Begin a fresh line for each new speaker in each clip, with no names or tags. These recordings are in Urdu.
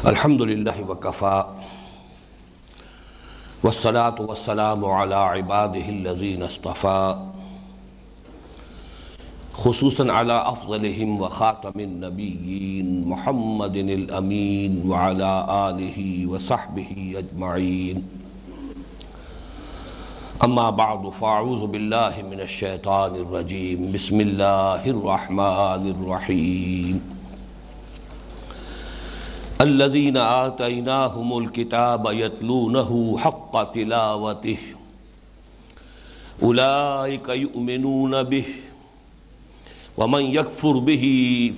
الحمد للہ وکفا والصلاة والسلام علی عباده الذین اصطفى خصوصاً علی افضلهم وخاتم النبیین محمد الامین وعلی آلہ وصحبہ اجمعین اما بعد فاعوذ باللہ من الشیطان الرجیم بسم اللہ الرحمن الرحیم الذين آتيناهم الكتاب يتلونه حق تلاوته أولئك يؤمنون به ومن يكفر به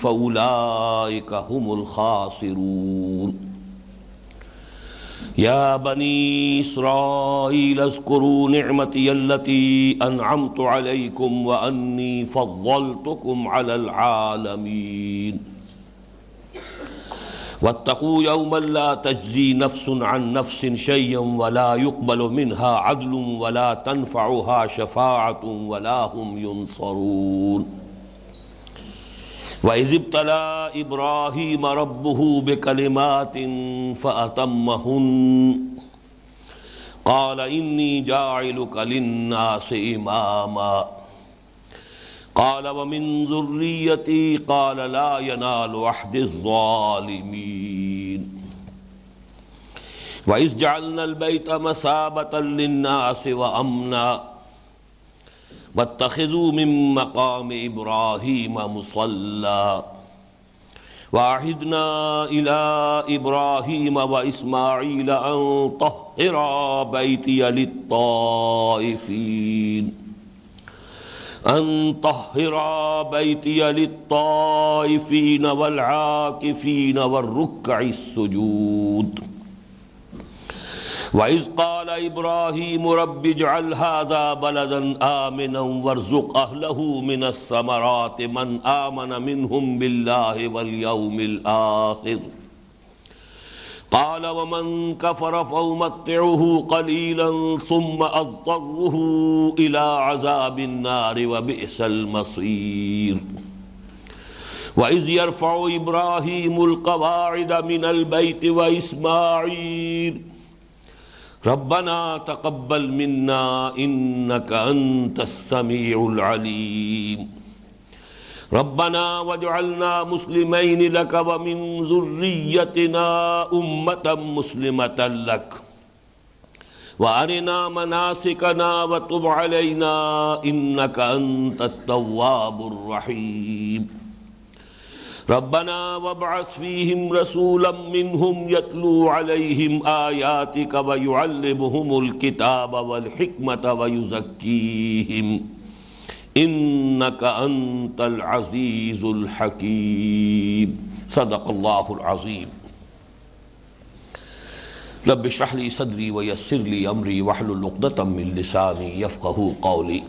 فأولئك هم الخاسرون يا بني إسرائيل اذكروا نعمتي التي أنعمت عليكم وأني فضلتكم على العالمين واتقوا يوما لا تجزي نفس عن نفس شيئا ولا يقبل منها عدل ولا تنفعها شفاعة ولا هم ينصرون وإذ ابتلى إبراهيم ربه بكلمات فأتمهن قال إني جاعلك للناس إماما قال ومن ذريتي قال لا ينال عهد الظالمين وإذ جعلنا البيت مثابة للناس وأمنا واتخذوا من مقام إبراهيم مصلى وعهدنا إلى إبراهيم وإسماعيل أن طهرا بيتي للطائفين والعاكفين والركع السجود وإذ قال إبراهيم رب اجعل هذا بلدا آمنا وارزق أهله من الثمرات من آمن منهم بالله واليوم الآخر قال ومن كفر فأمتعه قليلا ثم أضطره إلى عذاب النار وبئس المصير وإذ يرفع إبراهيم القواعد من البيت وإسماعيل ربنا تقبل منا إنك أنت السميع العليم ربنا واجعلنا مسلمين لك ومن ذريتنا أمة مسلمة لك وأرنا مناسكنا وتب علينا إنك أنت التواب الرحيم ربنا وابعث فيهم رسولا منهم يتلو عليهم آياتك ويعلمهم الكتاب والحكمة ويزكيهم إنك أنت العزيز الحكيم صدق الله العظيم رب اشرح لي صدري ويسر لي أمري واحلل عقدة من لساني يفقهوا قولي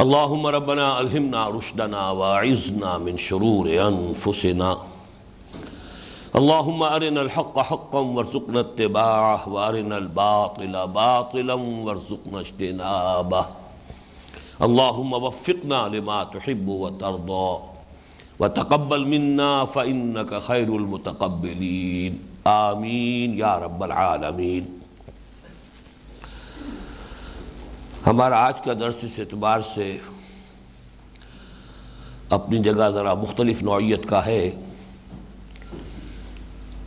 اللهم ربنا ألهمنا رشدنا وأعذنا من شرور أنفسنا اللهم أرنا الحق حقا وارزقنا اتباعه وأرنا الباطل باطلا وارزقنا اجتنابه اللهم وفقنا لما تحب وترضى وتقبل منا فإنك خير المتقبلين آمین یا رب العالمین۔ ہمارا آج کا درس اس اعتبار سے اپنی جگہ ذرا مختلف نوعیت کا ہے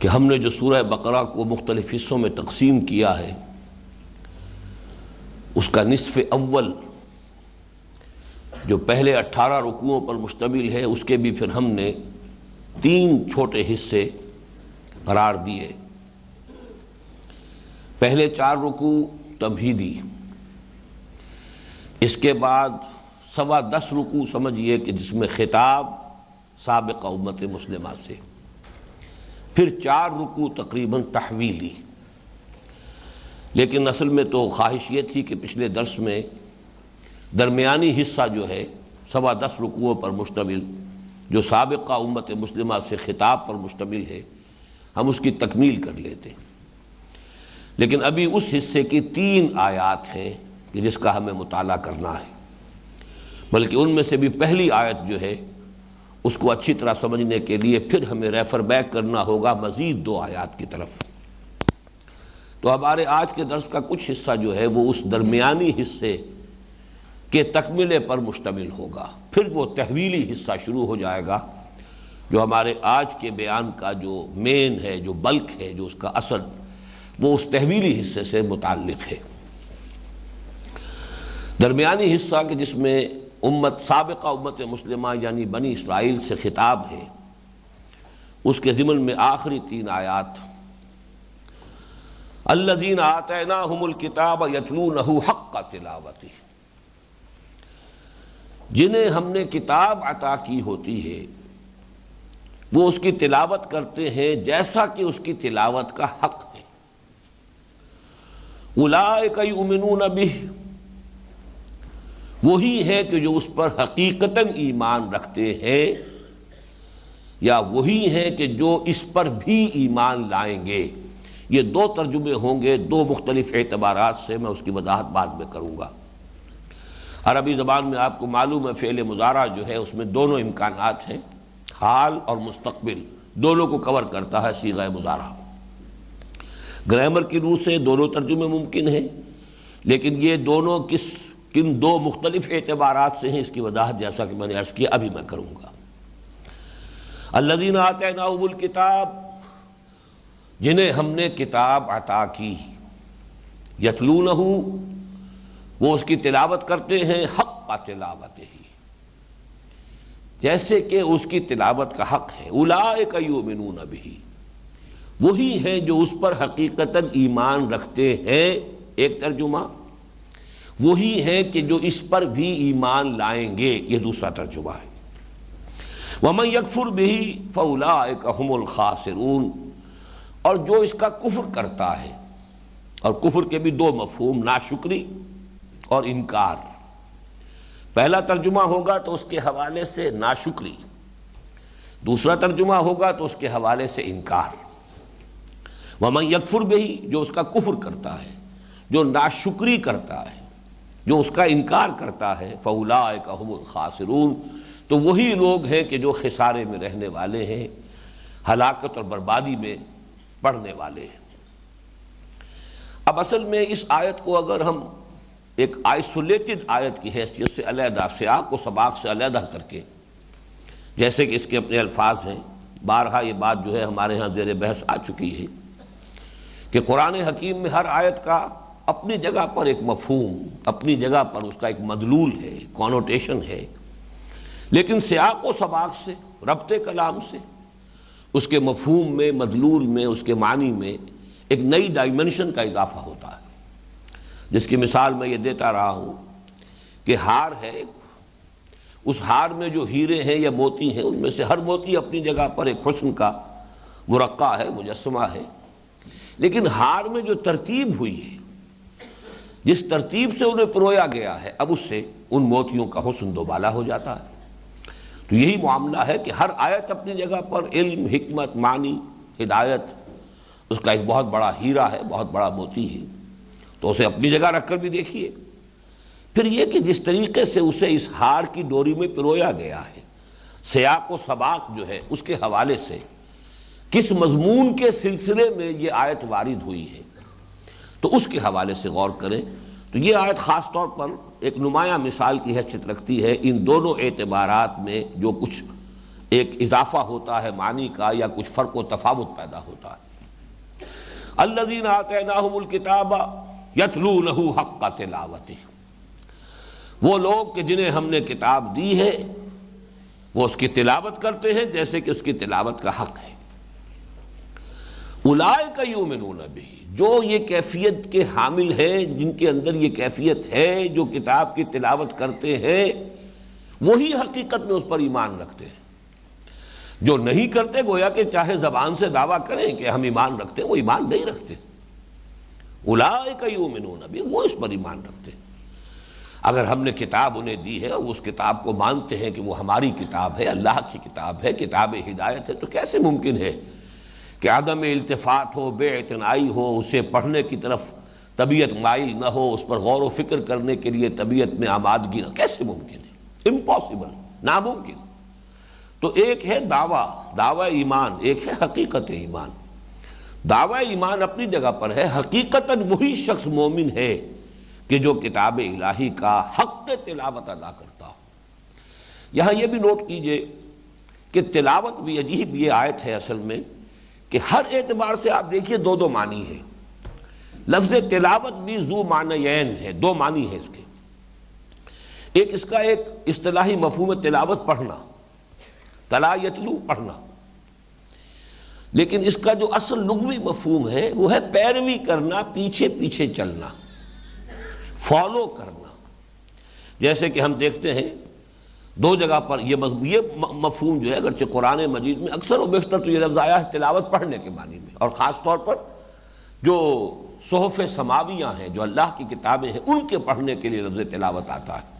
کہ ہم نے جو سورہ بقرہ کو مختلف حصوں میں تقسیم کیا ہے اس کا نصف اول جو پہلے 18 رکوعوں پر مشتمل ہے اس کے بھی پھر ہم نے 3 چھوٹے حصے قرار دیے۔ پہلے 4 رکوع تمہیدی، اس کے بعد 10.25 رکوع سمجھیے کہ جس میں خطاب سابق امت مسلمہ سے، پھر 4 رکوع تقریباً تحویلی۔ لیکن اصل میں تو خواہش یہ تھی کہ پچھلے درس میں درمیانی حصہ جو ہے 10.25 رکوعوں پر مشتمل جو سابقہ امت مسلمہ سے خطاب پر مشتمل ہے ہم اس کی تکمیل کر لیتے، لیکن ابھی اس حصے کی 3 آیات ہیں کہ جس کا ہمیں مطالعہ کرنا ہے، بلکہ ان میں سے بھی پہلی آیت جو ہے اس کو اچھی طرح سمجھنے کے لیے پھر ہمیں ریفر بیک کرنا ہوگا مزید 2 آیات کی طرف۔ تو ہمارے آج کے درس کا کچھ حصہ جو ہے وہ اس درمیانی حصے کے تکملے پر مشتمل ہوگا، پھر وہ تحویلی حصہ شروع ہو جائے گا جو ہمارے آج کے بیان کا جو مین ہے، جو بلک ہے، جو اس کا اصل، وہ اس تحویلی حصے سے متعلق ہے۔ درمیانی حصہ کہ جس میں سابقہ امت مسلمہ یعنی بنی اسرائیل سے خطاب ہے، اس کے ضمن میں آخری 3 آیات، الذین آتیناہم الکتاب یتلونہ حق تلاوتہ، جنہیں ہم نے کتاب عطا کی ہوتی ہے وہ اس کی تلاوت کرتے ہیں جیسا کہ اس کی تلاوت کا حق ہے۔ اولئک یؤمنون بہ، وہی ہے کہ جو اس پر حقیقتاً ایمان رکھتے ہیں، یا وہی ہے کہ جو اس پر بھی ایمان لائیں گے۔ یہ 2 ترجمے ہوں گے 2 مختلف اعتبارات سے، میں اس کی وضاحت بعد میں کروں گا۔ عربی زبان میں آپ کو معلوم ہے فعل مضارع جو ہے اس میں دونوں امکانات ہیں، حال اور مستقبل، دونوں کو کور کرتا ہے صیغہ مضارع۔ گرامر کی روح سے دونوں ترجمے ممکن ہیں، لیکن یہ دونوں کن 2 مختلف اعتبارات سے ہیں، اس کی وضاحت جیسا کہ میں نے عرض کیا ابھی میں کروں گا۔ الذین آتیناہم الکتاب، جنہیں ہم نے کتاب عطا کی، یتلونہ، وہ اس کی تلاوت کرتے ہیں، حق تلاوتہ، جیسے کہ اس کی تلاوت کا حق ہے۔ اولئک یؤمنون بہ، وہی ہیں جو اس پر حقیقتاً ایمان رکھتے ہیں، ایک ترجمہ، وہی ہیں کہ جو اس پر بھی ایمان لائیں گے، یہ دوسرا ترجمہ ہے۔ وَمَن يَكْفُرْ بِهِ فَأُولَٰئِكَ هُمُ الْخَاسِرُونَ، اور جو اس کا کفر کرتا ہے، اور کفر کے بھی 2 مفہوم، ناشکری اور انکار۔ پہلا ترجمہ ہوگا تو اس کے حوالے سے ناشکری، دوسرا ترجمہ ہوگا تو اس کے حوالے سے انکار۔ وَمَن يَكْفُرْ بِهِ، جو اس کا کفر کرتا ہے، جو ناشکری کرتا ہے، جو اس کا انکار کرتا ہے، فَأُولَٰئِكَ هُمُ الْخَاسِرُونَ، تو وہی لوگ ہیں کہ جو خسارے میں رہنے والے ہیں، ہلاکت اور بربادی میں پڑھنے والے ہیں۔ اب اصل میں اس آیت کو اگر ہم ایک آئسولیٹڈ آیت کی حیثیت سے علیحدہ، سیاق و سباق سے علیحدہ کر کے، جیسے کہ اس کے اپنے الفاظ ہیں، بارہا یہ بات جو ہے ہمارے ہاں زیر بحث آ چکی ہے کہ قرآن حکیم میں ہر آیت کا اپنی جگہ پر ایک مفہوم، اپنی جگہ پر اس کا ایک مدلول ہے، کونوٹیشن ہے، لیکن سیاق و سباق سے، ربط کلام سے اس کے مفہوم میں، مدلول میں، اس کے معنی میں ایک نئی ڈائمنشن کا اضافہ ہوتا ہے، جس کی مثال میں یہ دیتا رہا ہوں کہ ہار ہے، اس ہار میں جو ہیرے ہیں یا موتی ہیں، ان میں سے ہر موتی اپنی جگہ پر ایک حسن کا مرقع ہے، مجسمہ ہے، لیکن ہار میں جو ترتیب ہوئی ہے، جس ترتیب سے انہیں پرویا گیا ہے، اب اس سے ان موتیوں کا حسن دوبالا ہو جاتا ہے۔ تو یہی معاملہ ہے کہ ہر آیت اپنی جگہ پر علم، حکمت، معنی، ہدایت، اس کا ایک بہت بڑا ہیرا ہے، بہت بڑا موتی ہے، تو اسے اپنی جگہ رکھ کر بھی دیکھیے۔ پھر یہ کہ جس طریقے سے اسے اس ہار کی ڈوری میں پرویا گیا ہے، سیاق و سباق جو ہے اس کے حوالے سے کس مضمون کے سلسلے میں یہ آیت وارد ہوئی ہے، تو اس کے حوالے سے غور کریں۔ تو یہ آیت خاص طور پر ایک نمایاں مثال کی حیثیت رکھتی ہے ان دونوں اعتبارات میں، جو کچھ ایک اضافہ ہوتا ہے معنی کا، یا کچھ فرق و تفاوت پیدا ہوتا ہے۔ الذین آتیناہم الکتاب یتلونہ حق تلاوتہ، وہ لوگ کہ جنہیں ہم نے کتاب دی ہے وہ اس کی تلاوت کرتے ہیں جیسے کہ اس کی تلاوت کا حق ہے۔ اولئک یؤمنون بہ، جو یہ کیفیت کے حامل ہیں، جن کے اندر یہ کیفیت ہے، جو کتاب کی تلاوت کرتے ہیں، وہی حقیقت میں اس پر ایمان رکھتے ہیں۔ جو نہیں کرتے گویا کہ چاہے زبان سے دعویٰ کریں کہ ہم ایمان رکھتے ہیں، وہ ایمان نہیں رکھتے۔ اولئک یؤمنون بہ، وہ اس پر ایمان رکھتے ہیں۔ اگر ہم نے کتاب انہیں دی ہے اور اس کتاب کو مانتے ہیں کہ وہ ہماری کتاب ہے، اللہ کی کتاب ہے، کتاب ہدایت ہے، تو کیسے ممکن ہے کہ عدم التفات ہو، بے اعتنائی ہو، اسے پڑھنے کی طرف طبیعت مائل نہ ہو، اس پر غور و فکر کرنے کے لیے طبیعت میں آمادگی نہ، کیسے ممکن ہے؟ امپاسبل، ناممکن۔ تو ایک ہے دعویٰ ایمان، ایک ہے حقیقت ایمان۔ دعویٰ ایمان اپنی جگہ پر ہے، حقیقتاً وہی شخص مومن ہے کہ جو کتاب الہی کا حق تلاوت ادا کرتا ہو۔ یہاں یہ بھی نوٹ کیجئے کہ تلاوت بھی عجیب یہ آیت ہے اصل میں کہ ہر اعتبار سے آپ دیکھیے دو معنی ہے۔ لفظ تلاوت بھی ذو معنیین ہے، دو معنی ہے اس کے۔ ایک اس کا ایک اصطلاحی مفہوم ہے تلاوت پڑھنا، تلا یتلو پڑھنا، لیکن اس کا جو اصل لغوی مفہوم ہے وہ ہے پیروی کرنا، پیچھے پیچھے چلنا، فالو کرنا۔ جیسے کہ ہم دیکھتے ہیں دو جگہ پر یہ مفہوم جو ہے اگرچہ قرآن مجید میں اکثر و بیشتر تو یہ لفظ آیا ہے تلاوت پڑھنے کے معنی میں، اور خاص طور پر جو صحف سماویہ ہیں، جو اللہ کی کتابیں ہیں، ان کے پڑھنے کے لیے لفظ تلاوت آتا ہے،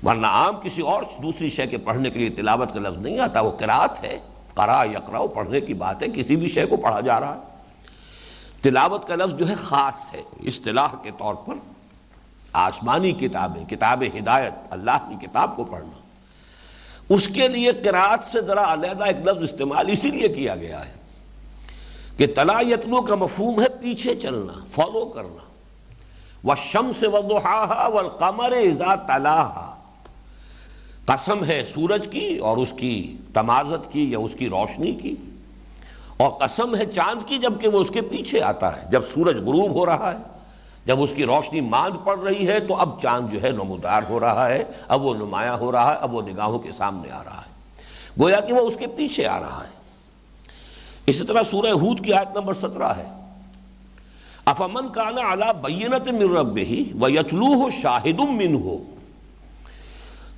ورنہ عام کسی اور دوسری شے کے پڑھنے کے لیے تلاوت کا لفظ نہیں آتا۔ وہ قرات ہے، قرأ یقرأ، پڑھنے کی بات ہے، کسی بھی شے کو پڑھا جا رہا ہے۔ تلاوت کا لفظ جو ہے خاص ہے اصطلاح کے طور پر، آسمانی کتابیں، کتاب ہدایت، اللہ کی کتاب کو پڑھنا، اس کے لیے قرات سے ذرا علیحدہ ایک لفظ استعمال اسی لیے کیا گیا ہے کہ تلا یتلو کا مفہوم ہے پیچھے چلنا، فالو کرنا۔ والشمس وضحاها والقمر اذا تلاها، قسم ہے سورج کی اور اس کی تمازت کی یا اس کی روشنی کی، اور قسم ہے چاند کی جبکہ وہ اس کے پیچھے آتا ہے۔ جب سورج غروب ہو رہا ہے، جب اس کی روشنی ماند پڑ رہی ہے، تو اب چاند جو ہے نمودار ہو رہا ہے، اب وہ نمایاں ہو رہا ہے، اب وہ نگاہوں کے سامنے آ رہا ہے، گویا کہ وہ اس کے پیچھے آ رہا ہے۔ اسی طرح سورہ ہود کی آیت نمبر 17 ہے، افمن کان علی بینۃ من ربہ ویتلوہ شاہد منہ،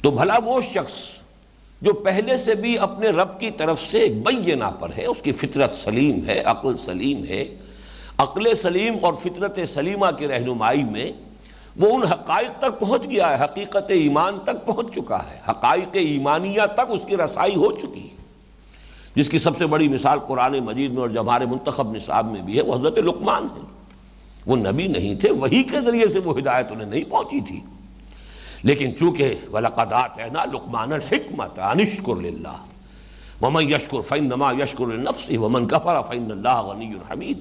تو بھلا وہ شخص جو پہلے سے بھی اپنے رب کی طرف سے ایک بینہ پر ہے، اس کی فطرت سلیم ہے، عقل سلیم ہے، عقل سلیم اور فطرت سلیمہ کی رہنمائی میں وہ ان حقائق تک پہنچ گیا ہے، حقیقت ایمان تک پہنچ چکا ہے، حقائق ایمانیہ تک اس کی رسائی ہو چکی ہے، جس کی سب سے بڑی مثال قرآن مجید میں اور جو ہمارے منتخب نصاب میں بھی ہے وہ حضرت لقمان ہے۔ وہ نبی نہیں تھے، وحی کے ذریعے سے وہ ہدایت انہیں نہیں پہنچی تھی، لیکن چونکہ وَلَقَدْ آتَيْنَا لُقْمَانَ الْحِكْمَةَ أَنِ اشْكُرْ لِلَّهِ وَمَنْ يَشْكُرْ فَإِنَّمَا يَشْكُرُ لِنَفْسِهِ وَمَنْ كَفَرَ فَإِنَّ اللَّهَ غَنِيٌّ حَمِيدٌ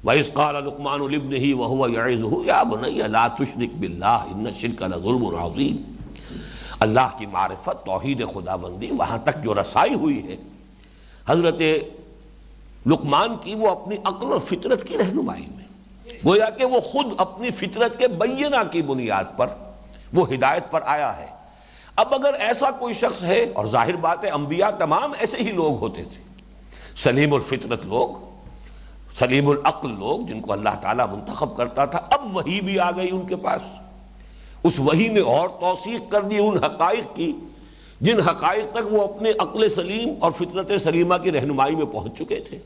وَإِذْ قَالَ لُقْمَانُ لِابْنِهِ وَهُوَ يَعِظُهُ يَا بُنَيَّ لَا تُشْرِكْ بِاللَّهِ إِنَّ الشِّرْكَ لَظُلْمٌ عَظِيمٌ۔ اللہ کی معرفت، توحید خداوندی، وہاں تک جو رسائی ہوئی ہے حضرت لقمان کی، وہ اپنی عقل اور فطرت کی رہنمائی میں، گویا کہ وہ خود اپنی فطرت کے بینہ کی بنیاد پر وہ ہدایت پر آیا ہے۔ اب اگر ایسا کوئی شخص ہے، اور ظاہر بات ہے انبیاء تمام ایسے ہی لوگ ہوتے تھے، سلیم الفطرت لوگ، سلیم العقل لوگ، جن کو اللہ تعالیٰ منتخب کرتا تھا، اب وحی بھی آ گئی ان کے پاس، اس وحی نے اور توثیق کر دی ان حقائق کی جن حقائق تک وہ اپنے عقل سلیم اور فطرت سلیمہ کی رہنمائی میں پہنچ چکے تھے۔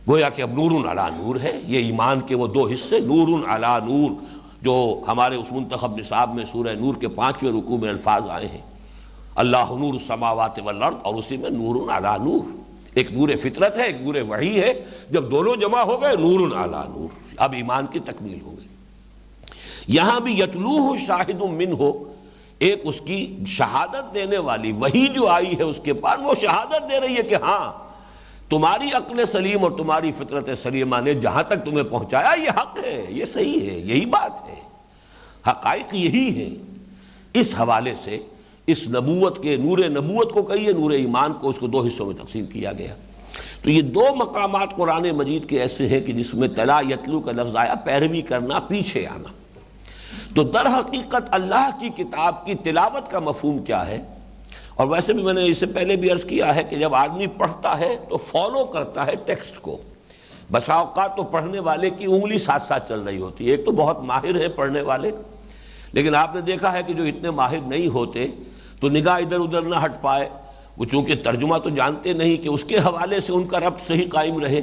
گویا کہ اب نور علی نور ہے، یہ ایمان کے وہ دو حصے، نور علی نور، جو ہمارے اس منتخب نصاب میں سورہ نور کے 5ویں رکوع میں الفاظ آئے ہیں، اللہ نور السماوات والارض، اور اسی میں نور علی نور، ایک نور فطرت ہے، ایک نور وحی ہے، جب دونوں جمع ہو گئے نور علی نور، اب ایمان کی تکمیل ہو گئی۔ یہاں بھی یتلوہ شاہد منہ، ایک اس کی شہادت دینے والی وحی جو آئی ہے اس کے پاس، وہ شہادت دے رہی ہے کہ ہاں تمہاری عقل سلیم اور تمہاری فطرت سلیمہ نے جہاں تک تمہیں پہنچایا یہ حق ہے، یہ صحیح ہے، یہی بات ہے، حقائق یہی ہے۔ اس حوالے سے اس نبوت کے نور نبوت کو کہیے، نور ایمان کو، اس کو دو حصوں میں تقسیم کیا گیا۔ تو یہ دو مقامات قرآن مجید کے ایسے ہیں کہ جس میں تلا یتلو کا لفظ آیا، پیروی کرنا، پیچھے آنا۔ تو در حقیقت اللہ کی کتاب کی تلاوت کا مفہوم کیا ہے؟ اور ویسے بھی میں نے اس سے پہلے بھی عرض کیا ہے کہ جب آدمی پڑھتا ہے تو فالو کرتا ہے ٹیکسٹ کو۔ بسا اوقات تو پڑھنے والے کی انگلی ساتھ ساتھ چل رہی ہوتی ہے، ایک تو بہت ماہر ہے پڑھنے والے، لیکن آپ نے دیکھا ہے کہ جو اتنے ماہر نہیں ہوتے تو نگاہ ادھر ادھر نہ ہٹ پائے، وہ چونکہ ترجمہ تو جانتے نہیں کہ اس کے حوالے سے ان کا ربط صحیح قائم رہے،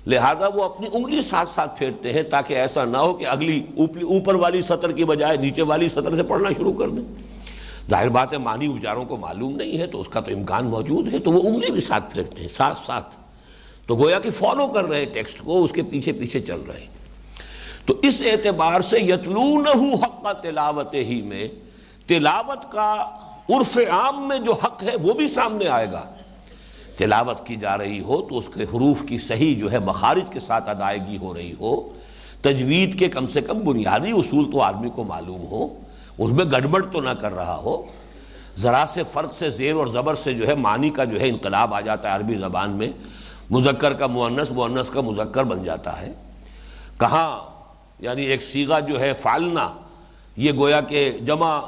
لہذا وہ اپنی انگلی ساتھ ساتھ پھیرتے ہیں تاکہ ایسا نہ ہو کہ اگلی اوپر والی سطر کی بجائے نیچے والی سطر سے پڑھنا شروع کر دیں۔ ظاہر بات ہے معنی بیچاروں کو معلوم نہیں ہے تو اس کا تو امکان موجود ہے، تو وہ انگلی بھی ساتھ پھیرتے ہیں ساتھ ساتھ، تو گویا کہ فالو کر رہے ہیں ٹیکسٹ کو، اس کے پیچھے پیچھے چل رہے ہیں۔ تو اس اعتبار سے یتلونہ حق تلاوتہ ہی میں تلاوت کا عرف عام میں جو حق ہے وہ بھی سامنے آئے گا۔ تلاوت کی جا رہی ہو تو اس کے حروف کی صحیح جو ہے مخارج کے ساتھ ادائیگی ہو رہی ہو، تجوید کے کم سے کم بنیادی اصول تو آدمی کو معلوم ہو، اس میں گڑبڑ تو نہ کر رہا ہو۔ ذرا سے فرق سے زیر اور زبر سے جو ہے معنی کا جو ہے انقلاب آ جاتا ہے عربی زبان میں، مذکر کا مؤنث، مؤنث کا مذکر بن جاتا ہے۔ کہاں یعنی ایک صیغہ جو ہے فعلنا، یہ گویا کہ جمع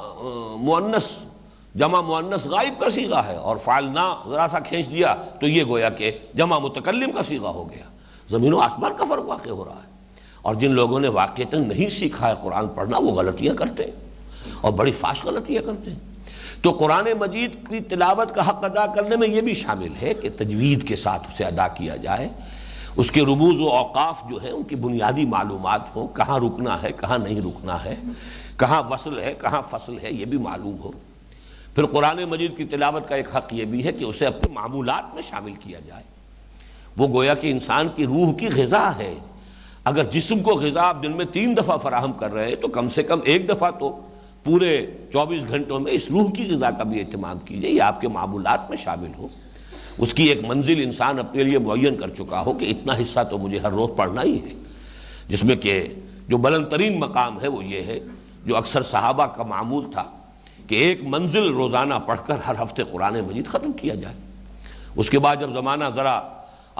مؤنث غائب کا صیغہ ہے، اور فعلنا ذرا سا کھینچ دیا تو یہ گویا کہ جمع متکلم کا صیغہ ہو گیا۔ زمین و آسمان کا فرق واقع ہو رہا ہے، اور جن لوگوں نے واقعتاً نہیں سیکھا ہے قرآن پڑھنا وہ غلطیاں کرتے ہیں، اور بڑی فاش غلطیاں کرتے ہیں۔ تو قرآن مجید کی تلاوت کا حق ادا کرنے میں یہ بھی شامل ہے کہ تجوید کے ساتھ اسے ادا کیا جائے، اس کے رموز و اوقاف جو ہیں ان کی بنیادی معلومات ہوں، کہاں رکنا ہے کہاں نہیں رکنا ہے، کہاں وصل ہے کہاں فصل ہے، یہ بھی معلوم ہو۔ پھر قرآن مجید کی تلاوت کا ایک حق یہ بھی ہے کہ اسے اپنے معمولات میں شامل کیا جائے۔ وہ گویا کہ انسان کی روح کی غذا ہے۔ اگر جسم کو غذا آپ دن میں 3 دفعہ فراہم کر رہے ہیں تو کم سے کم 1 دفعہ تو پورے 24 گھنٹوں میں اس روح کی غذا کا بھی اہتمام کیجیے، یہ آپ کے معمولات میں شامل ہو۔ اس کی ایک منزل انسان اپنے لیے معین کر چکا ہو کہ اتنا حصہ تو مجھے ہر روز پڑھنا ہی ہے، جس میں کہ جو بلند ترین مقام ہے وہ یہ ہے جو اکثر صحابہ کا معمول تھا کہ ایک منزل روزانہ پڑھ کر ہر ہفتے قرآن مجید ختم کیا جائے۔ اس کے بعد جب زمانہ ذرا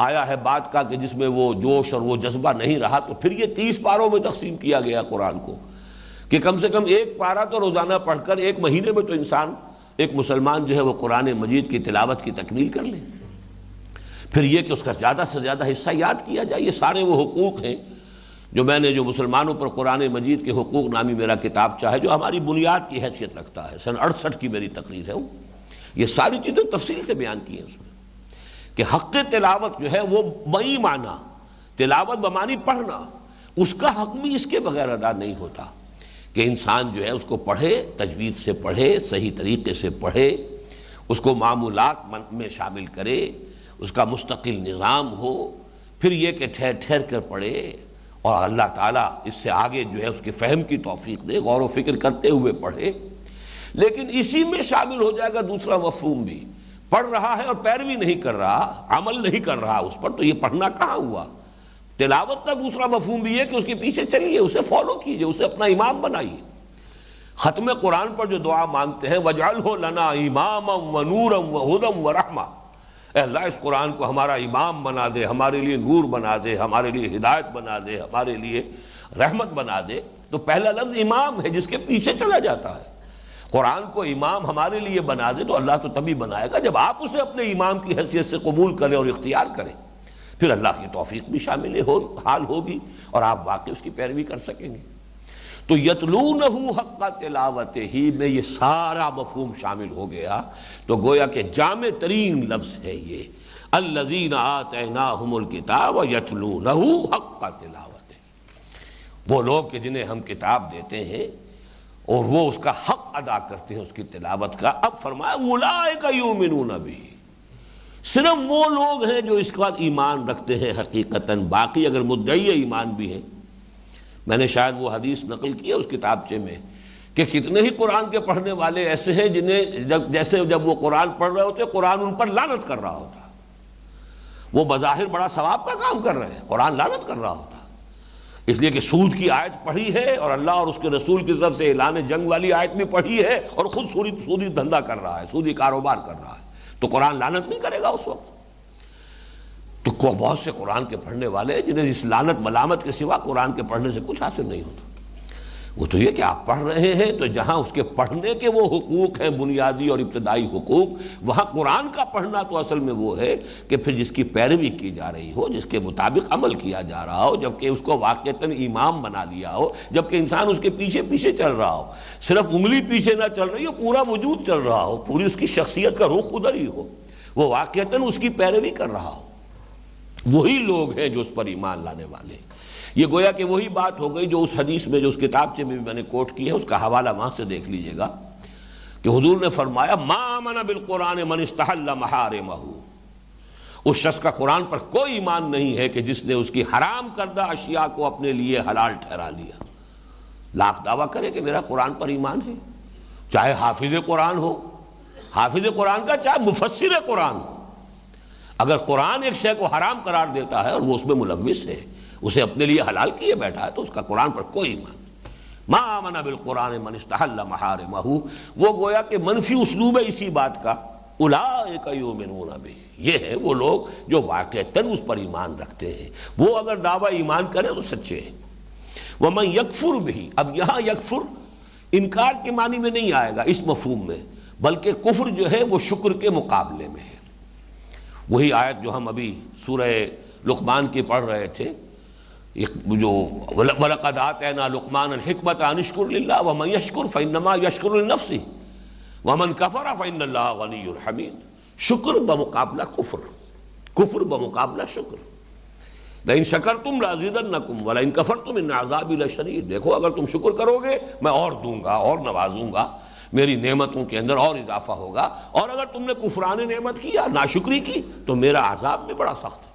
آیا ہے بات کا کہ جس میں وہ جوش اور وہ جذبہ نہیں رہا، تو پھر یہ 30 پاروں میں تقسیم کیا گیا قرآن کو کہ کم سے کم 1 پارہ تو روزانہ پڑھ کر 1 مہینے میں تو انسان، ایک مسلمان جو ہے وہ قرآن مجید کی تلاوت کی تکمیل کر لے۔ پھر یہ کہ اس کا زیادہ سے زیادہ حصہ یاد کیا جائے۔ یہ سارے وہ حقوق ہیں جو میں نے جو مسلمانوں پر قرآن مجید کے حقوق نامی میرا کتاب چاہے جو ہماری بنیاد کی حیثیت رکھتا ہے، سن 68 کی میری تقریر ہے، یہ ساری چیزیں تفصیل سے بیان کی ہیں اس میں کہ حق تلاوت جو ہے وہ بئی معنی، تلاوت بمعنی پڑھنا، اس کا حق بھی اس کے بغیر ادا نہیں ہوتا کہ انسان جو ہے اس کو پڑھے، تجوید سے پڑھے، صحیح طریقے سے پڑھے، اس کو معمولات میں شامل کرے، اس کا مستقل نظام ہو، پھر یہ کہ ٹھہر ٹھہر کر پڑھے، اور اللہ تعالیٰ اس سے آگے جو ہے اس کے فہم کی توفیق دے، غور و فکر کرتے ہوئے پڑھے۔ لیکن اسی میں شامل ہو جائے گا دوسرا مفہوم بھی، پڑھ رہا ہے اور پیروی نہیں کر رہا، عمل نہیں کر رہا اس پر، تو یہ پڑھنا کہاں ہوا؟ تلاوت کا دوسرا مفہوم بھی ہے کہ اس کے پیچھے چلیے، اسے فالو کیجئے، اسے اپنا امام بنائیے۔ ختم قرآن پر جو دعا مانگتے ہیں وَاجْعَلْهُ لَنَا إِمَامًا وَنُورًا وَهُدًى وَرَحْمَةً، اے اللہ اس قرآن کو ہمارا امام بنا دے، ہمارے لیے نور بنا دے، ہمارے لیے ہدایت بنا دے، ہمارے لیے رحمت بنا دے۔ تو پہلا لفظ امام ہے جس کے پیچھے چلا جاتا ہے۔ قرآن کو امام ہمارے لیے بنا دے تو اللہ تو تبھی بنائے گا جب آپ اسے اپنے امام کی حیثیت سے قبول کریں اور اختیار کریں، پھر اللہ کی توفیق بھی شامل حال ہوگی اور آپ واقعی اس کی پیروی کر سکیں گے۔ تو یتلونہ حق تلاوتہ ہی میں یہ سارا مفہوم شامل ہو گیا، تو گویا کہ جامع ترین لفظ ہے یہ الذین آتیناہم الکتاب یتلونہ حق تلاوتہ، وہ لوگ کہ جنہیں ہم کتاب دیتے ہیں اور وہ اس کا حق ادا کرتے ہیں اس کی تلاوت کا۔ اب فرمایا اولئک یؤمنون بہ، صرف وہ لوگ ہیں جو اس کا ایمان رکھتے ہیں حقیقتاً، باقی اگر مدعی ایمان بھی ہیں۔ میں نے شاید وہ حدیث نقل کی ہے اس کتابچے میں کہ کتنے ہی قرآن کے پڑھنے والے ایسے ہیں جنہیں جب وہ قرآن پڑھ رہے ہوتے قرآن ان پر لعنت کر رہا ہوتا، وہ بظاہر بڑا ثواب کا کام کر رہے ہیں، قرآن لعنت کر رہا ہوتا، اس لیے کہ سود کی آیت پڑھی ہے اور اللہ اور اس کے رسول کی طرف سے اعلان جنگ والی آیت بھی پڑھی ہے اور خود سودی دھندا کر رہا ہے، سودی کاروبار کر رہا ہے، تو قرآن لعنت نہیں کرے گا اس وقت؟ تو بہت سے قرآن کے پڑھنے والے جنہیں اس لعنت ملامت کے سوا قرآن کے پڑھنے سے کچھ حاصل نہیں ہوتا۔ وہ تو یہ کہ آپ پڑھ رہے ہیں تو جہاں اس کے پڑھنے کے وہ حقوق ہیں بنیادی اور ابتدائی حقوق، وہاں قرآن کا پڑھنا تو اصل میں وہ ہے کہ پھر جس کی پیروی کی جا رہی ہو، جس کے مطابق عمل کیا جا رہا ہو، جبکہ اس کو واقعتاً امام بنا لیا ہو، جبکہ انسان اس کے پیچھے پیچھے چل رہا ہو، صرف انگلی پیچھے نہ چل رہی ہو، پورا وجود چل رہا ہو، پوری اس کی شخصیت کا رخ ادھر ہی ہو، وہ واقعتاً اس کی پیروی کر رہا ہو، وہی لوگ ہیں جو اس پر ایمان لانے والے ہیں۔ یہ گویا کہ وہی بات ہو گئی جو اس حدیث میں جو اس کتابچے میں بھی میں نے کوٹ کی ہے، اس کا حوالہ وہاں سے دیکھ لیجئے گا کہ حضور نے فرمایا ما آمن بالقرآن من استحل محارمہ، اس شخص کا قرآن پر کوئی ایمان نہیں ہے کہ جس نے اس کی حرام کردہ اشیاء کو اپنے لیے حلال ٹھہرا لیا۔ لاکھ دعویٰ کرے کہ میرا قرآن پر ایمان ہے، چاہے حافظ قرآن ہو، حافظ قرآن کا چاہے مفسر قرآن، اگر قرآن ایک شے کو حرام قرار دیتا ہے اور وہ اس میں ملوث ہے، اسے اپنے لیے حلال کیے بیٹھا ہے، تو اس کا قرآن پر کوئی ایمان نہیں۔ ما آمن بالقرآن من استحل محارمہ، وہ گویا کہ منفی اسلوب ہے اسی بات کا، اولئک یؤمنون بہ، یہ ہے وہ لوگ جو واقعتاً اس پر ایمان رکھتے ہیں، وہ اگر دعویٰ ایمان کریں تو سچے ہیں۔ ومن یکفر بہ، اب یہاں یکفر انکار کے معنی میں نہیں آئے گا اس مفہوم میں، بلکہ کفر جو ہے وہ شکر کے مقابلے میں ہے۔ وہی آیت جو ہم ابھی سورہ لقمان کی پڑھ رہے تھے، جو وَلَقَدْ آتَيْنَا لُقْمَانَ الْحِكْمَةَ أَنِ اشْكُرْ لِلَّهِ وَمَنْ يَشْكُرْ فَإِنَّمَا يَشْكُرُ لِنَفْسِهِ وَمَنْ كَفَرَ فَإِنَّ اللَّهَ غَنِيٌّ حَمِيدٌ۔ شکر بمقابلہ کفر، کفر بمقابلہ شکر۔ لَإِن شَكَرْتُمْ لَأَزِيدَنَّكُمْ وَلَئِن كَفَرْتُمْ إِنَّ عَذَابِي لَشَدِيدٌ۔ دیکھو اگر تم شکر کرو گے میں اور دوں گا، اور نوازوں گا، میری نعمتوں کے اندر اور اضافہ ہوگا، اور اگر تم نے کفران نعمت کیا، ناشکری کی، تو میرا عذاب بھی بڑا سخت ہے۔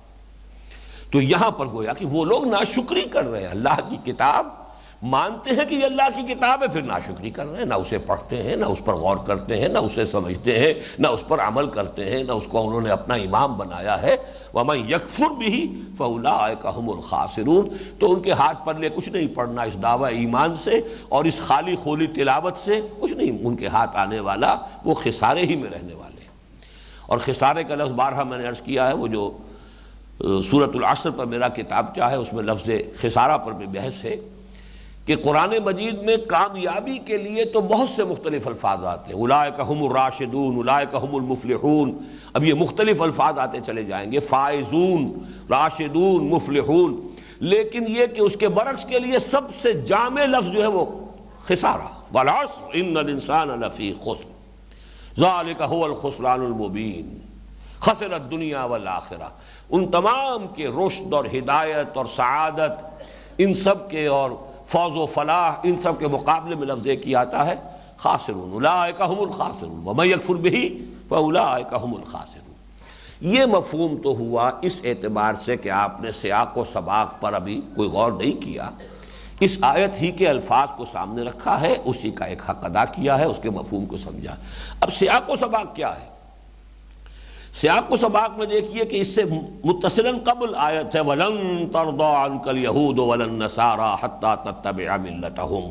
تو یہاں پر گویا کہ وہ لوگ ناشکری کر رہے ہیں، اللہ کی کتاب مانتے ہیں کہ یہ اللہ کی کتاب ہے، پھر ناشکری کر رہے ہیں، نہ اسے پڑھتے ہیں، نہ اس پر غور کرتے ہیں، نہ اسے سمجھتے ہیں، نہ اس پر عمل کرتے ہیں، نہ اس کو انہوں نے اپنا امام بنایا ہے۔ وَمَن يَكْفُرْ بِهِ فَأُولَٰئِكَ هُمُ الْخَاسِرُونَ، تو ان کے ہاتھ پلے کچھ نہیں پڑنا اس دعویٰ ایمان سے اور اس خالی خولی تلاوت سے، کچھ نہیں ان کے ہاتھ آنے والا، وہ خسارے ہی میں رہنے والے ہیں۔ اور خسارے کا لفظ بارہا میں نے عرض کیا ہے، وہ جو سورۃ العصر پر میرا کتابچہ ہے اس میں لفظ خسارہ پر بھی بحث ہے کہ قرآن مجید میں کامیابی کے لیے تو بہت سے مختلف الفاظ آتے ہیں، اولئک هم الراشدون، اولئک هم المفلحون، اب یہ مختلف الفاظ آتے چلے جائیں گے، فائزون، راشدون، مفلحون، لیکن یہ کہ اس کے برعکس کے لیے سب سے جامع لفظ جو ہے وہ خسارہ، والعصر ان الانسان لفی خسر ذالک هو الخسران المبین خسر الدنیا والآخرہ۔ ان تمام کے رشد اور ہدایت اور سعادت، ان سب کے اور فوز و فلاح، ان سب کے مقابلے میں لفظ ایک ہی آتا ہے خاسرون، اولئک هم الخاسرون ومن یکفر بہ فاولئک هم الخاسرون۔ یہ مفہوم تو ہوا اس اعتبار سے کہ آپ نے سیاق و سباق پر ابھی کوئی غور نہیں کیا، اس آیت ہی کے الفاظ کو سامنے رکھا ہے، اسی کا ایک حق ادا کیا ہے، اس کے مفہوم کو سمجھا۔ اب سیاق و سباق کیا ہے؟ سیاق و سباق میں دیکھیے کہ اس سے متصلاً قبل آیت ہے وَلَن تَرْضَىٰ عَنْكَ الْيَهُودُ وَلَا النَّصَارَىٰ حَتَّىٰ تَتَّبِعَ مِلَّتَهُمْ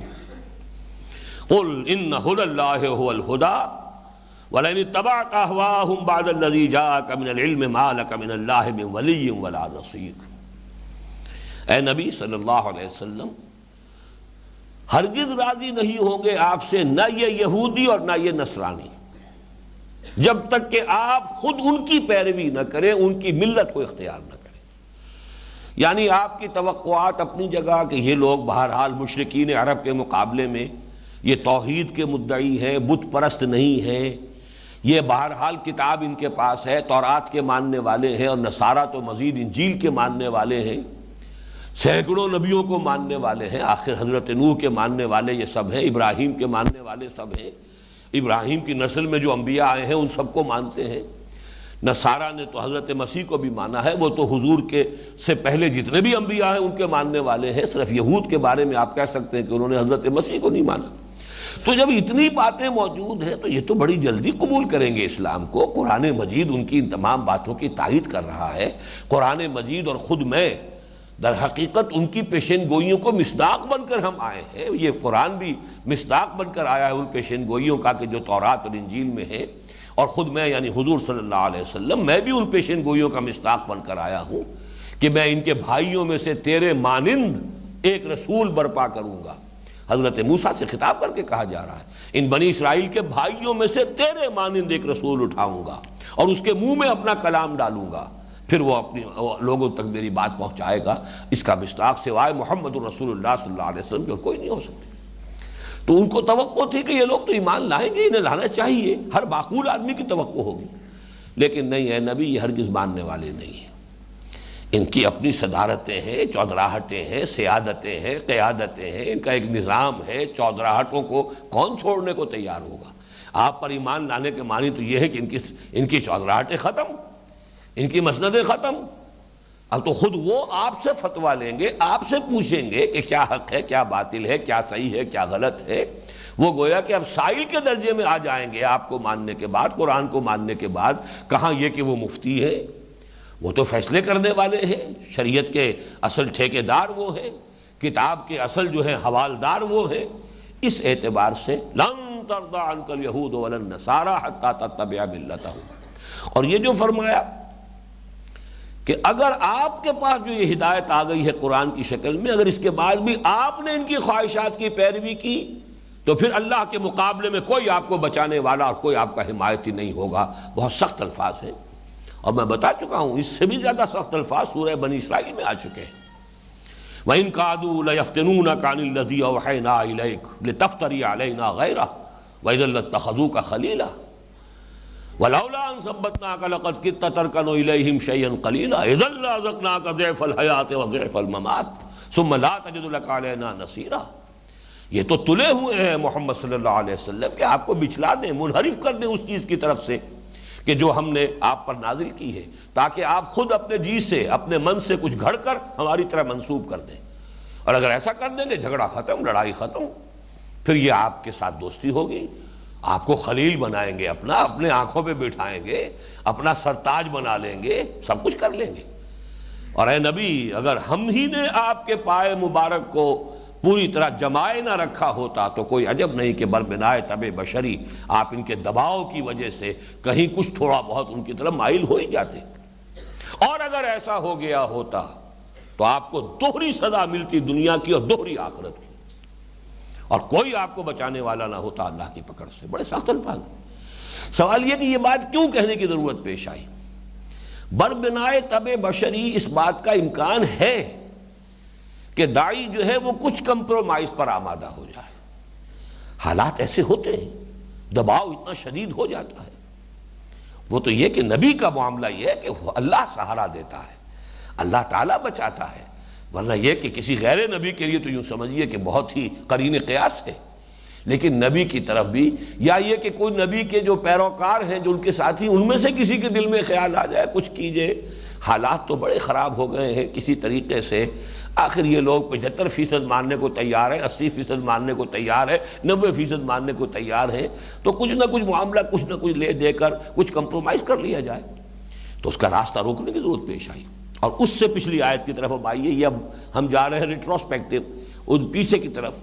قُلْ إِنَّ هُدَى اللَّهِ هُوَ الْهُدَىٰ وَلَئِنِ اتَّبَعْتَ أَهْوَاءَهُمْ بَعْدَ الَّذِي جَاءَكَ مِنَ الْعِلْمِ مَا لَكَ مِنَ اللَّهِ مِن وَلِيٍّ وَلَا نَصِيرٍ۔ اے نبی صلی اللہ علیہ وسلم، ہرگز راضی نہیں ہوں گے آپ سے نہ یہ یہودی اور نہ یہ نصرانی، جب تک کہ آپ خود ان کی پیروی نہ کریں، ان کی ملت کو اختیار نہ کریں۔ یعنی آپ کی توقعات اپنی جگہ کہ یہ لوگ بہرحال مشرکین عرب کے مقابلے میں یہ توحید کے مدعی ہیں، بت پرست نہیں ہیں، یہ بہرحال کتاب ان کے پاس ہے، تورات کے ماننے والے ہیں، اور نصارہ تو مزید انجیل کے ماننے والے ہیں، سینکڑوں نبیوں کو ماننے والے ہیں، آخر حضرت نوح کے ماننے والے یہ سب ہیں، ابراہیم کے ماننے والے سب ہیں، ابراہیم کی نسل میں جو انبیاء آئے ہیں ان سب کو مانتے ہیں۔ نصارہ نے تو حضرت مسیح کو بھی مانا ہے، وہ تو حضور کے سے پہلے جتنے بھی انبیاء ہیں ان کے ماننے والے ہیں، صرف یہود کے بارے میں آپ کہہ سکتے ہیں کہ انہوں نے حضرت مسیح کو نہیں مانا۔ تو جب اتنی باتیں موجود ہیں تو یہ تو بڑی جلدی قبول کریں گے اسلام کو۔ قرآن مجید ان کی ان تمام باتوں کی تائید کر رہا ہے۔ قرآن مجید اور خود میں در حقیقت ان کی پیشین گوئیوں کو مصداق بن کر ہم آئے ہیں، یہ قرآن بھی مصداق بن کر آیا ہے ان پیشین گوئیوں کا کہ جو تورات اور انجیل میں ہے، اور خود میں یعنی حضور صلی اللہ علیہ وسلم میں بھی ان پیشین گوئیوں کا مصداق بن کر آیا ہوں کہ میں ان کے بھائیوں میں سے تیرے مانند ایک رسول برپا کروں گا۔ حضرت موسیٰ سے خطاب کر کے کہا جا رہا ہے ان بنی اسرائیل کے بھائیوں میں سے تیرے مانند ایک رسول اٹھاؤں گا اور اس کے منہ میں اپنا کلام ڈالوں گا، پھر وہ اپنی لوگوں تک میری بات پہنچائے گا۔ اس کا مصداق سوائے محمد الرسول اللہ صلی اللہ علیہ وسلم جو کوئی نہیں ہو سکتی۔ تو ان کو توقع تھی کہ یہ لوگ تو ایمان لائیں گے، انہیں لانا چاہیے، ہر معقول آدمی کی توقع ہوگی، لیکن نہیں ہے نبی، یہ ہرگز ماننے والے نہیں ہیں۔ ان کی اپنی صدارتیں ہیں، چودراہٹیں ہیں، سیادتیں ہیں، قیادتیں ہیں، ان کا ایک نظام ہے، چودراہٹوں کو کون چھوڑنے کو تیار ہوگا؟ آپ پر ایمان لانے کے معنی تو یہ ہے کہ ان کی چودراہٹیں ختم، ان کی مسندیں ختم، اب تو خود وہ آپ سے فتویٰ لیں گے، آپ سے پوچھیں گے کہ کیا حق ہے، کیا باطل ہے، کیا صحیح ہے، کیا غلط ہے۔ وہ گویا کہ اب سائل کے درجے میں آ جائیں گے آپ کو ماننے کے بعد، قرآن کو ماننے کے بعد۔ کہاں یہ کہ وہ مفتی ہے، وہ تو فیصلے کرنے والے ہیں، شریعت کے اصل ٹھیکیدار وہ ہیں، کتاب کے اصل جو ہے حوالدار وہ ہیں۔ اس اعتبار سے لن ترضى عنك اليهود ولا النصارى حتى تتبع ملتهم۔ اور یہ جو فرمایا کہ اگر آپ کے پاس جو یہ ہدایت آ گئی ہے قرآن کی شکل میں، اگر اس کے بعد بھی آپ نے ان کی خواہشات کی پیروی کی تو پھر اللہ کے مقابلے میں کوئی آپ کو بچانے والا اور کوئی آپ کا حمایتی نہیں ہوگا۔ بہت سخت الفاظ ہیں، اور میں بتا چکا ہوں اس سے بھی زیادہ سخت الفاظ سورہ بنی اسرائیل میں آ چکے ہیں۔ وَإِن كَادُوا لَيَفْتِنُونَكَ عَنِ الَّذِي أَوْحَيْنَا إِلَيْكَ لِتَفْتَرِيَ عَلَيْنَا غَيْرَهُ وَإِذًا لَاتَّخَذُوكَ خَلِيلًا وَلَوْلَا أَن ثَبَّتْنَاكَ لَقَدْ كِدتَّ تَرْكَنُ إِلَيْهِمْ شَيْئًا قَلِيلًا إِذًا لَأَذَقْنَاكَ ضِعْفَ الْحَيَاةِ وَضِعْفَ الْمَمَاتِ ثُمَّ لَا تَجِدُ لَكَ عَلَيْنَا نَصِيرًا۔ یہ تو تلے ہوئے ہیں محمد صلی اللہ علیہ وسلم کہ آپ کو بچلا دیں، منحرف کر دیں اس چیز کی طرف سے کہ جو ہم نے آپ پر نازل کی ہے، تاکہ آپ خود اپنے جی سے، اپنے من سے کچھ گھڑ کر ہماری طرح منسوب کر دیں۔ اور اگر ایسا کر دیں گے جھگڑا ختم، لڑائی ختم، پھر یہ آپ کے ساتھ دوستی ہوگی، آپ کو خلیل بنائیں گے، اپنے آنکھوں پہ بٹھائیں گے، اپنا سرتاج بنا لیں گے، سب کچھ کر لیں گے۔ اور اے نبی، اگر ہم ہی نے آپ کے پائے مبارک کو پوری طرح جمائے نہ رکھا ہوتا تو کوئی عجب نہیں کہ بربنائے طب بشری آپ ان کے دباؤ کی وجہ سے کہیں کچھ تھوڑا بہت ان کی طرف مائل ہو ہی جاتے۔ اور اگر ایسا ہو گیا ہوتا تو آپ کو دوہری سزا ملتی دنیا کی اور دوہری آخرت کی، اور کوئی آپ کو بچانے والا نہ ہوتا اللہ کی پکڑ سے۔ بڑے سخت الفاظ۔ سوال یہ کہ یہ بات کیوں کہنے کی ضرورت پیش آئی؟ بربنائے طب بشری اس بات کا امکان ہے کہ داعی جو ہے وہ کچھ کمپرومائز پر آمادہ ہو جائے۔ حالات ایسے ہوتے ہیں، دباؤ اتنا شدید ہو جاتا ہے۔ وہ تو یہ کہ نبی کا معاملہ یہ ہے کہ اللہ سہارا دیتا ہے، اللہ تعالیٰ بچاتا ہے، ورنہ یہ کہ کسی غیر نبی کے لیے تو یوں سمجھیے کہ بہت ہی قرین قیاس ہے۔ لیکن نبی کی طرف بھی، یا یہ کہ کوئی نبی کے جو پیروکار ہیں، جو ان کے ساتھی، ان میں سے کسی کے دل میں خیال آ جائے کچھ کیجئے۔ حالات تو بڑے خراب ہو گئے ہیں کسی طریقے سے۔ آخر یہ لوگ 75% ماننے کو تیار ہیں، 80% ماننے کو تیار ہے، 90% ماننے کو تیار ہیں، تو کچھ نہ کچھ معاملہ کچھ نہ کچھ لے دے کر کچھ کمپرومائز کر لیا جائے۔ تو اس کا راستہ روکنے کی ضرورت پیش آئی۔ اور اس سے پچھلی آیت کی طرف اب آئیے، یہ اب ہم جا رہے ہیں ریٹروسپیکٹو، ان پیچھے کی طرف۔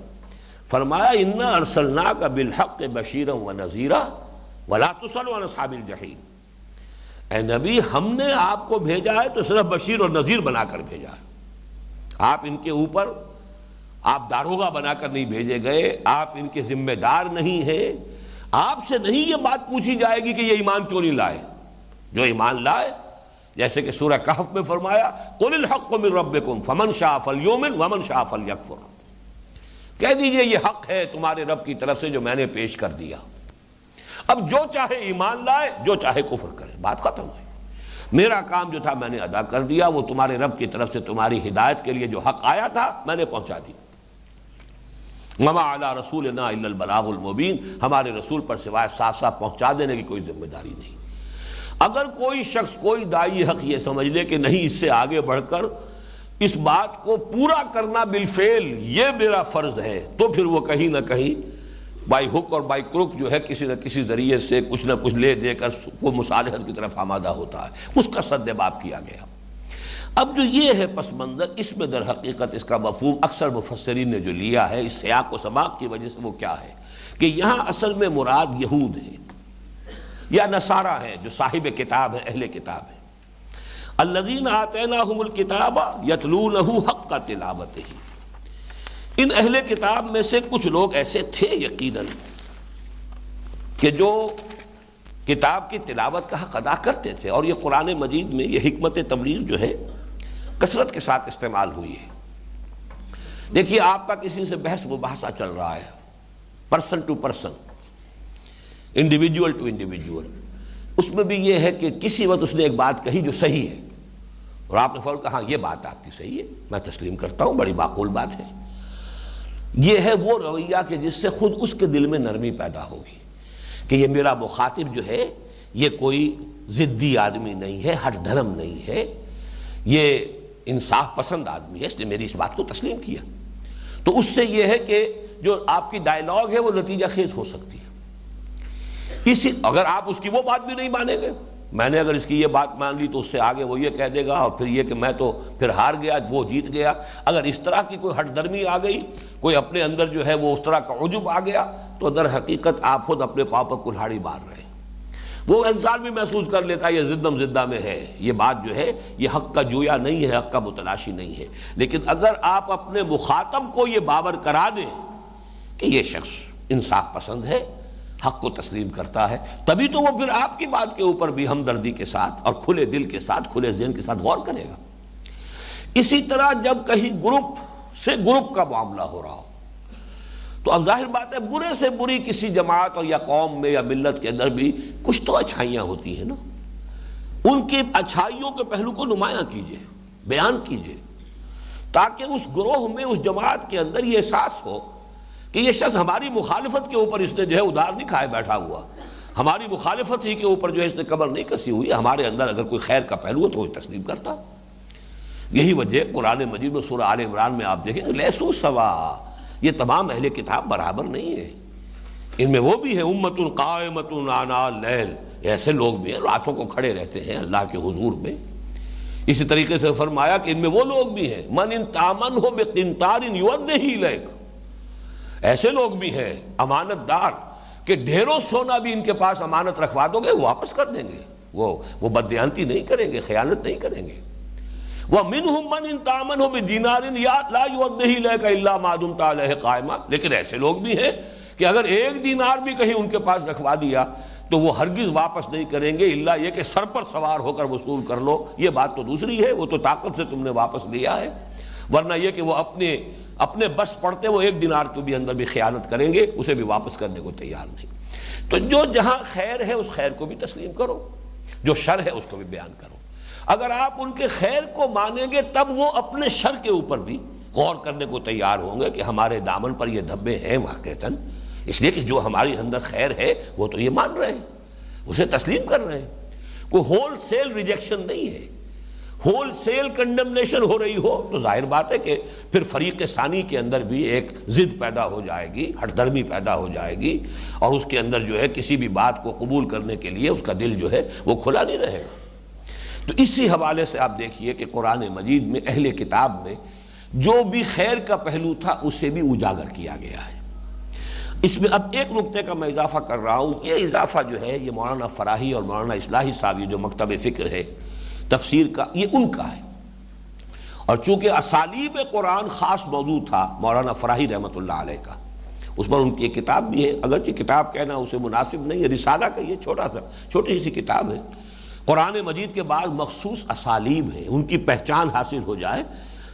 فرمایا انا ارسلناک بالحق بشیرا ونذیرا ولا تسأل عن اصحاب الجحیم۔ اے نبی، ہم نے آپ کو بھیجا ہے تو صرف بشیر اور نذیر بنا کر بھیجا ہے۔ آپ ان کے اوپر آپ داروغہ بنا کر نہیں بھیجے گئے، آپ ان کے ذمہ دار نہیں ہیں، آپ سے نہیں یہ بات پوچھی جائے گی کہ یہ ایمان کیوں نہیں لائے۔ جو ایمان لائے، جیسے کہ سورہ کہف میں فرمایا قل الحق من ربکم فمن شاء فلیؤمن ومن شاء فلیکفر، کہہ دیجئے یہ حق ہے تمہارے رب کی طرف سے جو میں نے پیش کر دیا، اب جو چاہے ایمان لائے، جو چاہے کفر کرے، بات ختم ہوئی۔ میرا کام جو تھا میں نے ادا کر دیا، وہ تمہارے رب کی طرف سے تمہاری ہدایت کے لیے جو حق آیا تھا میں نے پہنچا دیا۔ وما علی رسولنا الا البلاغ المبین، ہمارے رسول پر سوائے صاف صاف پہنچا دینے کی کوئی ذمہ داری نہیں۔ اگر کوئی شخص، کوئی داعی حق یہ سمجھ لے کہ نہیں، اس سے آگے بڑھ کر اس بات کو پورا کرنا بالفعل یہ میرا فرض ہے، تو پھر وہ کہیں نہ کہیں بائی ہک اور بائی کروک جو ہے کسی نہ کسی ذریعے سے کچھ نہ کچھ لے دے کر وہ مصالحت کی طرف آمادہ ہوتا ہے، اس کا سدباب کیا گیا۔ اب جو یہ ہے پس منظر، اس میں در حقیقت اس کا مفہوم اکثر مفسرین نے جو لیا ہے اس سیاق و سباق کی وجہ سے، وہ کیا ہے کہ یہاں اصل میں مراد یہود ہیں یا نصارہ ہیں جو صاحب کتاب ہیں، اہل کتاب ہیں۔ الذین آتیناہم الکتاب یتلونہ حق تلاوتہ، ان اہل کتاب میں سے کچھ لوگ ایسے تھے یقیناً کہ جو کتاب کی تلاوت کا حق ادا کرتے تھے، اور یہ قرآن مجید میں یہ حکمت تبلیغ جو ہے کثرت کے ساتھ استعمال ہوئی ہے۔ دیکھیے، آپ کا کسی سے بحث مباحثہ چل رہا ہے، person to person, individual to individual, اس میں بھی یہ ہے کہ کسی وقت اس نے ایک بات کہی جو صحیح ہے، اور آپ نے فوراً کہا یہ بات آپ کی صحیح ہے، میں تسلیم کرتا ہوں، بڑی معقول بات ہے۔ یہ ہے وہ رویہ کہ جس سے خود اس کے دل میں نرمی پیدا ہوگی کہ یہ میرا مخاطب جو ہے یہ کوئی ضدی آدمی نہیں ہے، ہٹ دھرم نہیں ہے، یہ انصاف پسند آدمی ہے، اس نے میری اس بات کو تسلیم کیا، تو اس سے یہ ہے کہ جو آپ کی ڈائیلاگ ہے وہ نتیجہ خیز ہو سکتی ہے۔ اگر آپ اس کی وہ بات بھی نہیں مانیں گے، میں نے اگر اس کی یہ بات مان لی تو اس سے آگے وہ یہ کہہ دے گا، اور پھر یہ کہ میں تو پھر ہار گیا، وہ جیت گیا۔ اگر اس طرح کی کوئی ہٹ درمی آ گئی، کوئی اپنے اندر جو ہے وہ اس طرح کا عجب آ گیا، تو در حقیقت آپ خود اپنے پاؤں پر کلہاڑی مار رہے ہیں۔ وہ انسان بھی محسوس کر لیتا ہے یہ زدم زدہ میں ہے، یہ بات جو ہے یہ حق کا جویا نہیں ہے، حق کا متلاشی نہیں ہے۔ لیکن اگر آپ اپنے مخاطب کو یہ باور کرا دیں کہ یہ شخص انصاف پسند ہے، حق کو تسلیم کرتا ہے، تبھی تو وہ پھر آپ کی بات کے اوپر بھی ہمدردی کے ساتھ اور کھلے دل کے ساتھ، کھلے ذہن کے ساتھ غور کرے گا۔ اسی طرح جب کہیں گروپ سے گروپ کا معاملہ ہو رہا ہو، تو اب ظاہر بات ہے برے سے بری کسی جماعت اور یا قوم میں یا ملت کے اندر بھی کچھ تو اچھائیاں ہوتی ہیں نا، ان کی اچھائیوں کے پہلو کو نمایاں کیجئے، بیان کیجئے، تاکہ اس گروہ میں، اس جماعت کے اندر یہ احساس ہو کہ یہ شخص ہماری مخالفت کے اوپر اس نے جو ہے ادار نہیں کھائے بیٹھا ہوا، ہماری مخالفت ہی کے اوپر جو ہے اس نے کمر نہیں کسی ہوئی، ہمارے اندر اگر کوئی خیر کا پہلو ہے تو وہ تسلیم کرتا۔ یہی وجہ قرآن مجید میں سورہ آل عمران میں آپ دیکھیں کہ لیسو سوا، یہ تمام اہل کتاب برابر نہیں ہے، ان میں وہ بھی ہے امت قائمۃ آناء اللیل، ایسے لوگ بھی ہیں راتوں کو کھڑے رہتے ہیں اللہ کے حضور میں۔ اسی طریقے سے فرمایا کہ ان میں وہ لوگ بھی ہیں من ان تامنہ بقنطار یؤدہ الیک، ایسے لوگ بھی ہیں امانت دار کہ ڈھیروں سونا بھی ان کے پاس امانت رکھوا دو گے وہ واپس کر دیں گے، وہ بددیانتی نہیں کریں گے، خیانت نہیں کریں گے۔ وَمِنْهُمْ مَنْ إِنْ تَأْمَنْهُ بِدِينَارٍ لَا يُؤَدِّهِ إِلَيْكَ إِلَّا مَا دُمْتَ عَلَيْهِ قَائِمًا، لیکن ایسے لوگ بھی ہیں کہ اگر ایک دینار بھی کہیں ان کے پاس رکھوا دیا تو وہ ہرگز واپس نہیں کریں گے، الا یہ کہ سر پر سوار ہو کر وصول کر لو، یہ بات تو دوسری ہے، وہ تو طاقت سے تم نے واپس لیا ہے، ورنہ یہ کہ وہ اپنے بس پڑتے وہ ایک دینار کے بھی اندر بھی خیانت کریں گے، اسے بھی واپس کرنے کو تیار نہیں۔ تو جو جہاں خیر ہے اس خیر کو بھی تسلیم کرو، جو شر ہے اس کو بھی بیان کرو۔ اگر آپ ان کے خیر کو مانیں گے تب وہ اپنے شر کے اوپر بھی غور کرنے کو تیار ہوں گے کہ ہمارے دامن پر یہ دھبے ہیں واقعتاً، اس لیے کہ جو ہماری اندر خیر ہے وہ تو یہ مان رہے ہیں، اسے تسلیم کر رہے ہیں۔ کوئی ہول سیل ریجیکشن نہیں ہے، ہول سیل کنڈمنیشن ہو رہی ہو تو ظاہر بات ہے کہ پھر فریق ثانی کے اندر بھی ایک ضد پیدا ہو جائے گی، ہٹ درمی پیدا ہو جائے گی، اور اس کے اندر جو ہے کسی بھی بات کو قبول کرنے کے لیے اس کا دل جو ہے وہ کھلا نہیں رہے گا۔ تو اسی حوالے سے آپ دیکھیے کہ قرآن مجید میں اہل کتاب میں جو بھی خیر کا پہلو تھا اسے بھی اجاگر کیا گیا ہے۔ اس میں اب ایک نقطے کا میں اضافہ کر رہا ہوں، یہ اضافہ جو ہے یہ مولانا فراہی اور مولانا اصلاحی صاحب یہ جو مکتب فکر ہے تفسیر کا، یہ ان کا ہے، اور چونکہ اسالیب قرآن خاص موضوع تھا مولانا فراہی رحمۃ اللہ علیہ کا، اس پر ان کی ایک کتاب بھی ہے، اگرچہ کتاب کہنا اسے مناسب نہیں ہے، رسالہ کا یہ چھوٹی سی کتاب ہے۔ قرآن مجید کے بعد مخصوص اسالیب ہیں، ان کی پہچان حاصل ہو جائے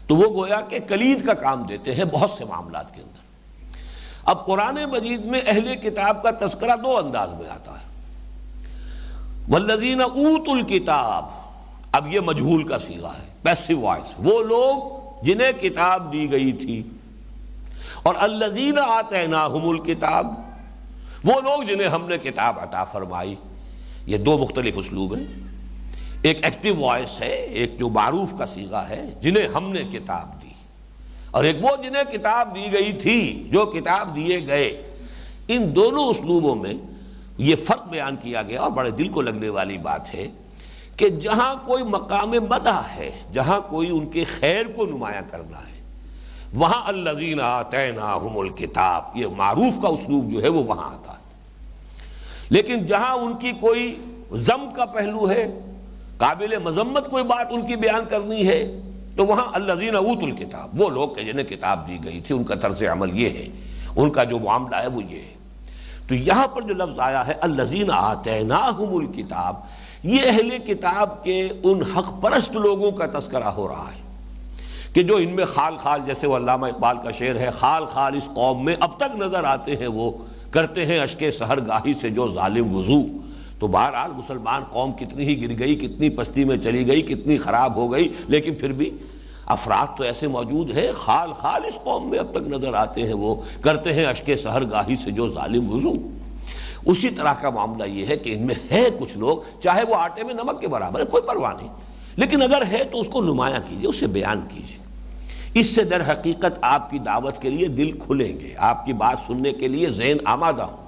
تو وہ گویا کہ کلید کا کام دیتے ہیں بہت سے معاملات کے اندر۔ اب قرآن مجید میں اہل کتاب کا تذکرہ دو انداز میں آتا ہے، والذین اوتوا الکتاب، اب یہ مجہول کا صیغہ ہے، پیسو وائس، وہ لوگ جنہیں کتاب دی گئی تھی، اور الذین آتیناہم الکتاب، وہ لوگ جنہیں ہم نے کتاب عطا فرمائی۔ یہ دو مختلف اسلوب ہیں، ایک ایکٹیو وائس ہے، ایک جو معروف کا صیغہ ہے جنہیں ہم نے کتاب دی، اور ایک وہ جنہیں کتاب دی گئی تھی، جو کتاب دیے گئے۔ ان دونوں اسلوبوں میں یہ فرق بیان کیا گیا، اور بڑے دل کو لگنے والی بات ہے کہ جہاں کوئی مقام مدح ہے، جہاں کوئی ان کے خیر کو نمایاں کرنا ہے، وہاں الذین آتیناہم الکتاب، یہ معروف کا اسلوب جو ہے وہ وہاں آتا ہے۔ لیکن جہاں ان کی کوئی ذم کا پہلو ہے، قابل مذمت کوئی بات ان کی بیان کرنی ہے، تو وہاں الذین اوتوا الکتاب، وہ لوگ کہ جنہیں کتاب دی گئی تھی، ان کا طرز عمل یہ ہے، ان کا جو معاملہ ہے وہ یہ ہے۔ تو یہاں پر جو لفظ آیا ہے الذین آتیناہم الکتاب، یہ اہل کتاب کے ان حق پرست لوگوں کا تذکرہ ہو رہا ہے کہ جو ان میں خال خال، جیسے وہ علامہ اقبال کا شعر ہے، خال خال اس قوم میں اب تک نظر آتے ہیں، وہ کرتے ہیں اشک سحر گاہی سے جو ظالم وضو۔ تو بہرحال مسلمان قوم کتنی ہی گر گئی، کتنی پستی میں چلی گئی، کتنی خراب ہو گئی، لیکن پھر بھی افراد تو ایسے موجود ہیں خال خال اس قوم میں اب تک نظر آتے ہیں، وہ کرتے ہیں اشک سحر گاہی سے جو ظالم وضو۔ اسی طرح کا معاملہ یہ ہے کہ ان میں ہے کچھ لوگ، چاہے وہ آٹے میں نمک کے برابر ہے، کوئی پرواہ نہیں، لیکن اگر ہے تو اس کو نمایاں کیجیے، اسے بیان کیجیے۔ اس سے در حقیقت آپ کی دعوت کے لیے دل کھلیں گے، آپ کی بات سننے کے لیے ذہن آمادہ ہوں۔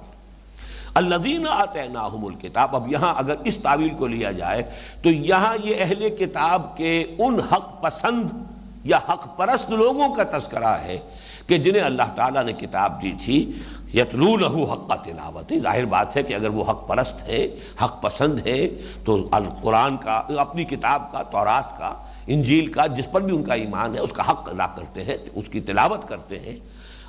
الذین آتیناہم الکتاب، اب یہاں اگر اس تعویل کو لیا جائے تو یہاں یہ اہل کتاب کے ان حق پسند یا حق پرست لوگوں کا تذکرہ ہے کہ جنہیں اللہ تعالیٰ نے کتاب دی تھی، یتلونہ حق تلاوت۔ ظاہر بات ہے کہ اگر وہ حق پرست ہے، حق پسند ہے، تو القرآن کا، اپنی کتاب کا، تورات کا، انجیل کا، جس پر بھی ان کا ایمان ہے، اس کا حق ادا کرتے ہیں، اس کی تلاوت کرتے ہیں۔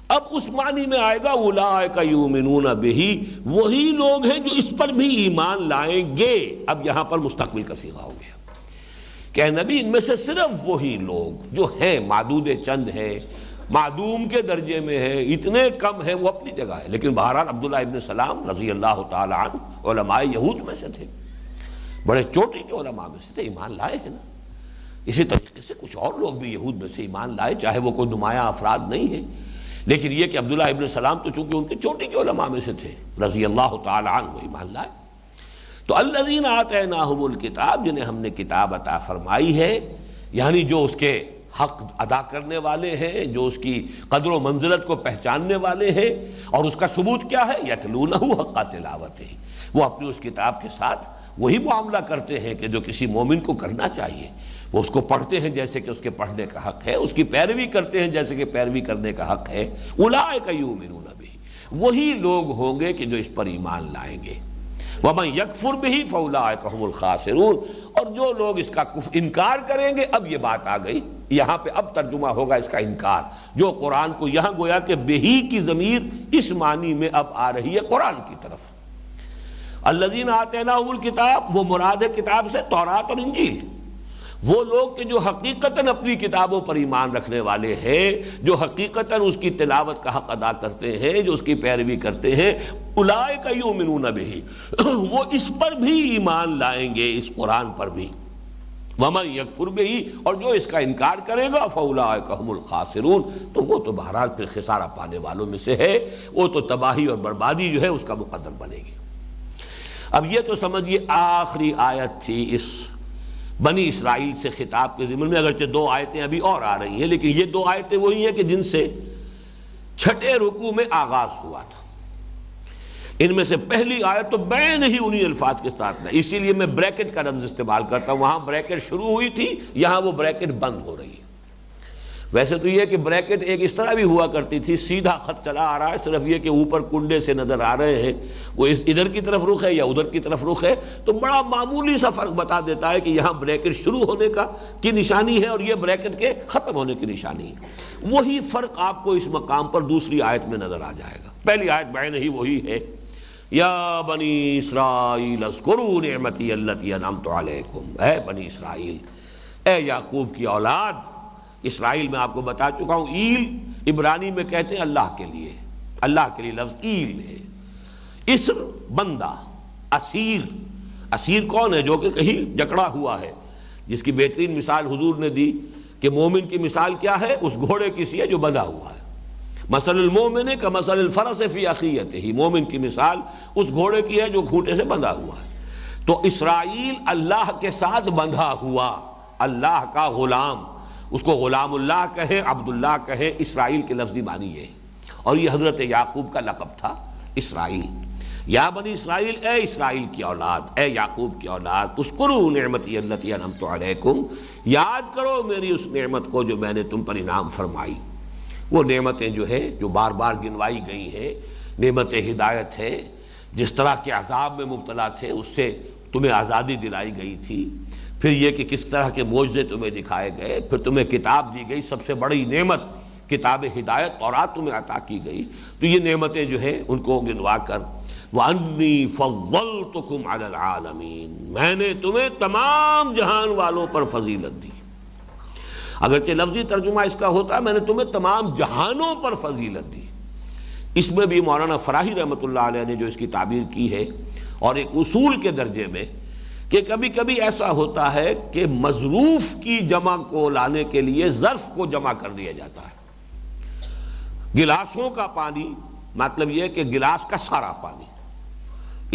اب اس معنی میں آئے گا اولئک یؤمنون بہ، وہی لوگ ہیں جو اس پر بھی ایمان لائیں گے۔ اب یہاں پر مستقبل کا صیغہ ہو گیا کہ نبی ان میں سے صرف وہی لوگ جو ہیں، معدود چند ہیں، معدوم کے درجے میں ہیں، اتنے کم ہیں، وہ اپنی جگہ ہے، لیکن بہرحال عبداللہ ابن سلام رضی اللہ تعالی عنہ علماء یہود میں سے تھے، بڑے چوٹی کے علماء میں سے تھے، ایمان لائے ہیں نا۔ اسی طریقے سے کچھ اور لوگ بھی یہود میں سے ایمان لائے، چاہے وہ کوئی نمایاں افراد نہیں ہیں، لیکن یہ کہ عبداللہ ابن سلام تو چونکہ ان کے چوٹی کے علماء میں سے تھے رضی اللہ تعالی عنہ، وہ ایمان لائے۔ تو الذین آتیناہم الکتاب، جنہیں ہم نے کتاب عطا فرمائی ہے، یعنی جو اس کے حق ادا کرنے والے ہیں، جو اس کی قدر و منزلت کو پہچاننے والے ہیں، اور اس کا ثبوت کیا ہے؟ یتلونہ حق تلاوتہ، وہ اپنی اس کتاب کے ساتھ وہی معاملہ کرتے ہیں کہ جو کسی مومن کو کرنا چاہیے، وہ اس کو پڑھتے ہیں جیسے کہ اس کے پڑھنے کا حق ہے، اس کی پیروی کرتے ہیں جیسے کہ پیروی کرنے کا حق ہے۔ اولئک یؤمنون بہ، وہی لوگ ہوں گے کہ جو اس پر ایمان لائیں گے۔ وَمَن يَكْفُرْ بِهِ فَأُولَٰئِكَ هُمُ الْخَاسِرُونَ، اور جو لوگ اس کا انکار کریں گے، اب یہ بات آ گئی، یہاں پہ اب ترجمہ ہوگا اس کا انکار، جو قرآن کو یہاں گویا کہ بہی کی ضمیر اس معنی میں اب آ رہی ہے قرآن کی طرف۔ الذین آتیناہم الکتاب، وہ مراد ہے کتاب سے تورات اور انجیل، وہ لوگ کہ جو حقیقتاً اپنی کتابوں پر ایمان رکھنے والے ہیں، جو حقیقتاً اس کی تلاوت کا حق ادا کرتے ہیں، جو اس کی پیروی کرتے ہیں، اولئک یؤمنون بہ، وہ اس پر بھی ایمان لائیں گے، اس قرآن پر بھی۔ ومن یکفر بہ، اور جو اس کا انکار کرے گا، فاولئک هم الخاسرون، تو وہ تو بہرحال پھر خسارہ پانے والوں میں سے ہے، وہ تو تباہی اور بربادی جو ہے اس کا مقدر بنے گی۔ اب یہ تو سمجھیے آخری آیت تھی اس بنی اسرائیل سے خطاب کے ضمن میں، اگرچہ دو آیتیں ابھی اور آ رہی ہیں، لیکن یہ دو آیتیں وہی ہیں کہ جن سے چھٹے رکوع میں آغاز ہوا تھا۔ ان میں سے پہلی آیت تو بین ہی انہی الفاظ کے ساتھ ہے، اسی لیے میں بریکٹ کا لفظ استعمال کرتا ہوں، وہاں بریکٹ شروع ہوئی تھی، یہاں وہ بریکٹ بند ہو رہی ہے۔ ویسے تو یہ کہ بریکٹ ایک اس طرح بھی ہوا کرتی تھی، سیدھا خط چلا آ رہا ہے، صرف یہ کہ اوپر کنڈے سے نظر آ رہے ہیں، وہ ادھر کی طرف رخ ہے یا ادھر کی طرف رخ ہے، تو بڑا معمولی سا فرق بتا دیتا ہے کہ یہاں بریکٹ شروع ہونے کی نشانی ہے اور یہ بریکٹ کے ختم ہونے کی نشانی ہے۔ وہی فرق آپ کو اس مقام پر دوسری آیت میں نظر آ جائے گا۔ پہلی آیت بعین ہی وہی ہے، یا بنی اسرائیل اذکروا نعمتی التی انعمت علیکم، اے بنی اسرائیل، اے یعقوب کی اولاد۔ اسرائیل میں آپ کو بتا چکا ہوں، ایل عبرانی میں کہتے ہیں اللہ کے لیے، اللہ کے لیے لفظ ایل ہے۔ اسر بندہ، اسیر، اسیر کون ہے؟ جو کہ کہیں جکڑا ہوا ہے، جس کی بہترین مثال حضور نے دی کہ مومن کی مثال کیا ہے؟ اس گھوڑے کی سی ہے جو بندھا ہوا ہے۔ مثل المومن کمثل الفرس فی اخیتہ، مومن کی مثال اس گھوڑے کی ہے جو گھوٹے سے بندھا ہوا ہے۔ تو اسرائیل اللہ کے ساتھ بندھا ہوا، اللہ کا غلام، اس کو غلام اللہ کہیں، عبداللہ کہیں، اسرائیل کے لفظی معنی یہ ہے، اور یہ حضرت یعقوب کا لقب تھا اسرائیل۔ یا بنی اسرائیل، اے اسرائیل کی اولاد، اے یعقوب کی اولاد، اذکروا نعمتی التی انعمت علیکم، یاد کرو میری اس نعمت کو جو میں نے تم پر انعام فرمائی۔ وہ نعمتیں جو ہے جو بار بار گنوائی گئی ہیں، نعمت ہدایت ہے، جس طرح کے عذاب میں مبتلا تھے اس سے تمہیں آزادی دلائی گئی تھی، پھر یہ کہ کس طرح کے معجزے تمہیں دکھائے گئے، پھر تمہیں کتاب دی گئی، سب سے بڑی نعمت کتاب ہدایت تورات تمہیں عطا کی گئی، تو یہ نعمتیں جو ہیں ان کو گنوا کر وَأَنِّي فَضَّلْتُكُمْ عَلَى الْعَالَمِينَ، میں نے تمہیں تمام جہان والوں پر فضیلت دی۔ اگرچہ لفظی ترجمہ اس کا ہوتا ہے میں نے تمہیں تمام جہانوں پر فضیلت دی۔ اس میں بھی مولانا فراہی رحمۃ اللہ علیہ نے جو اس کی تعبیر کی ہے، اور ایک اصول کے درجے میں، کہ کبھی کبھی ایسا ہوتا ہے کہ مظروف کی جمع کو لانے کے لیے ظرف کو جمع کر دیا جاتا ہے۔ گلاسوں کا پانی، مطلب یہ کہ گلاس کا سارا پانی،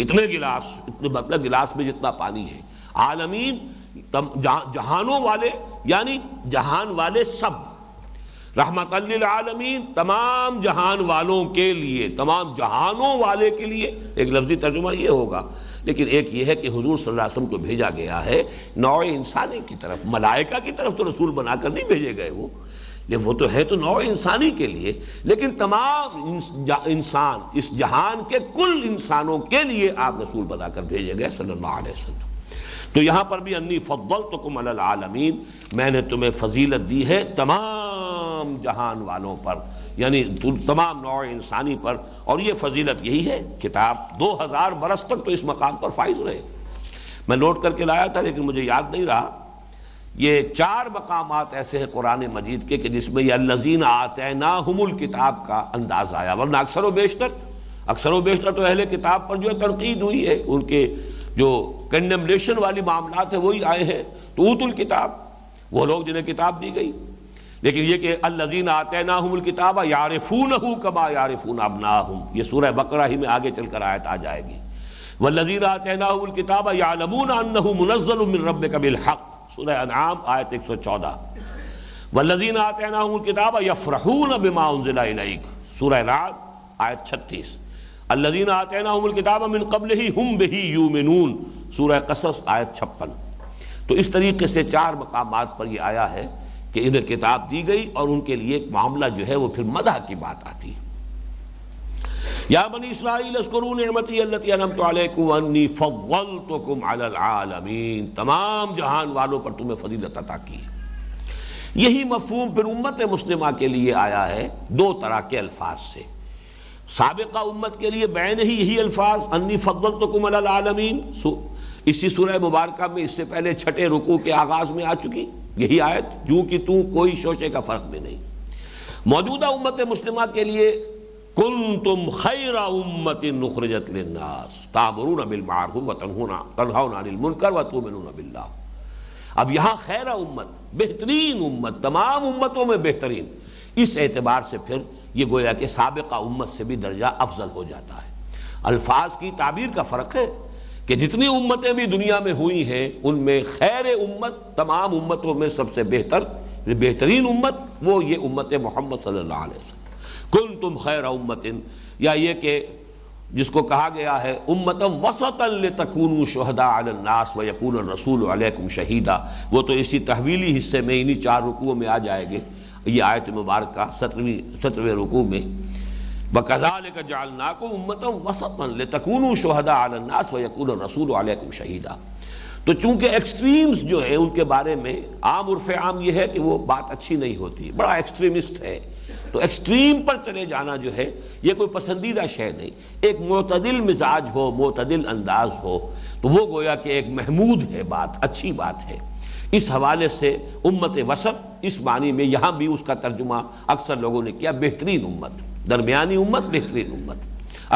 اتنے گلاس، اتنے مطلب گلاس میں جتنا پانی ہے۔ عالمین جہانوں والے یعنی جہان والے سب، رحمت للعالمین تمام جہان والوں کے لیے، تمام جہانوں والے کے لیے، ایک لفظی ترجمہ یہ ہوگا، لیکن ایک یہ ہے کہ حضور صلی اللہ علیہ وسلم کو بھیجا گیا ہے نوع انسانی کی طرف، ملائکہ کی طرف تو رسول بنا کر نہیں بھیجے گئے، وہ تو ہے تو نوع انسانی کے لیے، لیکن تمام انسان اس جہان کے کل انسانوں کے لیے آپ رسول بنا کر بھیجے گئے صلی اللہ علیہ وسلم۔ تو یہاں پر بھی انی فضلتکم علی العالمین، میں نے تمہیں فضیلت دی ہے تمام جہان والوں پر، یعنی تمام نوع انسانی پر، اور یہ فضیلت یہی ہے۔ کتاب 2000 برس تک تو اس مقام پر فائز رہے، میں نوٹ کر کے لایا تھا لیکن مجھے یاد نہیں رہا۔ یہ 4 مقامات ایسے ہیں قرآن مجید کے کہ جس میں یہ الذین آتیناہم الکتاب کا انداز آیا، ورنہ اکثر و بیشتر تو اہل کتاب پر جو ہے تنقید ہوئی ہے، ان کے جو کنڈمنیشن والی معاملات ہیں وہی آئے ہیں، تو اوتوا الکتاب، وہ لوگ جنہیں کتاب دی گئی، لیکن یہ کہ الذین آتیناہم الکتاب یعرفونہ کما یعرفون ابناءہم، یہ سورہ بقرہ ہی میں آگے چل کر آیت آ جائے گی، والذین آتیناہم الکتاب یعلمون انہ منزل من ربک بالحق، سورہ انعام آیت 114، والذین آتیناہم الکتاب یفرحون بما انزل الیک، سورہ رعد آیت 36، الذین آتیناہم الکتاب من قبلہ ہم بہ یؤمنون، سورہ قصص آیت 56۔ تو اس طریقے سے 4 مقامات پر یہ آیا ہے کہ انہیں کتاب دی گئی، اور ان کے لیے ایک معاملہ جو ہے وہ پھر مدح کی بات آتی ہے۔ یا بنی اسرائیل اذکروا نعمتی التی انعمت علیکم انی فضلتکم علی العالمین، تمام جہان والوں پر تمہیں فضیلت عطا کی ہے۔ یہی مفہوم پھر امت مسلمہ کے لیے آیا ہے 2 طرح کے الفاظ سے۔ سابقہ امت کے لیے بین ہی یہی الفاظ انی فضلتکم علی العالمین، اسی سورہ مبارکہ میں اس سے پہلے 6 رکوع کے آغاز میں آ چکی یہی آیت، جو کہ تو کوئی شوشے کا فرق بھی نہیں۔ موجودہ امت مسلمہ کے لیے کنتم خیر امت اخرجت للناس تأمرون بالمعروف وتنہون عن المنکر وتؤمنون باللہ۔ اب یہاں خیر امت، بہترین امت، تمام امتوں میں بہترین، اس اعتبار سے پھر یہ گویا کہ سابقہ امت سے بھی درجہ افضل ہو جاتا ہے۔ الفاظ کی تعبیر کا فرق ہے کہ جتنی امتیں بھی دنیا میں ہوئی ہیں ان میں خیر امت، تمام امتوں میں سب سے بہترین امت وہ یہ امت محمد صلی اللہ علیہ وسلم، کنتم خیر امت، یا یہ کہ جس کو کہا گیا ہے امتا وسطا لتکونوا شہداء علی الناس ویکون الرسول علیکم شہیدا، وہ تو اسی تحویلی حصے میں انہی 4 رکوعوں میں آ جائے گے، یہ آیت مبارکہ 17ویں رکوع میں، وَكَذَلِكَ جَعَلْنَاكُمْ أُمَّةً وَسَطًا لِتَكُونُوا شُهَدَاءَ عَلَى النَّاسِ وَيَكُونَ الرَّسُولُ عَلَيْكُمْ شَهِيدًا۔ تو چونکہ ایکسٹریمز جو ہیں ان کے بارے میں عام عرف عام یہ ہے کہ وہ بات اچھی نہیں ہوتی، بڑا ایکسٹریمسٹ ہے، تو ایکسٹریم پر چلے جانا جو ہے یہ کوئی پسندیدہ شے نہیں، ایک معتدل مزاج ہو، معتدل انداز ہو تو وہ گویا کہ ایک محمود ہے، بات اچھی بات ہے۔ اس حوالے سے امت وسط اس معنی میں یہاں بھی اس کا ترجمہ اکثر لوگوں نے کیا بہترین امت، درمیانی امت، بہترین امت،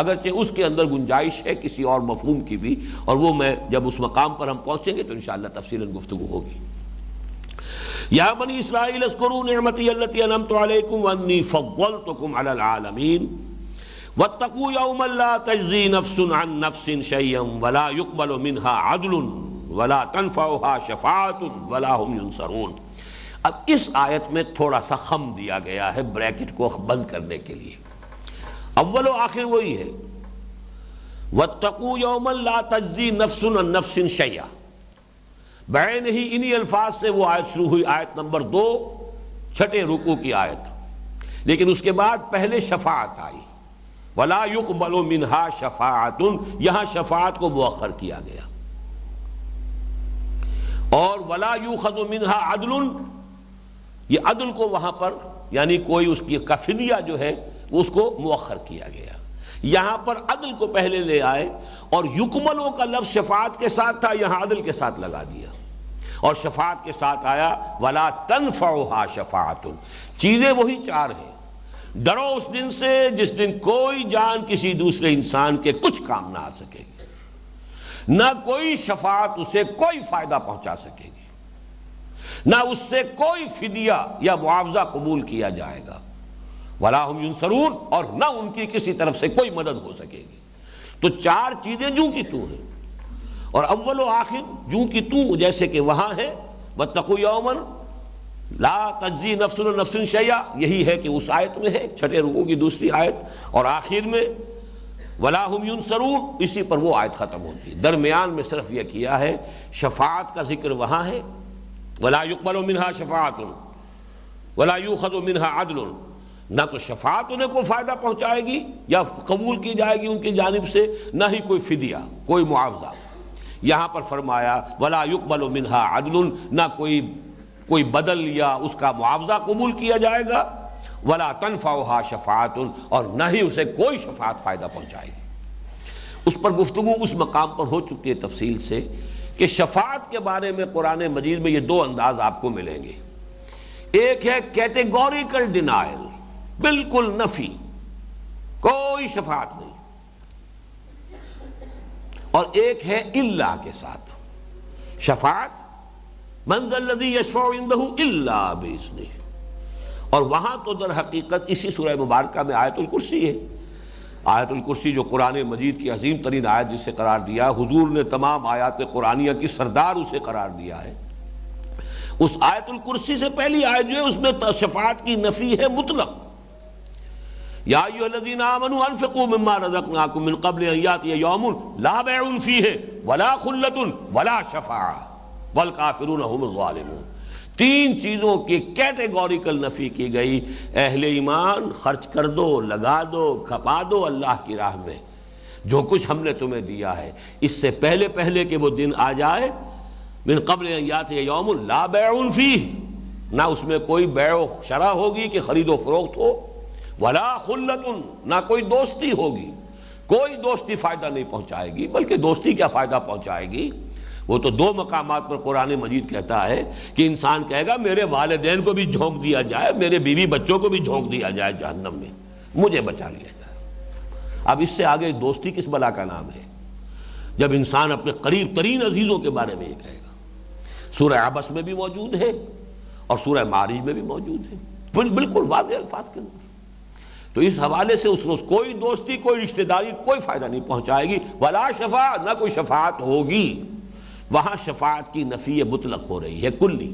اگرچہ اس کے اندر گنجائش ہے کسی اور مفہوم کی بھی، اور وہ میں جب اس مقام پر ہم پہنچیں گے تو انشاءاللہ تفصیلاً گفتگو ہوگی۔ یا بنی اسرائیل اذکروا نعمتی التی انعمت علیکم وانی فضلتکم علی العالمین واتقوا یوما لا تجزی نفس عن نفس شیئا ولا یقبل منها عدل ولا تنفعها شفاعۃ ولا هم ينصرون۔ اب اس آیت میں تھوڑا سا خم دیا گیا ہے بریکٹ کو بند کرنے کے لیے، اول و آخر وہی ہے، واتقوا یوما لا تجزی نفس عن نفس شیئا، بین ہی انہی الفاظ سے وہ آیت شروع ہوئی، آیت نمبر 2 6 رکوع کی آیت، لیکن اس کے بعد پہلے شفاعت آئی، ولا یقبل منها شفاعۃ، یہاں شفاعت کو مؤخر کیا گیا، اور ولا یؤخذ منها عدل، یہ عدل کو وہاں پر یعنی کوئی اس کی فدیہ جو ہے اس کو مؤخر کیا گیا، یہاں پر عدل کو پہلے لے آئے، اور یکملوں کا لفظ شفاعت کے ساتھ تھا، یہاں عدل کے ساتھ لگا دیا، اور شفاعت کے ساتھ آیا ولا تنفعها شفاعۃ، چیزیں وہی 4 ہیں، ڈرو اس دن سے جس دن کوئی جان کسی دوسرے انسان کے کچھ کام نہ آ سکے گی، نہ کوئی شفاعت اسے کوئی فائدہ پہنچا سکے گی، نہ اس سے کوئی فدیہ یا معاوضہ قبول کیا جائے گا، ولا هم ينصرون، اور نہ ان کی کسی طرف سے کوئی مدد ہو سکے گی۔ تو 4 چیزیں جو کی تو ہیں، اور اول و آخر جو کہ تو جیسے کہ وہاں ہے، واتقوا یوما لا تجزی نفس عن نفس شیئا، یہی ہے کہ اس آیت میں ہے، چھٹے رکوع کی دوسری آیت، اور آخر میں ولا هم ينصرون، اسی پر وہ آیت ختم ہوتی ہے۔ درمیان میں صرف یہ کیا ہے، شفاعت کا ذکر وہاں ہے، ولا يقبل منها شفاعت ولا يؤخذ منها عدل، نہ تو شفاعت انہیں کو فائدہ پہنچائے گی یا قبول کی جائے گی ان کی جانب سے، نہ ہی کوئی فدیہ، کوئی معاوضہ۔ یہاں پر فرمایا ولا يقبل منها عدل، نہ کوئی بدل یا اس کا معاوضہ قبول کیا جائے گا، ولا تنفعها شفاعت، اور نہ ہی اسے کوئی شفاعت فائدہ پہنچائے گی۔ اس پر گفتگو اس مقام پر ہو چکی ہے تفصیل سے کہ شفاعت کے بارے میں قرآن مجید میں یہ دو انداز آپ کو ملیں گے، ایک ہے کیٹیگوریکل ڈینائل، بالکل نفی، کوئی شفاعت نہیں، اور ایک ہے الا کے ساتھ شفاعت، من ذا الذی یشفع عندہ الا باذنہ، اور وہاں تو در حقیقت اسی سورہ مبارکہ میں آیت الکرسی ہے۔ آیت الکرسی جو قرآن مجید کی عظیم ترین آیت جسے قرار دیا، حضور نے تمام آیات قرآنیہ کی سردار اسے قرار دیا ہے۔ اس آیت الکرسی سے پہلی آیت جو ہے اس میں شفاعت کی نفی ہے مطلق، یا ایھا الذین آمنوا انفقوا مما رزقناکم من قبل ان یاتی یوم لا بیع فیہ ولا خلۃ ولا شفاعہ والکافرون هم الظالمون۔ تین چیزوں کی کیٹیگوریکل نفی کی گئی، اہل ایمان خرچ کر دو، لگا دو، کھپا دو اللہ کی راہ میں، جو کچھ ہم نے تمہیں دیا ہے، اس سے پہلے کہ وہ دن آ جائے، من قبل ان یاتی یوم لا بیع فیہ، نہ اس میں کوئی بیع و شرع ہوگی کہ خرید و فروخت ہو، ولا خلۃ، نہ کوئی دوستی ہوگی، کوئی دوستی فائدہ نہیں پہنچائے گی، بلکہ دوستی کیا فائدہ پہنچائے گی؟ وہ تو دو مقامات پر قرآن مجید کہتا ہے کہ انسان کہے گا میرے والدین کو بھی جھونک دیا جائے، میرے بیوی بچوں کو بھی جھونک دیا جائے جہنم میں، مجھے بچا لیا جائے۔ اب اس سے آگے دوستی کس بلا کا نام ہے، جب انسان اپنے قریب ترین عزیزوں کے بارے میں یہ کہے گا۔ سورہ عبس میں بھی موجود ہے اور سورہ معارج میں بھی موجود ہے، بالکل واضح الفاظ کے اندر۔ تو اس حوالے سے اس روز کوئی دوستی، کوئی رشتہ داری کوئی فائدہ نہیں پہنچائے گی، ولا شفاعت، نہ کوئی شفاعت ہوگی۔ وہاں شفاعت کی نفی مطلق ہو رہی ہے، کلی۔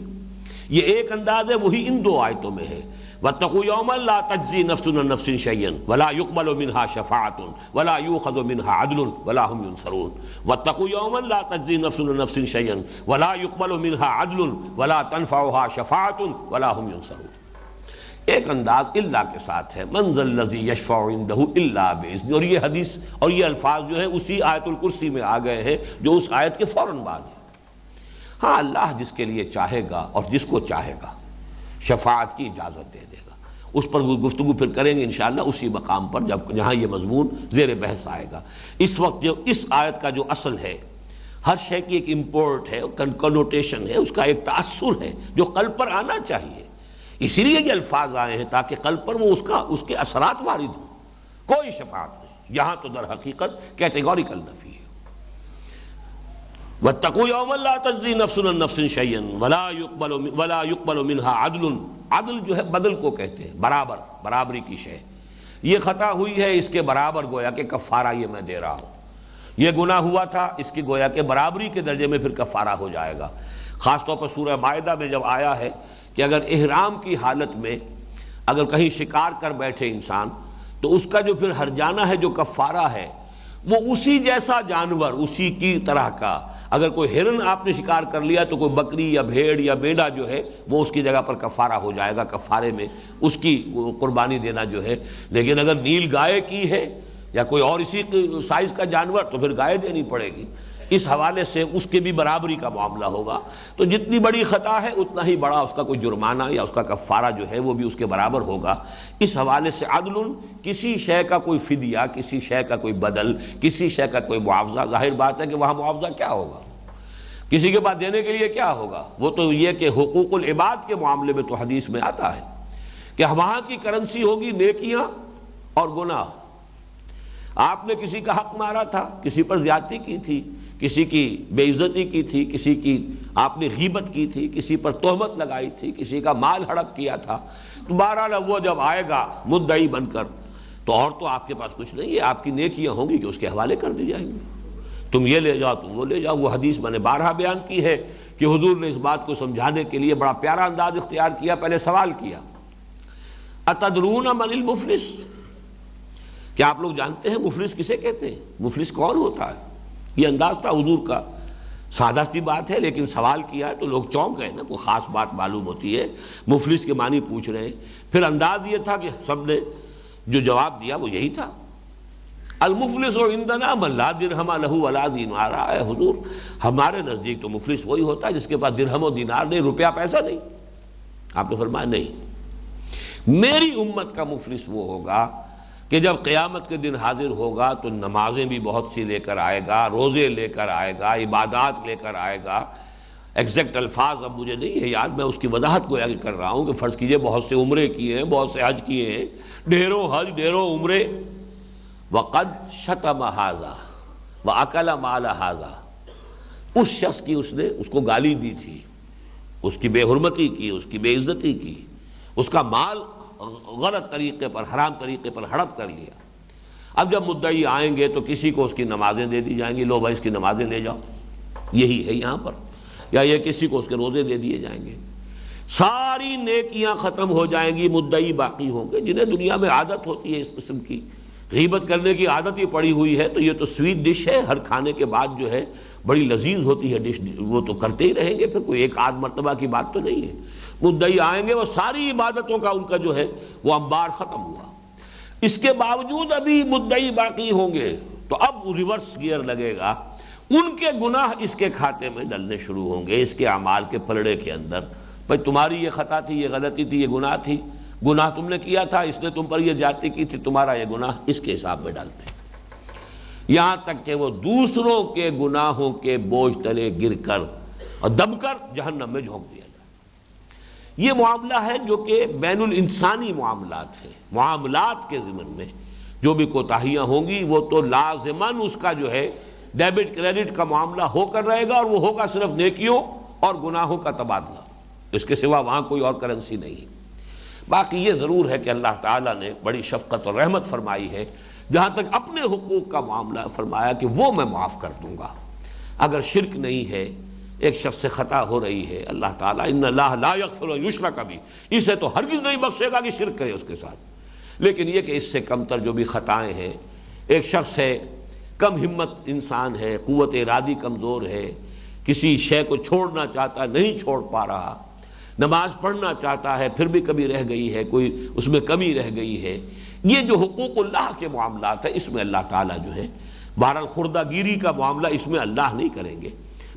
یہ ایک انداز ہے، وہی ان دو آیتوں میں ہے، واتقوا یوما لا تجزی نفس عن نفس شیئا ولا يقبل منها شفاعت ولا يؤخذ منها عدل ولا هم ينصرون۔ واتقوا یوما لا تجزی نفس عن نفس شیئا ولا يقبل منها عدل ولا تنفعها شفاعت ولا هم ينصرون۔ ایک انداز الا کے ساتھ ہے، من ذا الذی یشفع عندہ الا باذنہ، اور یہ حدیث اور یہ الفاظ جو ہیں اسی آیت الکرسی میں آ گئے ہیں جو اس آیت کے فوراً بعد ہے۔ ہاں، اللہ جس کے لیے چاہے گا اور جس کو چاہے گا شفاعت کی اجازت دے دے گا، اس پر وہ گفتگو پھر کریں گے انشاءاللہ اسی مقام پر جہاں یہ مضمون زیر بحث آئے گا۔ اس وقت جو اس آیت کا جو اصل ہے، ہر شے کی ایک امپورٹ ہے، کنوٹیشن ہے، اس کا ایک تاثر ہے جو قلب پر آنا چاہیے، اسی لیے یہ الفاظ آئے ہیں تاکہ قلب پر وہ اس کے اثرات وارد ہوں۔ کوئی شفاعت نہیں، یہاں تو در حقیقت کیٹیگوریکل نفی ہے۔ واتقوا یوما لا تجزی نفس عن نفس شیئا ولا يقبل منها عدل، عدل جو ہے بدل کو کہتے ہیں، برابری کی شے۔ یہ خطا ہوئی ہے، اس کے برابر گویا کہ کفارہ یہ میں دے رہا ہوں، یہ گناہ ہوا تھا، اس کی گویا کہ برابری کے درجے میں پھر کفارہ ہو جائے گا۔ خاص طور پر سورہ مائدہ میں جب آیا ہے کہ اگر احرام کی حالت میں اگر کہیں شکار کر بیٹھے انسان، تو اس کا جو پھر ہرجانہ ہے، جو کفارہ ہے، وہ اسی جیسا جانور، اسی کی طرح کا، اگر کوئی ہرن آپ نے شکار کر لیا تو کوئی بکری یا بھیڑ یا مینڈا جو ہے وہ اس کی جگہ پر کفارہ ہو جائے گا، کفارے میں اس کی قربانی دینا جو ہے۔ لیکن اگر نیل گائے کی ہے یا کوئی اور اسی سائز کا جانور تو پھر گائے دینی پڑے گی۔ اس حوالے سے اس کے بھی برابری کا معاملہ ہوگا، تو جتنی بڑی خطا ہے اتنا ہی بڑا اس کا کوئی جرمانہ یا اس کا کفارہ جو ہے وہ بھی اس کے برابر ہوگا۔ اس حوالے سے عدل، کسی شے کا کوئی فدیہ، کسی شے کا کوئی بدل، کسی شے کا کوئی معاوضہ، ظاہر بات ہے کہ وہاں معاوضہ کیا ہوگا، کسی کے پاس دینے کے لیے کیا ہوگا؟ وہ تو یہ کہ حقوق العباد کے معاملے میں تو حدیث میں آتا ہے کہ وہاں کی کرنسی ہوگی نیکیاں اور گناہ۔ آپ نے کسی کا حق مارا تھا، کسی پر زیادتی کی تھی، کسی کی بے عزتی کی تھی، کسی کی آپ نے غیبت کی تھی، کسی پر تہمت لگائی تھی، کسی کا مال ہڑپ کیا تھا، تو بہرحال وہ جب آئے گا مدعی بن کر تو اور تو آپ کے پاس کچھ نہیں ہے، آپ کی نیکیاں ہوں گی کہ اس کے حوالے کر دی جائیں گی۔ تم یہ لے جاؤ تم وہ لے جاؤ۔ وہ حدیث میں نے بارہا بیان کی ہے کہ حضور نے اس بات کو سمجھانے کے لیے بڑا پیارا انداز اختیار کیا، پہلے سوال کیا اتدرون من المفلس، کیا آپ لوگ جانتے ہیں مفلس کسے کہتے ہیں؟ مفلس کون ہوتا ہے؟ یہ انداز تھا حضور کا، سادہ سی بات ہے لیکن سوال کیا ہے تو لوگ چونک گئے نا، کوئی خاص بات معلوم ہوتی ہے، مفلس کے معنی پوچھ رہے ہیں۔ پھر انداز یہ تھا کہ سب نے جو جواب دیا وہ یہی تھا، المفلس عندنا من لا درہم لہ ولا دینار، اے حضور ہمارے نزدیک تو مفلس وہی ہوتا ہے جس کے پاس درہم و دینار نہیں، روپیہ پیسہ نہیں۔ آپ نے فرمایا نہیں، میری امت کا مفلس وہ ہوگا کہ جب قیامت کے دن حاضر ہوگا تو نمازیں بھی بہت سی لے کر آئے گا، روزے لے کر آئے گا، عبادات لے کر آئے گا۔ ایگزیکٹ الفاظ اب مجھے نہیں ہے یاد، میں اس کی وضاحت گویا کہ کر رہا ہوں کہ فرض کیجئے بہت سے عمرے کیے ہیں، بہت سے حج کیے ہیں، ڈھیروں حج ڈھیروں عمرے، وقد شتم ھذا واکل مال ھذا، اس شخص کی اس نے اس کو گالی دی تھی، اس کی بے حرمتی کی، اس کی بے عزتی کی، اس کا مال غلط طریقے پر حرام طریقے پر ہڑپ کر لیا۔ اب جب مدعی آئیں گے تو کسی کو اس کی نمازیں دے دی جائیں گی، لو بھائی اس کی نمازیں لے جاؤ، یہی ہے یہاں پر، یا یہ کسی کو اس کے روزے دے دیے جائیں گے، ساری نیکیاں ختم ہو جائیں گی، مدعی باقی ہوں گے۔ جنہیں دنیا میں عادت ہوتی ہے اس قسم کی غیبت کرنے کی عادت ہی پڑی ہوئی ہے، تو یہ تو سویٹ ڈش ہے، ہر کھانے کے بعد جو ہے بڑی لذیذ ہوتی ہے ڈش، وہ تو کرتے ہی رہیں گے، پھر کوئی ایک آدھ مرتبہ کی بات تو نہیں ہے۔ مدعی آئیں گے، وہ ساری عبادتوں کا ان کا جو ہے وہ انبار ختم ہوا، اس کے باوجود ابھی مدعی باقی ہوں گے، تو اب ریورس گیئر لگے گا، ان کے گناہ اس کے کھاتے میں ڈلنے شروع ہوں گے، اس کے اعمال کے پلڑے کے اندر۔ بھائی تمہاری یہ خطا تھی، یہ غلطی تھی، یہ گناہ تھی، گناہ تم نے کیا تھا، اس نے تم پر یہ زیادتی کی تھی، تمہارا یہ گناہ اس کے حساب میں ڈالتے ہیں، یہاں تک کہ وہ دوسروں کے گناہوں کے بوجھ تلے گر کر اور دب کر جہنم میں جھونک دیا جائے۔ یہ معاملہ ہے جو کہ بین الانسانی معاملات ہیں، معاملات کے ضمن میں جو بھی کوتاہیاں ہوں گی وہ تو لازماً اس کا جو ہے ڈیبٹ کریڈٹ کا معاملہ ہو کر رہے گا، اور وہ ہوگا صرف نیکیوں اور گناہوں کا تبادلہ، اس کے سوا وہاں کوئی اور کرنسی نہیں۔ باقی یہ ضرور ہے کہ اللہ تعالیٰ نے بڑی شفقت اور رحمت فرمائی ہے، جہاں تک اپنے حقوق کا معاملہ فرمایا کہ وہ میں معاف کر دوں گا۔ اگر شرک نہیں ہے، ایک شخص سے خطا ہو رہی ہے، اللہ تعالیٰ ان اللہ لا یغفر ان یشرک بہ، اسے تو ہرگز نہیں بخشے گا کہ شرک کرے اس کے ساتھ، لیکن یہ کہ اس سے کم تر جو بھی خطائیں ہیں، ایک شخص ہے کم ہمت انسان ہے، قوت ارادی کمزور ہے، کسی شے کو چھوڑنا چاہتا نہیں چھوڑ پا رہا، نماز پڑھنا چاہتا ہے پھر بھی کمی رہ گئی ہے، کوئی اس میں کمی رہ گئی ہے، یہ جو حقوق اللہ کے معاملات ہیں اس میں اللہ تعالیٰ جو ہے بہرحال خردہ گیری کا معاملہ اس میں اللہ نہیں کریں گے،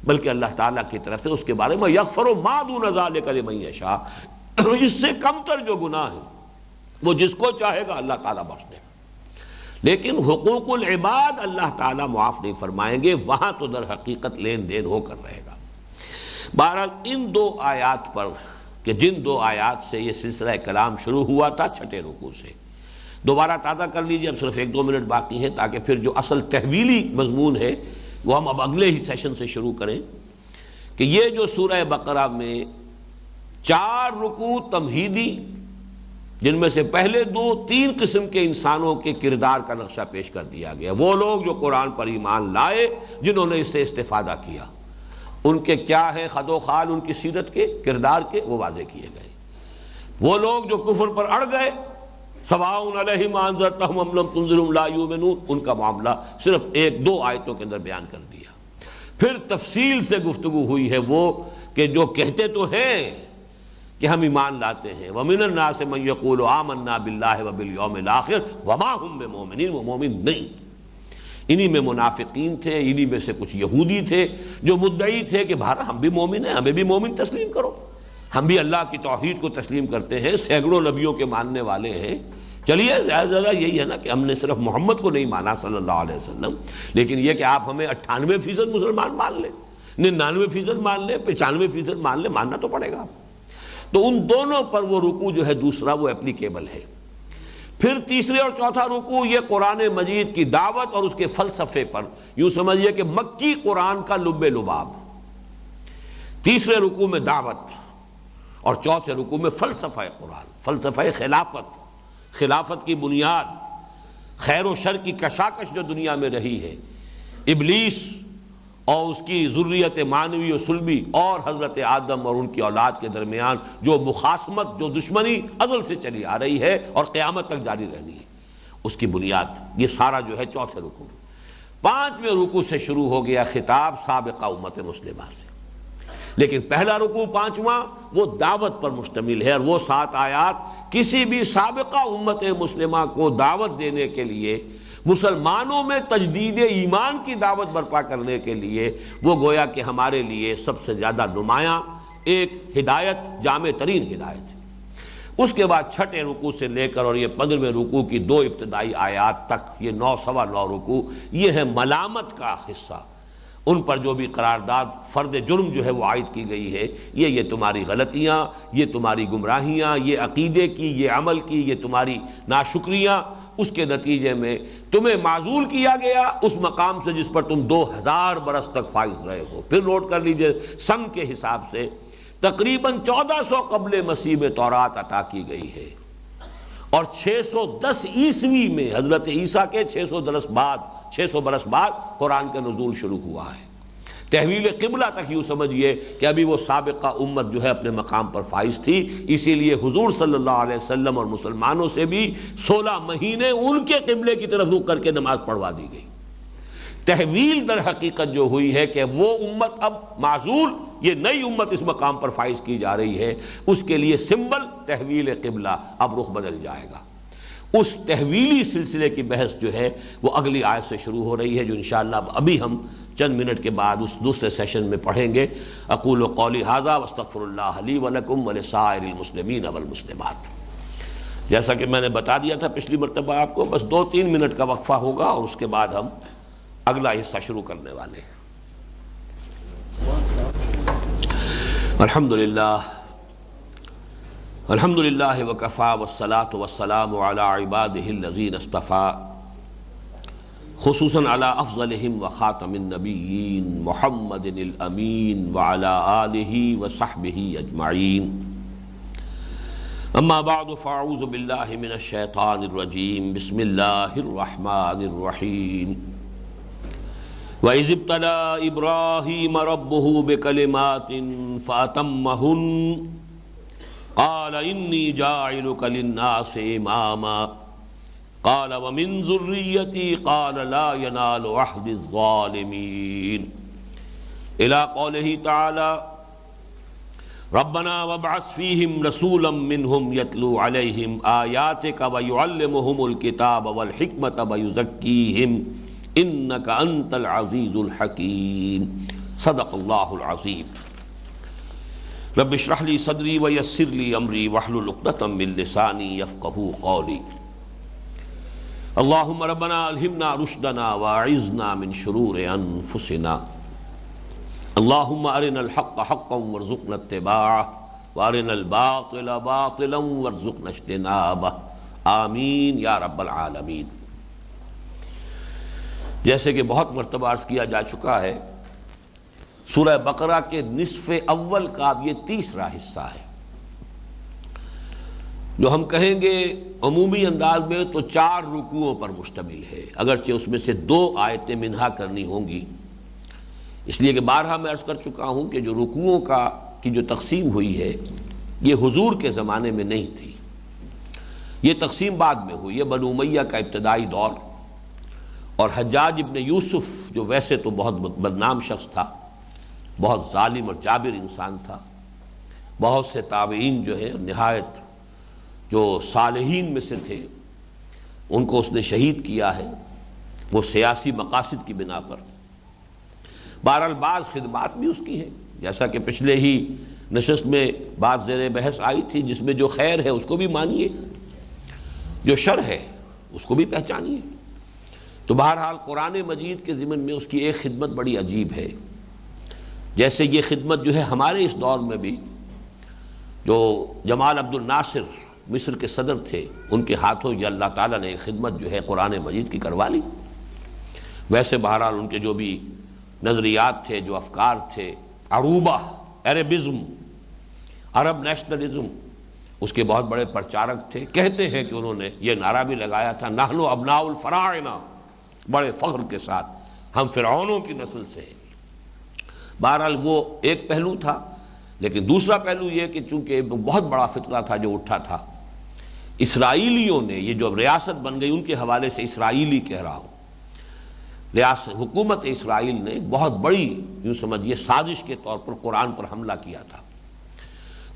بلکہ اللہ تعالیٰ کی طرف سے اس کے بارے میں یغفر ما دون ذلک لمن یشاء، اس سے کم تر جو گناہ ہے وہ جس کو چاہے گا اللہ تعالیٰ بخش دے گا، لیکن حقوق العباد اللہ تعالیٰ معاف نہیں فرمائیں گے، وہاں تو در حقیقت لین دین ہو کر رہے گا۔ بہرحال ان دو آیات پر کہ جن دو آیات سے یہ سلسلہ کلام شروع ہوا تھا چھٹے رکوع سے، دوبارہ تازہ کر لیجئے، اب صرف 1-2 منٹ باقی ہیں تاکہ پھر جو اصل تحویلی مضمون ہے وہ ہم اب اگلے ہی سیشن سے شروع کریں، کہ یہ جو سورہ بقرہ میں 4 رکوع تمہیدی، جن میں سے پہلے 3 قسم کے انسانوں کے کردار کا نقشہ پیش کر دیا گیا، وہ لوگ جو قرآن پر ایمان لائے، جنہوں نے اس سے استفادہ کیا، ان کے کیا ہے خد و خال، ان کی سیرت کے کردار کے وہ واضح کیے گئے۔ وہ لوگ جو کفر پر اڑ گئے، سواء علیہم انذرتہم ام لم تنذرہم لا یؤمنون، ان کا معاملہ صرف 1-2 آیتوں کے اندر بیان کر دیا۔ پھر تفصیل سے گفتگو ہوئی ہے وہ کہ جو کہتے تو ہیں کہ ہم ایمان لاتے ہیں، وَمِنَ النَّاسِ مَن يَقُولُ آمَنَّا بِاللَّهِ وَبِالْيَوْمِ الْآخِرِ وَمَا هُم بِمُؤْمِنِينَ، وہ مومن نہیں۔ انہی میں منافقین تھے، انہی میں سے کچھ یہودی تھے جو مدعی تھے کہ بھارا ہم بھی مومن ہیں، ہمیں بھی مومن تسلیم کرو، ہم بھی اللہ کی توحید کو تسلیم کرتے ہیں، سینکڑوں نبیوں کے ماننے والے ہیں، چلیے زیادہ یہی ہے نا کہ ہم نے صرف محمد کو نہیں مانا صلی اللہ علیہ وسلم، لیکن یہ کہ آپ ہمیں 98% مسلمان مان لیں، 99% مان لیں، 95% مان لیں، ماننا تو پڑے گا۔ تو ان دونوں پر وہ رکوع جو ہے دوسرا وہ اپلیکیبل ہے۔ پھر تیسرے اور چوتھا رکوع یہ قرآن مجید کی دعوت اور اس کے فلسفے پر، یوں سمجھیے کہ مکی قرآن کا لب لباب، تیسرے رکوع میں دعوت اور چوتھے رکوع میں فلسفہ قرآن، فلسفہ خلافت، خلافت کی بنیاد، خیر و شر کی کشاکش جو دنیا میں رہی ہے، ابلیس اور اس کی ذریت معنوی و سلبی اور حضرت آدم اور ان کی اولاد کے درمیان جو مخاصمت، جو دشمنی ازل سے چلی آ رہی ہے اور قیامت تک جاری رہنی ہے، اس کی بنیاد یہ سارا جو ہے چوتھے رکوع میں۔ پانچویں رکوع سے شروع ہو گیا خطاب سابقہ امت مسلمہ سے، لیکن پہلا رکوع پانچواں وہ دعوت پر مشتمل ہے، اور وہ 7 آیات کسی بھی سابقہ امت مسلمہ کو دعوت دینے کے لیے، مسلمانوں میں تجدید ایمان کی دعوت برپا کرنے کے لیے، وہ گویا کہ ہمارے لیے سب سے زیادہ نمایاں ایک ہدایت، جامع ترین ہدایت ہے۔ اس کے بعد چھٹے رکوع سے لے کر اور یہ 15ویں رکوع کی 2 ابتدائی آیات تک، یہ 9 سوا 9 رکوع، یہ ہے ملامت کا حصہ۔ ان پر جو بھی قرارداد فرد جرم جو ہے وہ عائد کی گئی ہے، یہ تمہاری غلطیاں، یہ تمہاری گمراہیاں، یہ عقیدے کی، یہ عمل کی، یہ تمہاری ناشکریاں، اس کے نتیجے میں تمہیں معزول کیا گیا اس مقام سے جس پر تم 2000 برس تک فائز رہے ہو۔ پھر نوٹ کر لیجئے سن کے حساب سے تقریباً 1400 قبل مسیح میں تورات عطا کی گئی ہے، اور 610 عیسوی میں حضرت عیسیٰ کے 600 برس بعد قرآن کا نزول شروع ہوا ہے۔ تحویل قبلہ تک یوں سمجھیے کہ ابھی وہ سابقہ امت جو ہے اپنے مقام پر فائز تھی، اسی لیے حضور صلی اللہ علیہ وسلم اور مسلمانوں سے بھی 16 مہینے ان کے قبلے کی طرف رخ کر کے نماز پڑھوا دی گئی۔ تحویل در حقیقت جو ہوئی ہے کہ وہ امت اب معزول، یہ نئی امت اس مقام پر فائز کی جا رہی ہے، اس کے لیے سمبل تحویل قبلہ، اب رخ بدل جائے گا۔ اس تحویلی سلسلے کی بحث جو ہے وہ اگلی آیت سے شروع ہو رہی ہے، جو انشاءاللہ ابھی ہم چند منٹ کے بعد اس دوسرے سیشن میں پڑھیں گے۔ اقول قولی ھذا واستغفر اللہ لی ولکم ولسائر المسلمین والمسلمات۔ جیسا کہ میں نے بتا دیا تھا پچھلی مرتبہ آپ کو، بس 2-3 منٹ کا وقفہ ہوگا اور اس کے بعد ہم اگلا حصہ شروع کرنے والے ہیں۔ الحمدللہ الحمدللہ وکفی والصلاة والسلام علی عبادہ الذین اصطفیٰ، خصوصاً علی افضلہم وخاتم النبیین محمد الامین وعلی آلہ وصحبہ اجمعین۔ اما بعد فاعوذ باللہ من الشیطان الرجیم، بسم اللہ الرحمن الرحیم۔ وَإِذِ ابْتَلَىٰ إِبْرَاهِيمَ رَبُّهُ بِكَلِمَاتٍ فَأَتَمَّهُنَّ قَالَ إِنِّي جَاعِلُكَ لِلنَّاسِ إِمَامًا قَالَ وَمِن ذُرِّيَّتِي قَالَ لَا يَنَالُ عَهْدِي الظَّالِمِينَ إِلَىٰ قَوْلِهِ تَعَالَىٰ رَبَّنَا وَابْعَثْ فِيهِمْ رَسُولًا مِّنْهُمْ يَتْلُو عَلَيْهِمْ آيَاتِكَ وَيُعَلِّمُهُمُ الْكِتَابَ وَالْحِكْمَةَ وَيُزَكِّيهِمْ انک انت العزیز الحکیم۔ صدق اللہ العظیم۔ رب اشرح لی صدری ویسر لی امری واحلل عقدۃ من لسانی یفقہوا قولی۔ اللہم ربنا الہمنا رشدنا واعذنا من شرور انفسنا۔ اللہم ارنا الحق حقا وارزقنا اتباعہ وارنا الباطل باطلا وارزقنا اجتنابہ، آمین یا رب العالمین۔ جیسے کہ بہت مرتبہ عرض کیا جا چکا ہے، سورہ بقرہ کے نصف اول کا یہ تیسرا حصہ ہے، جو ہم کہیں گے عمومی انداز میں تو 4 رکوعوں پر مشتمل ہے، اگرچہ اس میں سے 2 آیتیں منہا کرنی ہوں گی، اس لیے کہ بارہا میں عرض کر چکا ہوں کہ جو رکوعوں کی جو تقسیم ہوئی ہے یہ حضور کے زمانے میں نہیں تھی، یہ تقسیم بعد میں ہوئی ہے، بنو امیہ کا ابتدائی دور، اور حجاج ابن یوسف جو ویسے تو بہت بدنام شخص تھا، بہت ظالم اور جابر انسان تھا، بہت سے تابعین جو ہے نہایت جو صالحین میں سے تھے ان کو اس نے شہید کیا ہے، وہ سیاسی مقاصد کی بنا پر۔ بہرحال بعض خدمات بھی اس کی ہیں، جیسا کہ پچھلے ہی نشست میں بات زیر بحث آئی تھی، جس میں جو خیر ہے اس کو بھی مانیے، جو شر ہے اس کو بھی پہچانیے۔ تو بہرحال قرآن مجید کے ضمن میں اس کی ایک خدمت بڑی عجیب ہے، جیسے یہ خدمت جو ہے ہمارے اس دور میں بھی جو جمال عبد الناصر مصر کے صدر تھے، ان کے ہاتھوں یہ اللہ تعالیٰ نے ایک خدمت جو ہے قرآن مجید کی کروا لی۔ ویسے بہرحال ان کے جو بھی نظریات تھے، جو افکار تھے، عروبہ، عربزم، عرب نیشنلزم، اس کے بہت بڑے پرچارک تھے۔ کہتے ہیں کہ انہوں نے یہ نعرہ بھی لگایا تھا، نحن ابناء الفراعنہ، بڑے فخر کے ساتھ، ہم فرعونوں کی نسل سے ہیں۔ بہرحال وہ ایک پہلو تھا، لیکن دوسرا پہلو یہ کہ چونکہ بہت بڑا فتنہ تھا جو اٹھا تھا، اسرائیلیوں نے، یہ جو ریاست بن گئی ان کے حوالے سے اسرائیلی کہہ رہا ہوں، حکومت اسرائیل نے بہت بڑی یوں سمجھیے سازش کے طور پر قرآن پر حملہ کیا تھا۔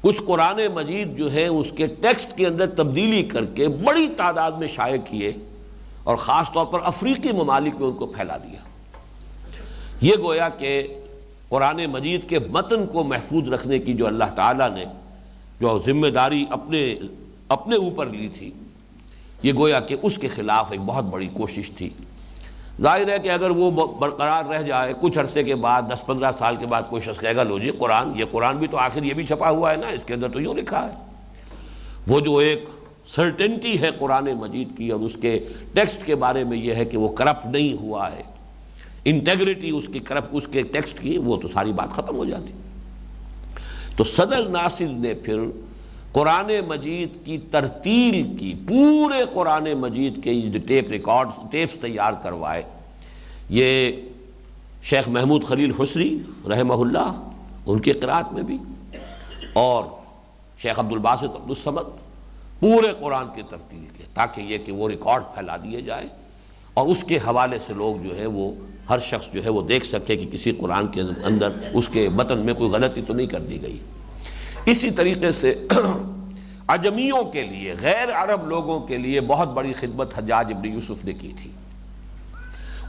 کچھ قرآن مجید جو ہے اس کے ٹیکسٹ کے اندر تبدیلی کر کے بڑی تعداد میں شائع کیے اور خاص طور پر افریقی ممالک میں ان کو پھیلا دیا۔ یہ گویا کہ قرآن مجید کے متن کو محفوظ رکھنے کی جو اللہ تعالیٰ نے جو ذمہ داری اپنے اوپر لی تھی، یہ گویا کہ اس کے خلاف ایک بہت بڑی کوشش تھی۔ ظاہر ہے کہ اگر وہ برقرار رہ جائے، کچھ عرصے کے بعد 10-15 سال کے بعد کوئی شخص کہے گا لو جی یہ قرآن بھی تو آخر یہ بھی چھپا ہوا ہے نا، اس کے اندر تو یوں لکھا ہے۔ وہ جو ایک سرٹنٹی ہے قرآن مجید کی اور اس کے ٹیکسٹ کے بارے میں یہ ہے کہ وہ کرپٹ نہیں ہوا ہے، انٹیگریٹی اس کے ٹیکسٹ کی، وہ تو ساری بات ختم ہو جاتی۔ تو صدر ناصر نے پھر قرآن مجید کی ترتیل کی، پورے قرآن مجید کے جو ٹیپس تیار کروائے، یہ شیخ محمود خلیل حسری رحمہ اللہ ان کے قرات میں بھی، اور شیخ عبدالباسط عبدالصمد پورے قرآن کی ترتیل کے، تاکہ یہ کہ وہ ریکارڈ پھیلا دیے جائے اور اس کے حوالے سے لوگ جو ہے وہ ہر شخص جو ہے وہ دیکھ سکے کہ کسی قرآن کے اندر اس کے متن میں کوئی غلطی تو نہیں کر دی گئی۔ اسی طریقے سے عجمیوں کے لیے، غیر عرب لوگوں کے لیے بہت بڑی خدمت حجاج ابن یوسف نے کی تھی۔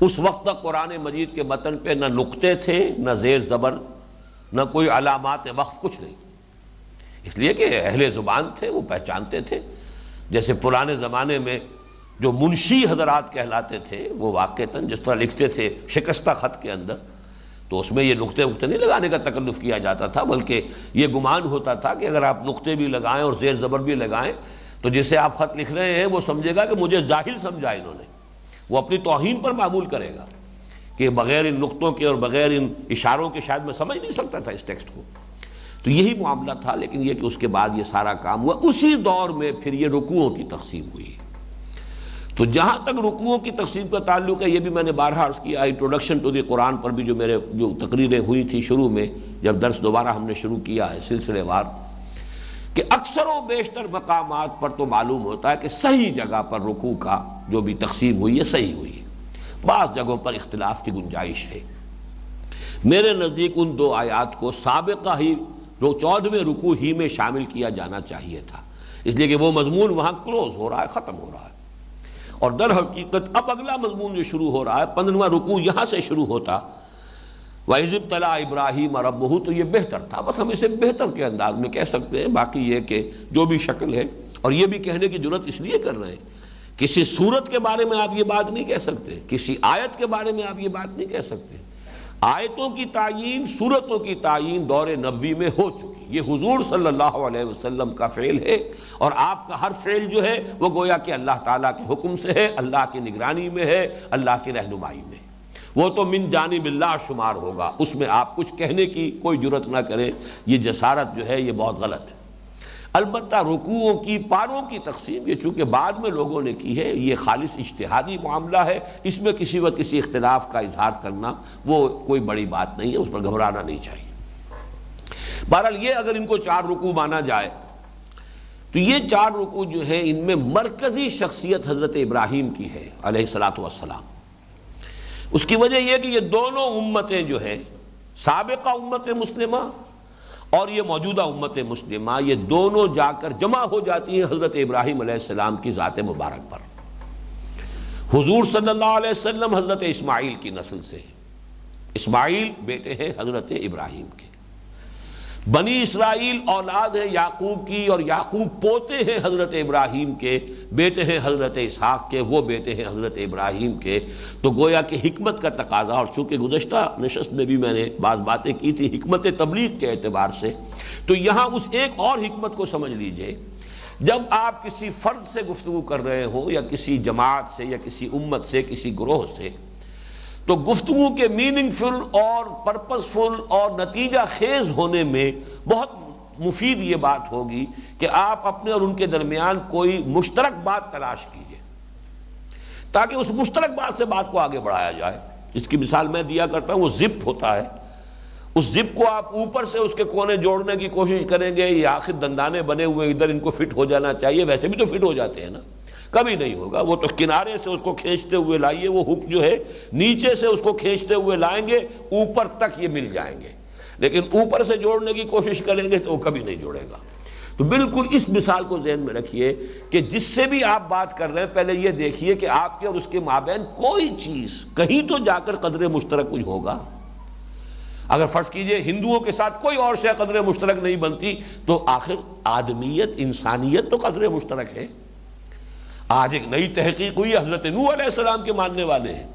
اس وقت تک قرآن مجید کے متن پہ نہ نقطے تھے، نہ زیر زبر، نہ کوئی علامات وقف، کچھ نہیں، اس لیے کہ اہل زبان تھے، وہ پہچانتے تھے۔ جیسے پرانے زمانے میں جو منشی حضرات کہلاتے تھے، وہ واقعتاً جس طرح لکھتے تھے شکستہ خط کے اندر، تو اس میں یہ نقطے نہیں لگانے کا تکلف کیا جاتا تھا، بلکہ یہ گمان ہوتا تھا کہ اگر آپ نقطے بھی لگائیں اور زیر زبر بھی لگائیں تو جسے آپ خط لکھ رہے ہیں وہ سمجھے گا کہ مجھے جاہل سمجھا انہوں نے، وہ اپنی توہین پر معمول کرے گا کہ بغیر ان نقطوں کے اور بغیر ان اشاروں کے شاید میں سمجھ نہیں سکتا تھا اس ٹیکسٹ کو۔ تو یہی معاملہ تھا، لیکن یہ کہ اس کے بعد یہ سارا کام ہوا۔ اسی دور میں پھر یہ رکوعوں کی تقسیم ہوئی۔ تو جہاں تک رکوعوں کی تقسیم کا تعلق ہے، یہ بھی میں نے بارہا عرض کیا، انٹروڈکشن ٹو دی قرآن پر بھی جو تقریریں ہوئی تھی شروع میں، جب درس دوبارہ ہم نے شروع کیا ہے سلسلے وار، کہ اکثر و بیشتر مقامات پر تو معلوم ہوتا ہے کہ صحیح جگہ پر رکوع کا جو بھی تقسیم ہوئی ہے صحیح ہوئی ہے، بعض جگہوں پر اختلاف کی گنجائش ہے۔ میرے نزدیک ان دو آیات کو سابقہ ہی 14ویں رکوع ہی میں شامل کیا جانا چاہیے تھا، اس لیے کہ وہ مضمون وہاں کلوز ہو رہا ہے، ختم ہو رہا ہے، اور در حقیقت اب اگلا مضمون جو شروع ہو رہا ہے 15واں رکوع یہاں سے شروع ہوتا، وَإِذِ ابْتَلَىٰ إِبْرَاهِيمَ رَبُّهُ، تو یہ بہتر تھا، بس ہم اسے بہتر کے انداز میں کہہ سکتے ہیں۔ باقی یہ کہ جو بھی شکل ہے، اور یہ بھی کہنے کی جرت اس لیے کر رہے ہیں، کسی صورت کے بارے میں آپ یہ بات نہیں کہہ سکتے، کسی آیت کے بارے میں آپ یہ بات نہیں کہہ سکتے۔ آیتوں کی تعیین، صورتوں کی تعیین دور نبوی میں ہو چکی، یہ حضور صلی اللہ علیہ وسلم کا فعل ہے، اور آپ کا ہر فعل جو ہے وہ گویا کہ اللہ تعالیٰ کے حکم سے ہے، اللہ کی نگرانی میں ہے، اللہ کی رہنمائی میں، وہ تو من جانب اللہ شمار ہوگا، اس میں آپ کچھ کہنے کی کوئی جرت نہ کریں، یہ جسارت جو ہے یہ بہت غلط ہے۔ البتہ رکوعوں کی پاروں کی تقسیم یہ چونکہ بعد میں لوگوں نے کی ہے، یہ خالص اجتہادی معاملہ ہے، اس میں کسی وقت کسی اختلاف کا اظہار کرنا وہ کوئی بڑی بات نہیں ہے، اس پر گھبرانا نہیں چاہیے۔ بہرحال یہ اگر ان کو 4 رکوع مانا جائے تو یہ 4 رکوع جو ہے ان میں مرکزی شخصیت حضرت ابراہیم کی ہے علیہ الصلاۃ والسلام۔ اس کی وجہ یہ کہ یہ دونوں امتیں جو ہے، سابقہ امت مسلمہ اور یہ موجودہ امت مسلمہ، یہ دونوں جا کر جمع ہو جاتی ہیں حضرت ابراہیم علیہ السلام کی ذات مبارک پر۔ حضور صلی اللہ علیہ وسلم حضرت اسماعیل کی نسل سے ہیں، اسماعیل بیٹے ہیں حضرت ابراہیم کے، بنی اسرائیل اولاد ہے یعقوب کی، اور یعقوب پوتے ہیں حضرت ابراہیم کے، بیٹے ہیں حضرت اسحاق کے، وہ بیٹے ہیں حضرت ابراہیم کے۔ تو گویا کہ حکمت کا تقاضا، اور چونکہ گزشتہ نشست میں بھی میں نے بعض باتیں کی تھی حکمت تبلیغ کے اعتبار سے، تو یہاں اس ایک اور حکمت کو سمجھ لیجئے، جب آپ کسی فرد سے گفتگو کر رہے ہوں یا کسی جماعت سے یا کسی امت سے، کسی گروہ سے، تو گفتگو کے میننگ فل اور پرپس فل اور نتیجہ خیز ہونے میں بہت مفید یہ بات ہوگی کہ آپ اپنے اور ان کے درمیان کوئی مشترک بات تلاش کیجئے، تاکہ اس مشترک بات سے بات کو آگے بڑھایا جائے۔ اس کی مثال میں دیا کرتا ہوں، وہ زپ ہوتا ہے، اس زپ کو آپ اوپر سے اس کے کونے جوڑنے کی کوشش کریں گے، یہ آخر دندانے بنے ہوئے ادھر ان کو فٹ ہو جانا چاہیے، ویسے بھی تو فٹ ہو جاتے ہیں نا، کبھی نہیں ہوگا۔ وہ تو کنارے سے اس کو کھینچتے ہوئے لائیے، وہ ہک جو ہے نیچے سے اس کو کھینچتے ہوئے لائیں گے، اوپر تک یہ مل جائیں گے، لیکن اوپر سے جوڑنے کی کوشش کریں گے تو وہ کبھی نہیں جوڑے گا۔ تو بالکل اس مثال کو ذہن میں رکھیے کہ جس سے بھی آپ بات کر رہے ہیں پہلے یہ دیکھیے کہ آپ کے اور اس کے مابین کوئی چیز کہیں تو جا کر قدر مشترک کچھ ہوگا۔ اگر فرض کیجئے ہندوؤں کے ساتھ کوئی اور شے قدر مشترک نہیں بنتی تو آخر آدمیت، انسانیت تو قدر مشترک ہے۔ آج ایک نئی تحقیق ہوئی، حضرت نوح علیہ السلام کے ماننے والے ہیں،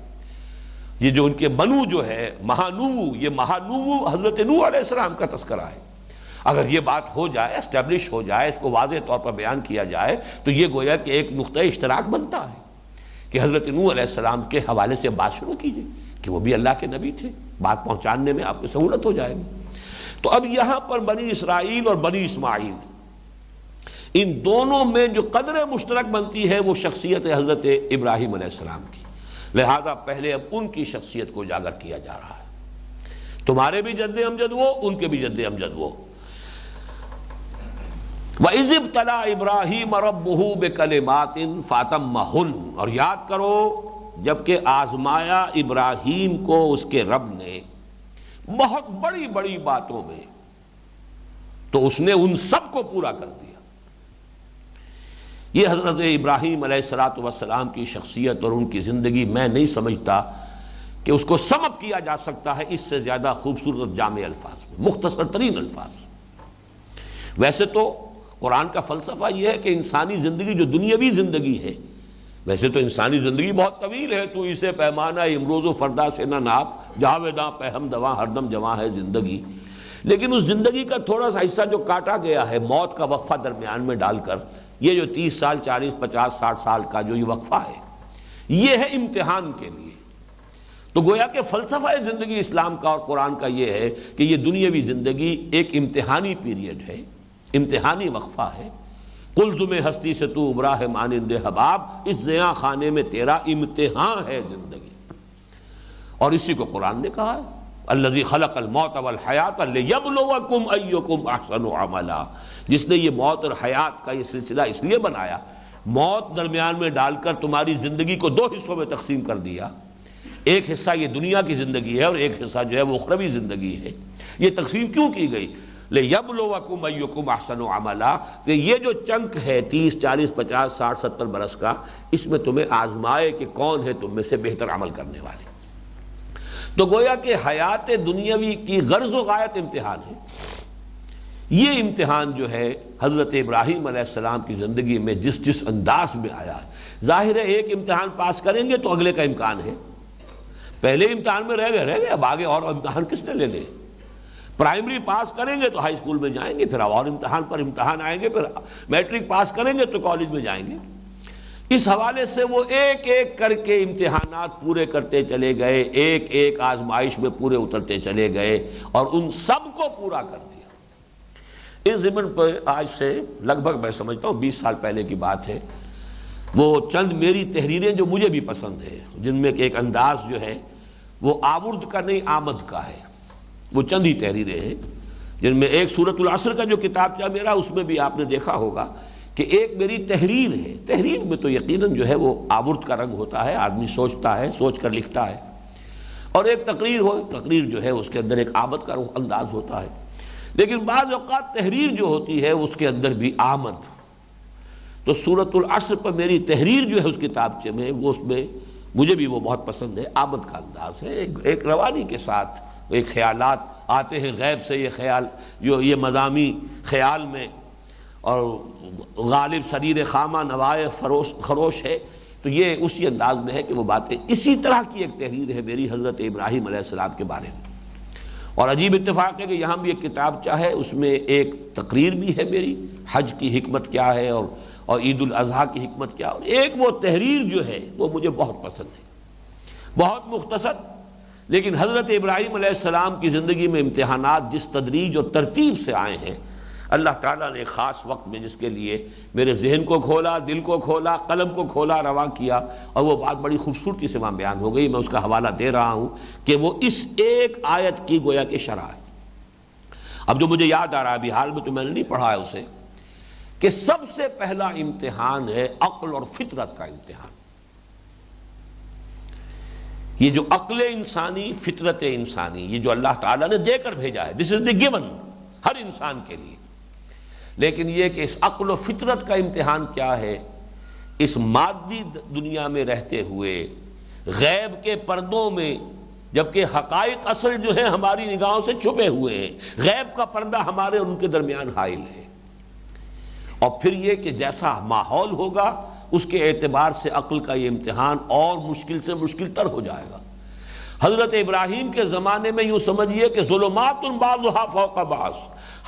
یہ جو ان کے منو جو ہے مہانو، یہ مہانو حضرت نوح علیہ السلام کا تذکرہ ہے۔ اگر یہ بات ہو جائے، اسٹیبلش ہو جائے، اس کو واضح طور پر بیان کیا جائے تو یہ گویا کہ ایک نقطہ اشتراک بنتا ہے کہ حضرت نوح علیہ السلام کے حوالے سے بات شروع کیجئے کہ وہ بھی اللہ کے نبی تھے، بات پہنچانے میں آپ کو سہولت ہو جائے گی۔ تو اب یہاں پر بنی اسرائیل اور بنی اسماعیل، ان دونوں میں جو قدر مشترک بنتی ہے وہ شخصیت حضرت ابراہیم علیہ السلام کی، لہذا پہلے اب ان کی شخصیت کو اجاگر کیا جا رہا ہے۔ تمہارے بھی جد امجد وہ، ان کے بھی جد امجد وہ۔ وَإِذِ ابْتَلَىٰ إِبْرَاهِيمَ رَبُّهُ بِكَلِمَاتٍ فَأَتَمَّهُنَّ، اور یاد کرو جبکہ آزمایا ابراہیم کو اس کے رب نے بہت بڑی بڑی باتوں میں، تو اس نے ان سب کو پورا کر دیا۔ یہ حضرت ابراہیم علیہ السلام کی شخصیت اور ان کی زندگی میں نہیں سمجھتا کہ اس کو سم اپ کیا جا سکتا ہے اس سے زیادہ خوبصورت اور جامع الفاظ میں، مختصر ترین الفاظ۔ ویسے تو قرآن کا فلسفہ یہ ہے کہ انسانی زندگی جو دنیاوی زندگی ہے، ویسے تو انسانی زندگی بہت طویل ہے، تو اسے پیمانہ امروز و فردا سے نہ ناپ، جاویداں پہم دواں ہر دم جواں ہے زندگی، لیکن اس زندگی کا تھوڑا سا حصہ جو کاٹا گیا ہے موت کا وقفہ درمیان میں ڈال کر، یہ جو 30 سال 40 50 60 سال کا جو یہ وقفہ ہے، یہ ہے امتحان کے لیے۔ تو گویا کہ فلسفہ زندگی اسلام کا اور قرآن کا یہ ہے کہ یہ دنیاوی زندگی ایک امتحانی پیریڈ ہے، امتحانی وقفہ ہے۔ قلزم ہستی سے تو ابراہ مانند حباب، اس زیاں خانے میں تیرا امتحان ہے زندگی۔ اور اسی کو قرآن نے کہا ہے الذی خلق الموت والحیات لیبلوکم ایکم احسن عملا، جس نے یہ موت اور حیات کا یہ سلسلہ اس لیے بنایا، موت درمیان میں ال کر تمہاری زندگی کو 2 حصوں میں تقسیم کر دیا، ایک حصہ یہ دنیا کی زندگی ہے اور ایک حصہ جو ہے وہ اخروی زندگی ہے۔ یہ تقسیم کیوں کی گئی؟ لِيَبْلُوَكُمْ أَيُّكُمْ أَحْسَنُ عَمَلًا، کہ یہ جو چنک ہے 30 40 50 60 70 برس کا، اس میں تمہیں آزمائے کہ کون ہے تم میں سے بہتر عمل کرنے والے۔ تو گویا کہ حیات دنیاوی کی غرض و غایت امتحان ہے۔ یہ امتحان جو ہے حضرت ابراہیم علیہ السلام کی زندگی میں جس انداز میں آیا ہے، ظاہر ہے ایک امتحان پاس کریں گے تو اگلے کا امکان ہے، پہلے امتحان میں رہ گئے اب آگے اور امتحان کس نے لے لے؟ پرائمری پاس کریں گے تو ہائی اسکول میں جائیں گے، پھر اور امتحان پر امتحان آئیں گے، پھر میٹرک پاس کریں گے تو کالج میں جائیں گے۔ اس حوالے سے وہ ایک ایک کر کے امتحانات پورے کرتے چلے گئے، ایک ایک آزمائش میں پورے اترتے چلے گئے اور ان سب کو پورا کر دیا۔ اس ضمن پر آج سے لگ بھگ میں سمجھتا ہوں 20 سال پہلے کی بات ہے، وہ چند میری تحریریں جو مجھے بھی پسند ہے، جن میں ایک انداز جو ہے وہ آورد کا نہیں آمد کا ہے، وہ چند ہی تحریریں ہیں، جن میں ایک سورۃ العصر کا جو کتاب چاہ میرا، اس میں بھی آپ نے دیکھا ہوگا کہ ایک میری تحریر ہے۔ تحریر میں تو یقیناً جو ہے وہ آورد کا رنگ ہوتا ہے، آدمی سوچتا ہے، سوچ کر لکھتا ہے، اور ایک تقریر ہو، تقریر جو ہے اس کے اندر ایک آمد کا انداز ہوتا ہے، لیکن بعض اوقات تحریر جو ہوتی ہے اس کے اندر بھی آمد۔ تو سورۃ العصر پر میری تحریر جو ہے اس کتابچے میں، وہ اس میں مجھے بھی وہ بہت پسند ہے، آمد کا انداز ہے، ایک روانی کے ساتھ ایک خیالات آتے ہیں غیب سے، یہ خیال جو یہ مضامی خیال میں، اور غالب سریر خامہ نوائے خروش ہے، تو یہ اسی انداز میں ہے کہ وہ باتیں اسی طرح کی ایک تحریر ہے میری حضرت ابراہیم علیہ السلام کے بارے میں۔ اور عجیب اتفاق ہے کہ یہاں بھی ایک کتاب چاہے، اس میں ایک تقریر بھی ہے میری، حج کی حکمت کیا ہے اور عید الاضحیٰ کی حکمت کیا، اور ایک وہ تحریر جو ہے وہ مجھے بہت پسند ہے، بہت مختصر، لیکن حضرت ابراہیم علیہ السلام کی زندگی میں امتحانات جس تدریج اور ترتیب سے آئے ہیں، اللہ تعالیٰ نے خاص وقت میں جس کے لیے میرے ذہن کو کھولا، دل کو کھولا، قلم کو کھولا، رواں کیا، اور وہ بات بڑی خوبصورتی سے وہاں بیان ہو گئی۔ میں اس کا حوالہ دے رہا ہوں کہ وہ اس ایک آیت کی گویا کہ شرح ہے۔ اب جو مجھے یاد آ رہا ہے ابھی حال میں تو میں نے نہیں پڑھا ہے اسے، کہ سب سے پہلا امتحان ہے عقل اور فطرت کا امتحان۔ یہ جو عقل انسانی، فطرت انسانی، یہ جو اللہ تعالیٰ نے دے کر بھیجا ہے، دس از دی گیون ہر انسان کے لیے، لیکن یہ کہ اس عقل و فطرت کا امتحان کیا ہے، اس مادی دنیا میں رہتے ہوئے غیب کے پردوں میں، جبکہ حقائق اصل جو ہیں ہماری نگاہوں سے چھپے ہوئے ہیں، غیب کا پردہ ہمارے اور ان کے درمیان حائل ہے، اور پھر یہ کہ جیسا ماحول ہوگا اس کے اعتبار سے عقل کا یہ امتحان اور مشکل سے مشکل تر ہو جائے گا۔ حضرت ابراہیم کے زمانے میں یوں سمجھیے کہ ظلمات بعضها فوق بعض،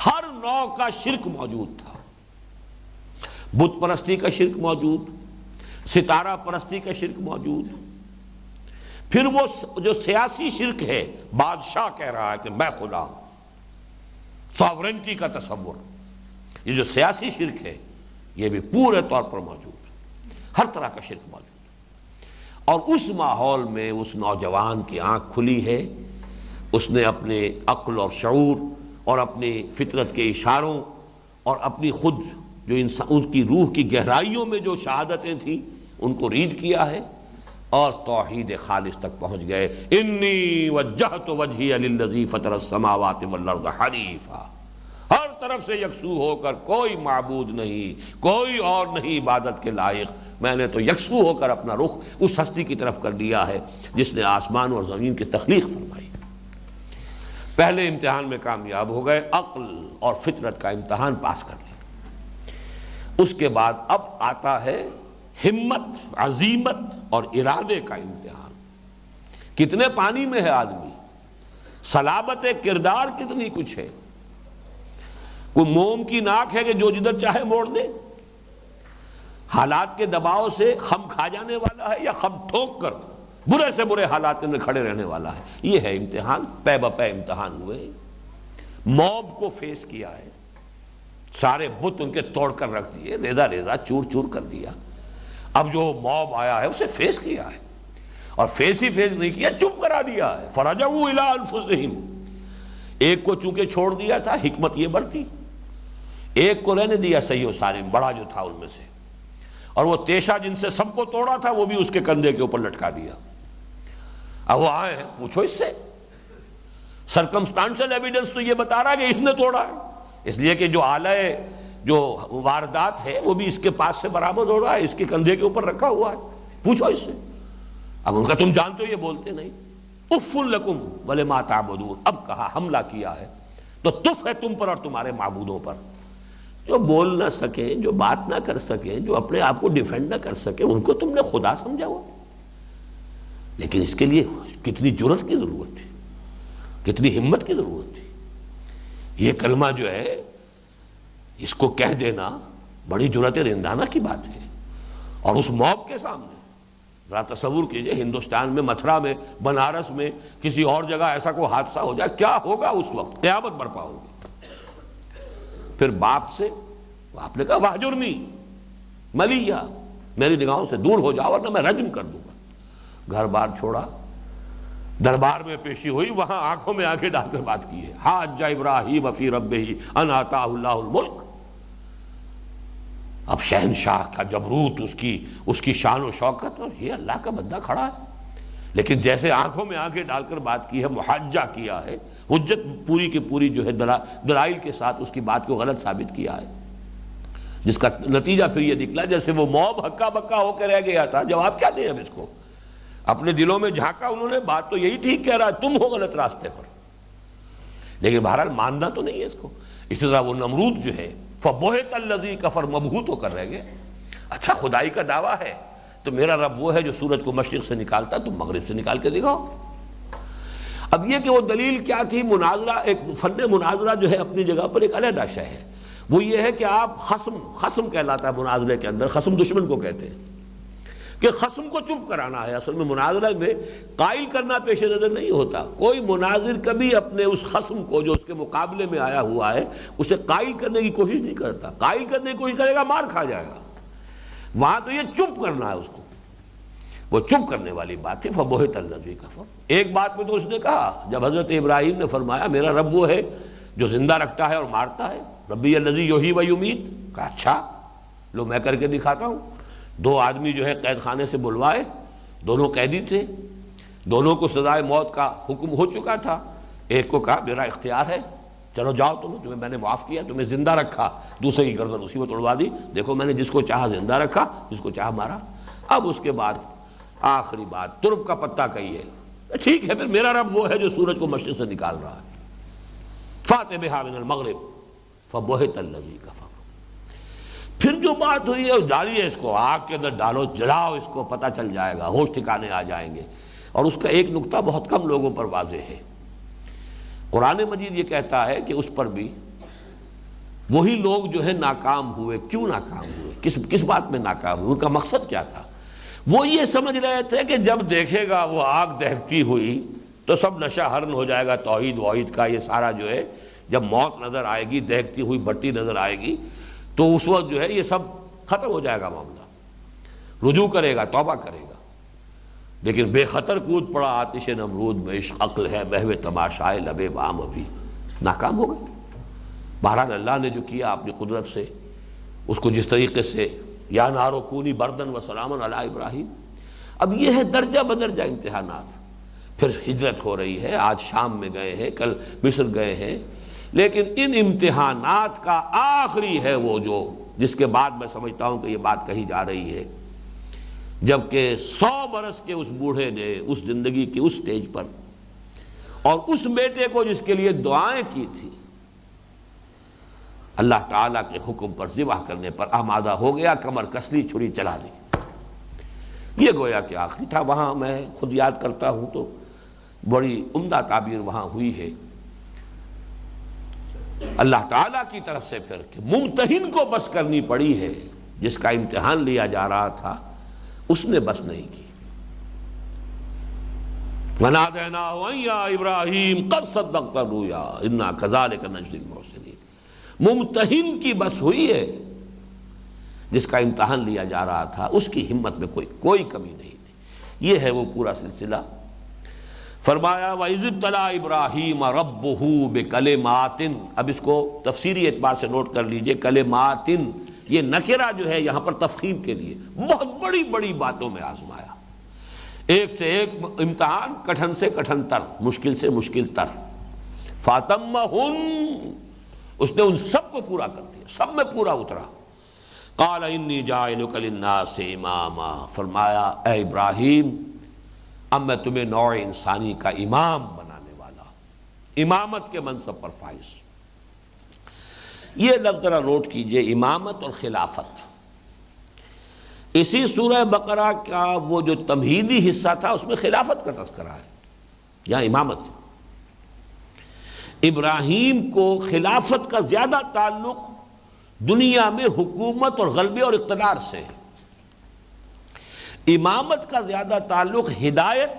ہر نوع کا شرک موجود تھا، بت پرستی کا شرک موجود، ستارہ پرستی کا شرک موجود، پھر وہ جو سیاسی شرک ہے، بادشاہ کہہ رہا ہے کہ میں خدا ہوں، ساورنٹی کا تصور، یہ جو سیاسی شرک ہے یہ بھی پورے طور پر موجود، ہر طرح کا شرک موجود۔ اور اس ماحول میں اس نوجوان کی آنکھ کھلی ہے، اس نے اپنے عقل اور شعور اور اپنی فطرت کے اشاروں اور اپنی خود جو ان کی روح کی گہرائیوں میں جو شہادتیں تھیں ان کو ریڈ کیا ہے اور توحید خالص تک پہنچ گئے۔ انی وجہت وجہی للذی فطر السماوات والارض حنیفا، ہر طرف سے یکسو ہو کر، کوئی معبود نہیں، کوئی اور نہیں عبادت کے لائق، میں نے تو یکسو ہو کر اپنا رخ اس ہستی کی طرف کر دیا ہے جس نے آسمان اور زمین کی تخلیق فرمائی۔ پہلے امتحان میں کامیاب ہو گئے، عقل اور فطرت کا امتحان پاس کر لیا۔ اس کے بعد اب آتا ہے ہمت، عزیمت اور ارادے کا امتحان۔ کتنے پانی میں ہے آدمی، صلابت کردار کتنی کچھ ہے، کوئی موم کی ناک ہے کہ جو جدھر چاہے موڑ دے، حالات کے دباؤ سے خم کھا جانے والا ہے یا خم ٹھوک کر برے سے برے حالات کے اندر کھڑے رہنے والا ہے۔ یہ ہے امتحان، پے بپے امتحان ہوئے۔ موب کو فیس کیا ہے، سارے بت ان کے توڑ کر رکھ دیے، ریزہ ریزہ چور چور کر دیا۔ اب جو موب آیا ہے اسے فیس کیا ہے، اور فیس ہی فیس نہیں کیا، چپ کرا دیا ہے۔ فرجعوا الی انفسہم، ایک کو چونکہ چھوڑ دیا تھا، حکمت یہ برتی، ایک کو رہنے دیا صحیح و سالم، بڑا جو تھا ان میں سے، اور وہ تیشا جن سے سب کو توڑا تھا وہ بھی اس کے کندھے کے اوپر لٹکا دیا۔ اب وہ آئے ہیں، پوچھو اس سے، سرکمسٹانشل ایویڈنس تو یہ بتا رہا ہے کہ اس نے توڑا ہے، اس لیے کہ جو آلہ جو واردات ہے وہ بھی اس کے پاس سے برآمد ہو رہا ہے، اس کے کندھے کے اوپر رکھا ہوا ہے، پوچھو اس سے۔ اب ان کا تم جانتے ہو یہ بولتے نہیں، اف لکم ولما تعبدون، اب کہا حملہ کیا ہے تو تف ہے تم پر اور تمہارے معبودوں پر۔ جو بول نہ سکیں، جو بات نہ کر سکیں، جو اپنے آپ کو ڈیفینڈ نہ کر سکیں، ان کو تم نے خدا سمجھا ہوا۔ لیکن اس کے لیے کتنی جرأت کی ضرورت تھی، کتنی ہمت کی ضرورت تھی۔ یہ کلمہ جو ہے اس کو کہہ دینا بڑی جرأت رندانہ کی بات ہے، اور اس موب کے سامنے ذرا تصور کیجئے، ہندوستان میں، متھرا میں، بنارس میں، کسی اور جگہ ایسا کوئی حادثہ ہو جائے، کیا ہوگا اس وقت؟ قیامت برپا ہوگی۔ پھر باپ سے آپ نے کہا واہجرنی ملیہ، میری نگاہوں سے دور ہو جاؤ ورنہ میں رجم کر دوں گا۔ گھر بار چھوڑا، دربار میں پیشی ہوئی، وہاں آنکھوں میں آنکھیں ڈال کر بات کی ہے، حاج ابراہیم فی ربہ ان آتاہ اللہ الملک۔ اب شہنشاہ کا جبروت، اس کی شان و شوکت، اور یہ اللہ کا بندہ کھڑا ہے، لیکن جیسے آنکھوں میں آنکھیں ڈال کر بات کی ہے، محاجہ کیا ہے، حجت پوری کی پوری جو ہے دلائل کے ساتھ اس کی بات کو غلط ثابت کیا ہے، جس کا نتیجہ پھر یہ نکلا جیسے وہ موب ہکا بکا ہو کے رہ گیا تھا۔ جواب کیا دیں اب اس کو؟ اپنے دلوں میں جھانکا انہوں نے، بات تو یہی ٹھیک کہہ رہا ہے، تم ہو غلط راستے پر، لیکن بہرحال ماننا تو نہیں ہے اس کو۔ اسی طرح وہ نمرود جو ہے، فَبُہِتَ الَّذِي كَفَرَ، مبہوت ہو کر رہ گئے۔ اچھا خدائی کا دعویٰ ہے تو میرا رب وہ ہے جو سورج کو مشرق سے نکالتا، تم مغرب سے نکال کے دکھاؤ۔ اب یہ کہ وہ دلیل کیا تھی، مناظرہ، ایک فن مناظرہ جو ہے اپنی جگہ پر ایک علیحدہ شے ہے۔ وہ یہ ہے کہ آپ خصم کہلاتا ہے مناظرے کے اندر، خصم دشمن کو کہتے ہیں، کہ خصم کو چپ کرانا ہے۔ اصل میں مناظرہ میں قائل کرنا پیش نظر نہیں ہوتا، کوئی مناظر کبھی اپنے اس خصم کو جو اس کے مقابلے میں آیا ہوا ہے اسے قائل کرنے کی کوشش نہیں کرتا، قائل کرنے کی کوشش کرے گا مار کھا جائے گا۔ وہاں تو یہ چپ کرنا ہے اس کو، وہ چپ کرنے والی بات تھی۔ فَبُہِتَ الَّذِي كَفَرَ، ایک بات میں تو اس نے کہا، جب حضرت ابراہیم نے فرمایا میرا رب وہ ہے جو زندہ رکھتا ہے اور مارتا ہے. ربی الذی یحیی و یمیت. کہا اچھا لو میں کر کے دکھاتا ہوں. 2 آدمی جو ہے قید خانے سے بلوائے، دونوں قیدی تھے، دونوں کو سزائے موت کا حکم ہو چکا تھا. ایک کو کہا میرا اختیار ہے، چلو جاؤ تمہیں میں نے معاف کیا، تمہیں زندہ رکھا. دوسرے کی گردن اسی میں توڑوا دی. دیکھو میں نے جس کو چاہا زندہ رکھا، جس کو چاہا مارا. اب اس کے بعد آخری بات، ترب کا پتہ کہیے. ٹھیک ہے پھر میرا رب وہ ہے جو سورج کو مشرق سے نکال رہا ہے. فاتح بہا من المغرب فبہت الذی کفر. پھر جو بات ہوئی ہے جاری ہے، اس کو آگ کے اندر ڈالو، جلاؤ، اس کو پتہ چل جائے گا، ہوش ٹھکانے آ جائیں گے. اور اس کا ایک نقطہ بہت کم لوگوں پر واضح ہے. قرآن مجید یہ کہتا ہے کہ اس پر بھی وہی لوگ جو ہے ناکام ہوئے. کیوں ناکام ہوئے؟ کس بات میں ناکام ہوئے؟ ان کا مقصد کیا تھا؟ وہ یہ سمجھ رہے تھے کہ جب دیکھے گا وہ آگ دہتی ہوئی تو سب نشہ ہرن ہو جائے گا توحید واحد کا. یہ سارا جو ہے جب موت نظر آئے گی، دہتی ہوئی بٹی نظر آئے گی، تو اس وقت جو ہے یہ سب ختم ہو جائے گا معاملہ. رجوع کرے گا، توبہ کرے گا. لیکن بے خطر کود پڑا آتش نمرود میں، عشق عقل ہے محو تماشائے لب بام ابھی. ناکام ہو گئے. بہرحال اللہ نے جو کیا اپنی قدرت سے، اس کو جس طریقے سے یا نارو کونی بردن و سلامن علی ابراہیم. اب یہ ہے درجہ بدرجہ امتحانات. پھر ہجرت ہو رہی ہے، آج شام میں گئے ہیں، کل مصر گئے ہیں. لیکن ان امتحانات کا آخری ہے وہ جو جس کے بعد میں سمجھتا ہوں کہ یہ بات کہی جا رہی ہے، جبکہ 100 برس کے اس بوڑھے نے اس زندگی کی اس سٹیج پر اور اس بیٹے کو جس کے لیے دعائیں کی تھی، اللہ تعالیٰ کے حکم پر ذبح کرنے پر آمادہ ہو گیا، کمر کس لی، چھری چلا دی. یہ گویا کہ آخری تھا. وہاں میں خود یاد کرتا ہوں تو بڑی عمدہ تعبیر وہاں ہوئی ہے اللہ تعالیٰ کی طرف سے پھر کہ ممتحن کو بس کرنی پڑی ہے. جس کا امتحان لیا جا رہا تھا اس نے بس نہیں کی. وَنَادَيْنَاهُ أَن يَا إِبْرَاهِيمُ قَدْ صَدَّقْتَ الرُّؤْيَا إِنَّا كَذَلِكَ نَجْزِي الْمُحْسِنِينَ. ممتحن کی بس ہوئی ہے. جس کا امتحان لیا جا رہا تھا اس کی ہمت میں کوئی کمی نہیں تھی. یہ ہے وہ پورا سلسلہ. فرمایا وَإِذِ ابْتَلَىٰ إِبْرَاهِيمَ رَبُّهُ بِكَلِمَاتٍ. اب اس کو تفسیری اعتبار سے نوٹ کر لیجئے. کلماتن یہ نکرہ جو ہے یہاں پر تفخیم کے لیے، بہت بڑی بڑی باتوں میں آزمایا. ایک سے ایک امتحان، کٹھن سے کٹھن تر، مشکل سے مشکل تر. فَاتَمَّهُنَّ، اس نے ان سب کو پورا کر دیا، سب میں پورا اترا. قال انی جاعلک للناس اماما. فرمایا اے ابراہیم اب میں تمہیں نوع انسانی کا امام بنانے والا، امامت کے منصب پر فائز. یہ لفظ ذرا نوٹ کیجئے، امامت اور خلافت. اسی سورہ بقرہ کا وہ جو تمہیدی حصہ تھا اس میں خلافت کا تذکرہ ہے، یہاں امامت. ابراہیم کو خلافت کا زیادہ تعلق دنیا میں حکومت اور غلبے اور اقتدار سے ہے. امامت کا زیادہ تعلق ہدایت،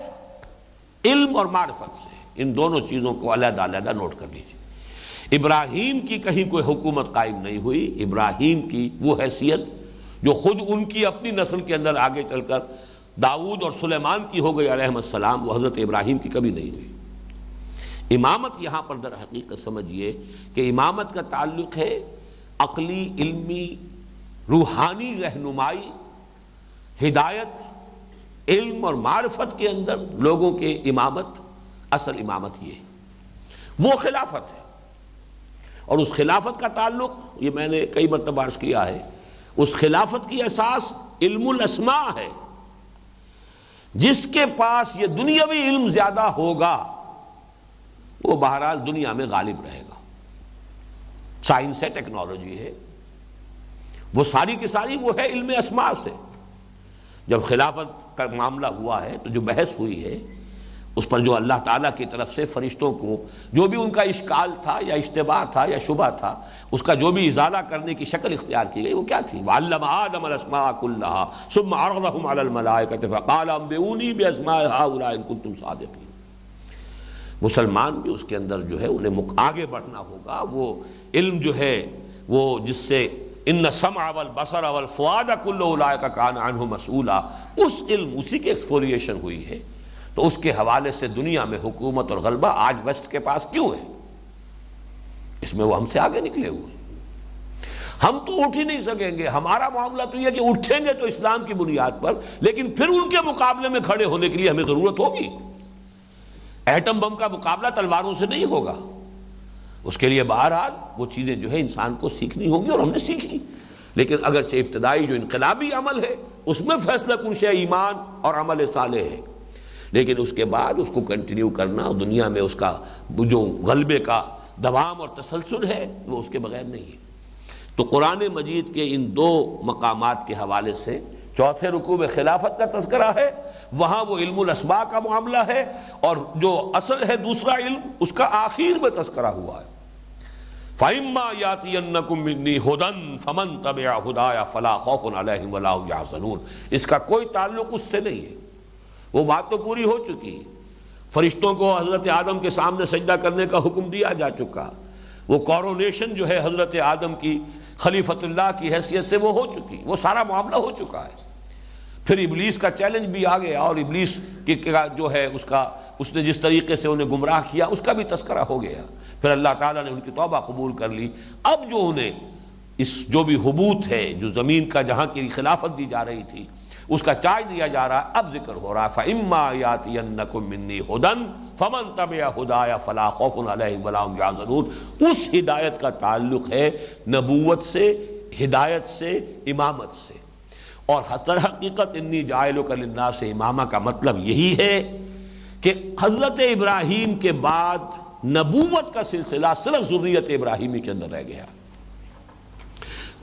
علم اور معرفت سے. ان دونوں چیزوں کو علیحدہ علیحدہ نوٹ کر لیجیے. ابراہیم کی کہیں کوئی حکومت قائم نہیں ہوئی. ابراہیم کی وہ حیثیت جو خود ان کی اپنی نسل کے اندر آگے چل کر داؤد اور سلیمان کی ہو گئی علیہ السلام، وہ حضرت ابراہیم کی کبھی نہیں ہوئی. امامت یہاں پر در حقیقت سمجھیے کہ امامت کا تعلق ہے عقلی، علمی، روحانی رہنمائی، ہدایت، علم اور معرفت کے اندر لوگوں کے امامت. اصل امامت یہ ہے، وہ خلافت ہے. اور اس خلافت کا تعلق، یہ میں نے کئی مرتبہ عرض کیا ہے، اس خلافت کی اساس علم الاسماء ہے. جس کے پاس یہ دنیاوی علم زیادہ ہوگا وہ بہرحال دنیا میں غالب رہے گا. سائنس ہے، ٹیکنالوجی ہے، وہ ساری کی ساری وہ ہے علم اسماء سے. جب خلافت کا معاملہ ہوا ہے تو جو بحث ہوئی ہے اس پر جو اللہ تعالیٰ کی طرف سے فرشتوں کو جو بھی ان کا اشکال تھا یا اشتباہ تھا یا شبہ تھا، اس کا جو بھی ازالہ کرنے کی شکل اختیار کی گئی وہ کیا تھی؟ وَعَلَّمَ آدَمَ الْأَسْمَاءَ كُلَّهَا ثُمَّ عَرَضَهُمْ عَلَى الْمَلَائِكَةِ فَقَالَ أَنبِئُونِي بِأَسْمَاءِ هَؤُلَاءِ إِن كُنتُمْ صَادِقِينَ. مسلمان بھی اس کے اندر جو ہے انہیں آگے بڑھنا ہوگا. وہ علم جو ہے وہ جس سے ان السمع والبصر والفؤاد كل اولئک کان عنہ مسئولا، اس علم اسی کی ایکسفولیشن ہوئی ہے. تو اس کے حوالے سے دنیا میں حکومت اور غلبہ آج ویسٹ کے پاس کیوں ہے؟ اس میں وہ ہم سے آگے نکلے ہوئے. ہم تو اٹھ ہی نہیں سکیں گے. ہمارا معاملہ تو یہ کہ اٹھیں گے تو اسلام کی بنیاد پر، لیکن پھر ان کے مقابلے میں کھڑے ہونے کے لیے ہمیں ضرورت ہوگی. ایٹم بم کا مقابلہ تلواروں سے نہیں ہوگا. اس کے لیے بہرحال وہ چیزیں جو ہے انسان کو سیکھنی ہوں گی، اور ہم نے سیکھی. لیکن اگرچہ ابتدائی جو انقلابی عمل ہے اس میں فیصلہ کن شے ایمان اور عمل صالح ہے، لیکن اس کے بعد اس کو کنٹینیو کرنا اور دنیا میں اس کا جو غلبے کا دوام اور تسلسل ہے وہ اس کے بغیر نہیں ہے. تو قرآن مجید کے ان دو مقامات کے حوالے سے چوتھے رکوع میں خلافت کا تذکرہ ہے، وہاں وہ علم الاسماء کا معاملہ ہے، اور جو اصل ہے دوسرا علم اس کا آخر میں تذکرہ ہوا ہے. فَإِمَّا يَأْتِيَنَّكُم مِّنِّي هُدًى فَمَن تَبِعَ هُدَايَ فَلَا خَوْفٌ عَلَيْهِمْ وَلَا هُمْ يَحْزَنُونَ. اس کا کوئی تعلق اس سے نہیں ہے. وہ بات تو پوری ہو چکی. فرشتوں کو حضرت آدم کے سامنے سجدہ کرنے کا حکم دیا جا چکا. وہ کورونیشن جو ہے حضرت آدم کی خلیفۃ اللہ کی حیثیت سے وہ ہو چکی. وہ سارا معاملہ ہو چکا ہے. پھر ابلیس کا چیلنج بھی آ گیا، اور ابلیس کی جو ہے اس نے جس طریقے سے انہیں گمراہ کیا اس کا بھی تذکرہ ہو گیا. پھر اللہ تعالیٰ نے ان کی توبہ قبول کر لی. اب جو انہیں اس جو بھی حبوط ہے، جو زمین کا جہاں کی خلافت دی جا رہی تھی اس کا چارج دیا جا رہا ہے، اب ذکر ہو رہا ہے فَإِمَّا يَأْتِيَنَّكُم مِّنِّي هُدًى فَمَن تَبِعَ هُدَايَ فَلَا خَوْفٌ عَلَيْهِمْ وَلَا هُمْ يَحْزَنُونَ. اس ہدایت کا تعلق ہے نبوت سے، ہدایت سے، امامت سے. اور در حقیقت انی جاعلک للناس اماما کا مطلب یہی ہے کہ حضرت ابراہیم کے بعد نبوت کا سلسلہ صرف ذریت ابراہیمی کے اندر رہ گیا.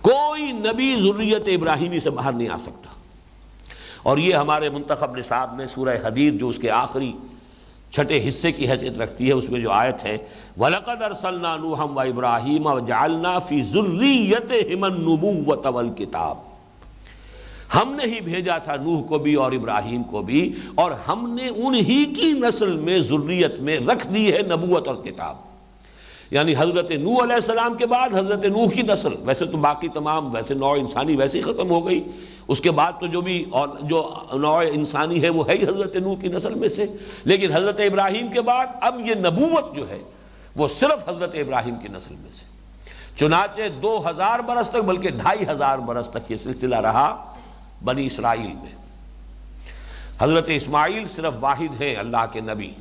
کوئی نبی ذریت ابراہیمی سے باہر نہیں آ سکتا. اور یہ ہمارے منتخب نصاب میں سورہ حدید جو اس کے آخری چھٹے حصے کی حیثیت رکھتی ہے، اس میں جو آیت ہے وَلَقَدْ أَرْسَلْنَا نُوحًا وَإِبْرَاهِيمَ وَجَعَلْنَا فِي ذُرِّيَّتِهِمَا النُّبُوَّةَ وَالْكِتَابَ. ہم نے ہی بھیجا تھا نوح کو بھی اور ابراہیم کو بھی، اور ہم نے انہی کی نسل میں ذریت میں رکھ دی ہے نبوت اور کتاب. یعنی حضرت نوح علیہ السلام کے بعد حضرت نوح کی نسل، ویسے تو باقی تمام ویسے نوع انسانی ویسے ہی ختم ہو گئی، اس کے بعد تو جو بھی اور جو نوع انسانی ہے وہ ہے ہی حضرت نوح کی نسل میں سے. لیکن حضرت ابراہیم کے بعد اب یہ نبوت جو ہے وہ صرف حضرت ابراہیم کی نسل میں سے. چنانچہ 2000 برس تک، بلکہ 2500 برس تک یہ سلسلہ رہا بنی اسرائیل میں. حضرت اسماعیل صرف واحد ہیں اللہ کے نبی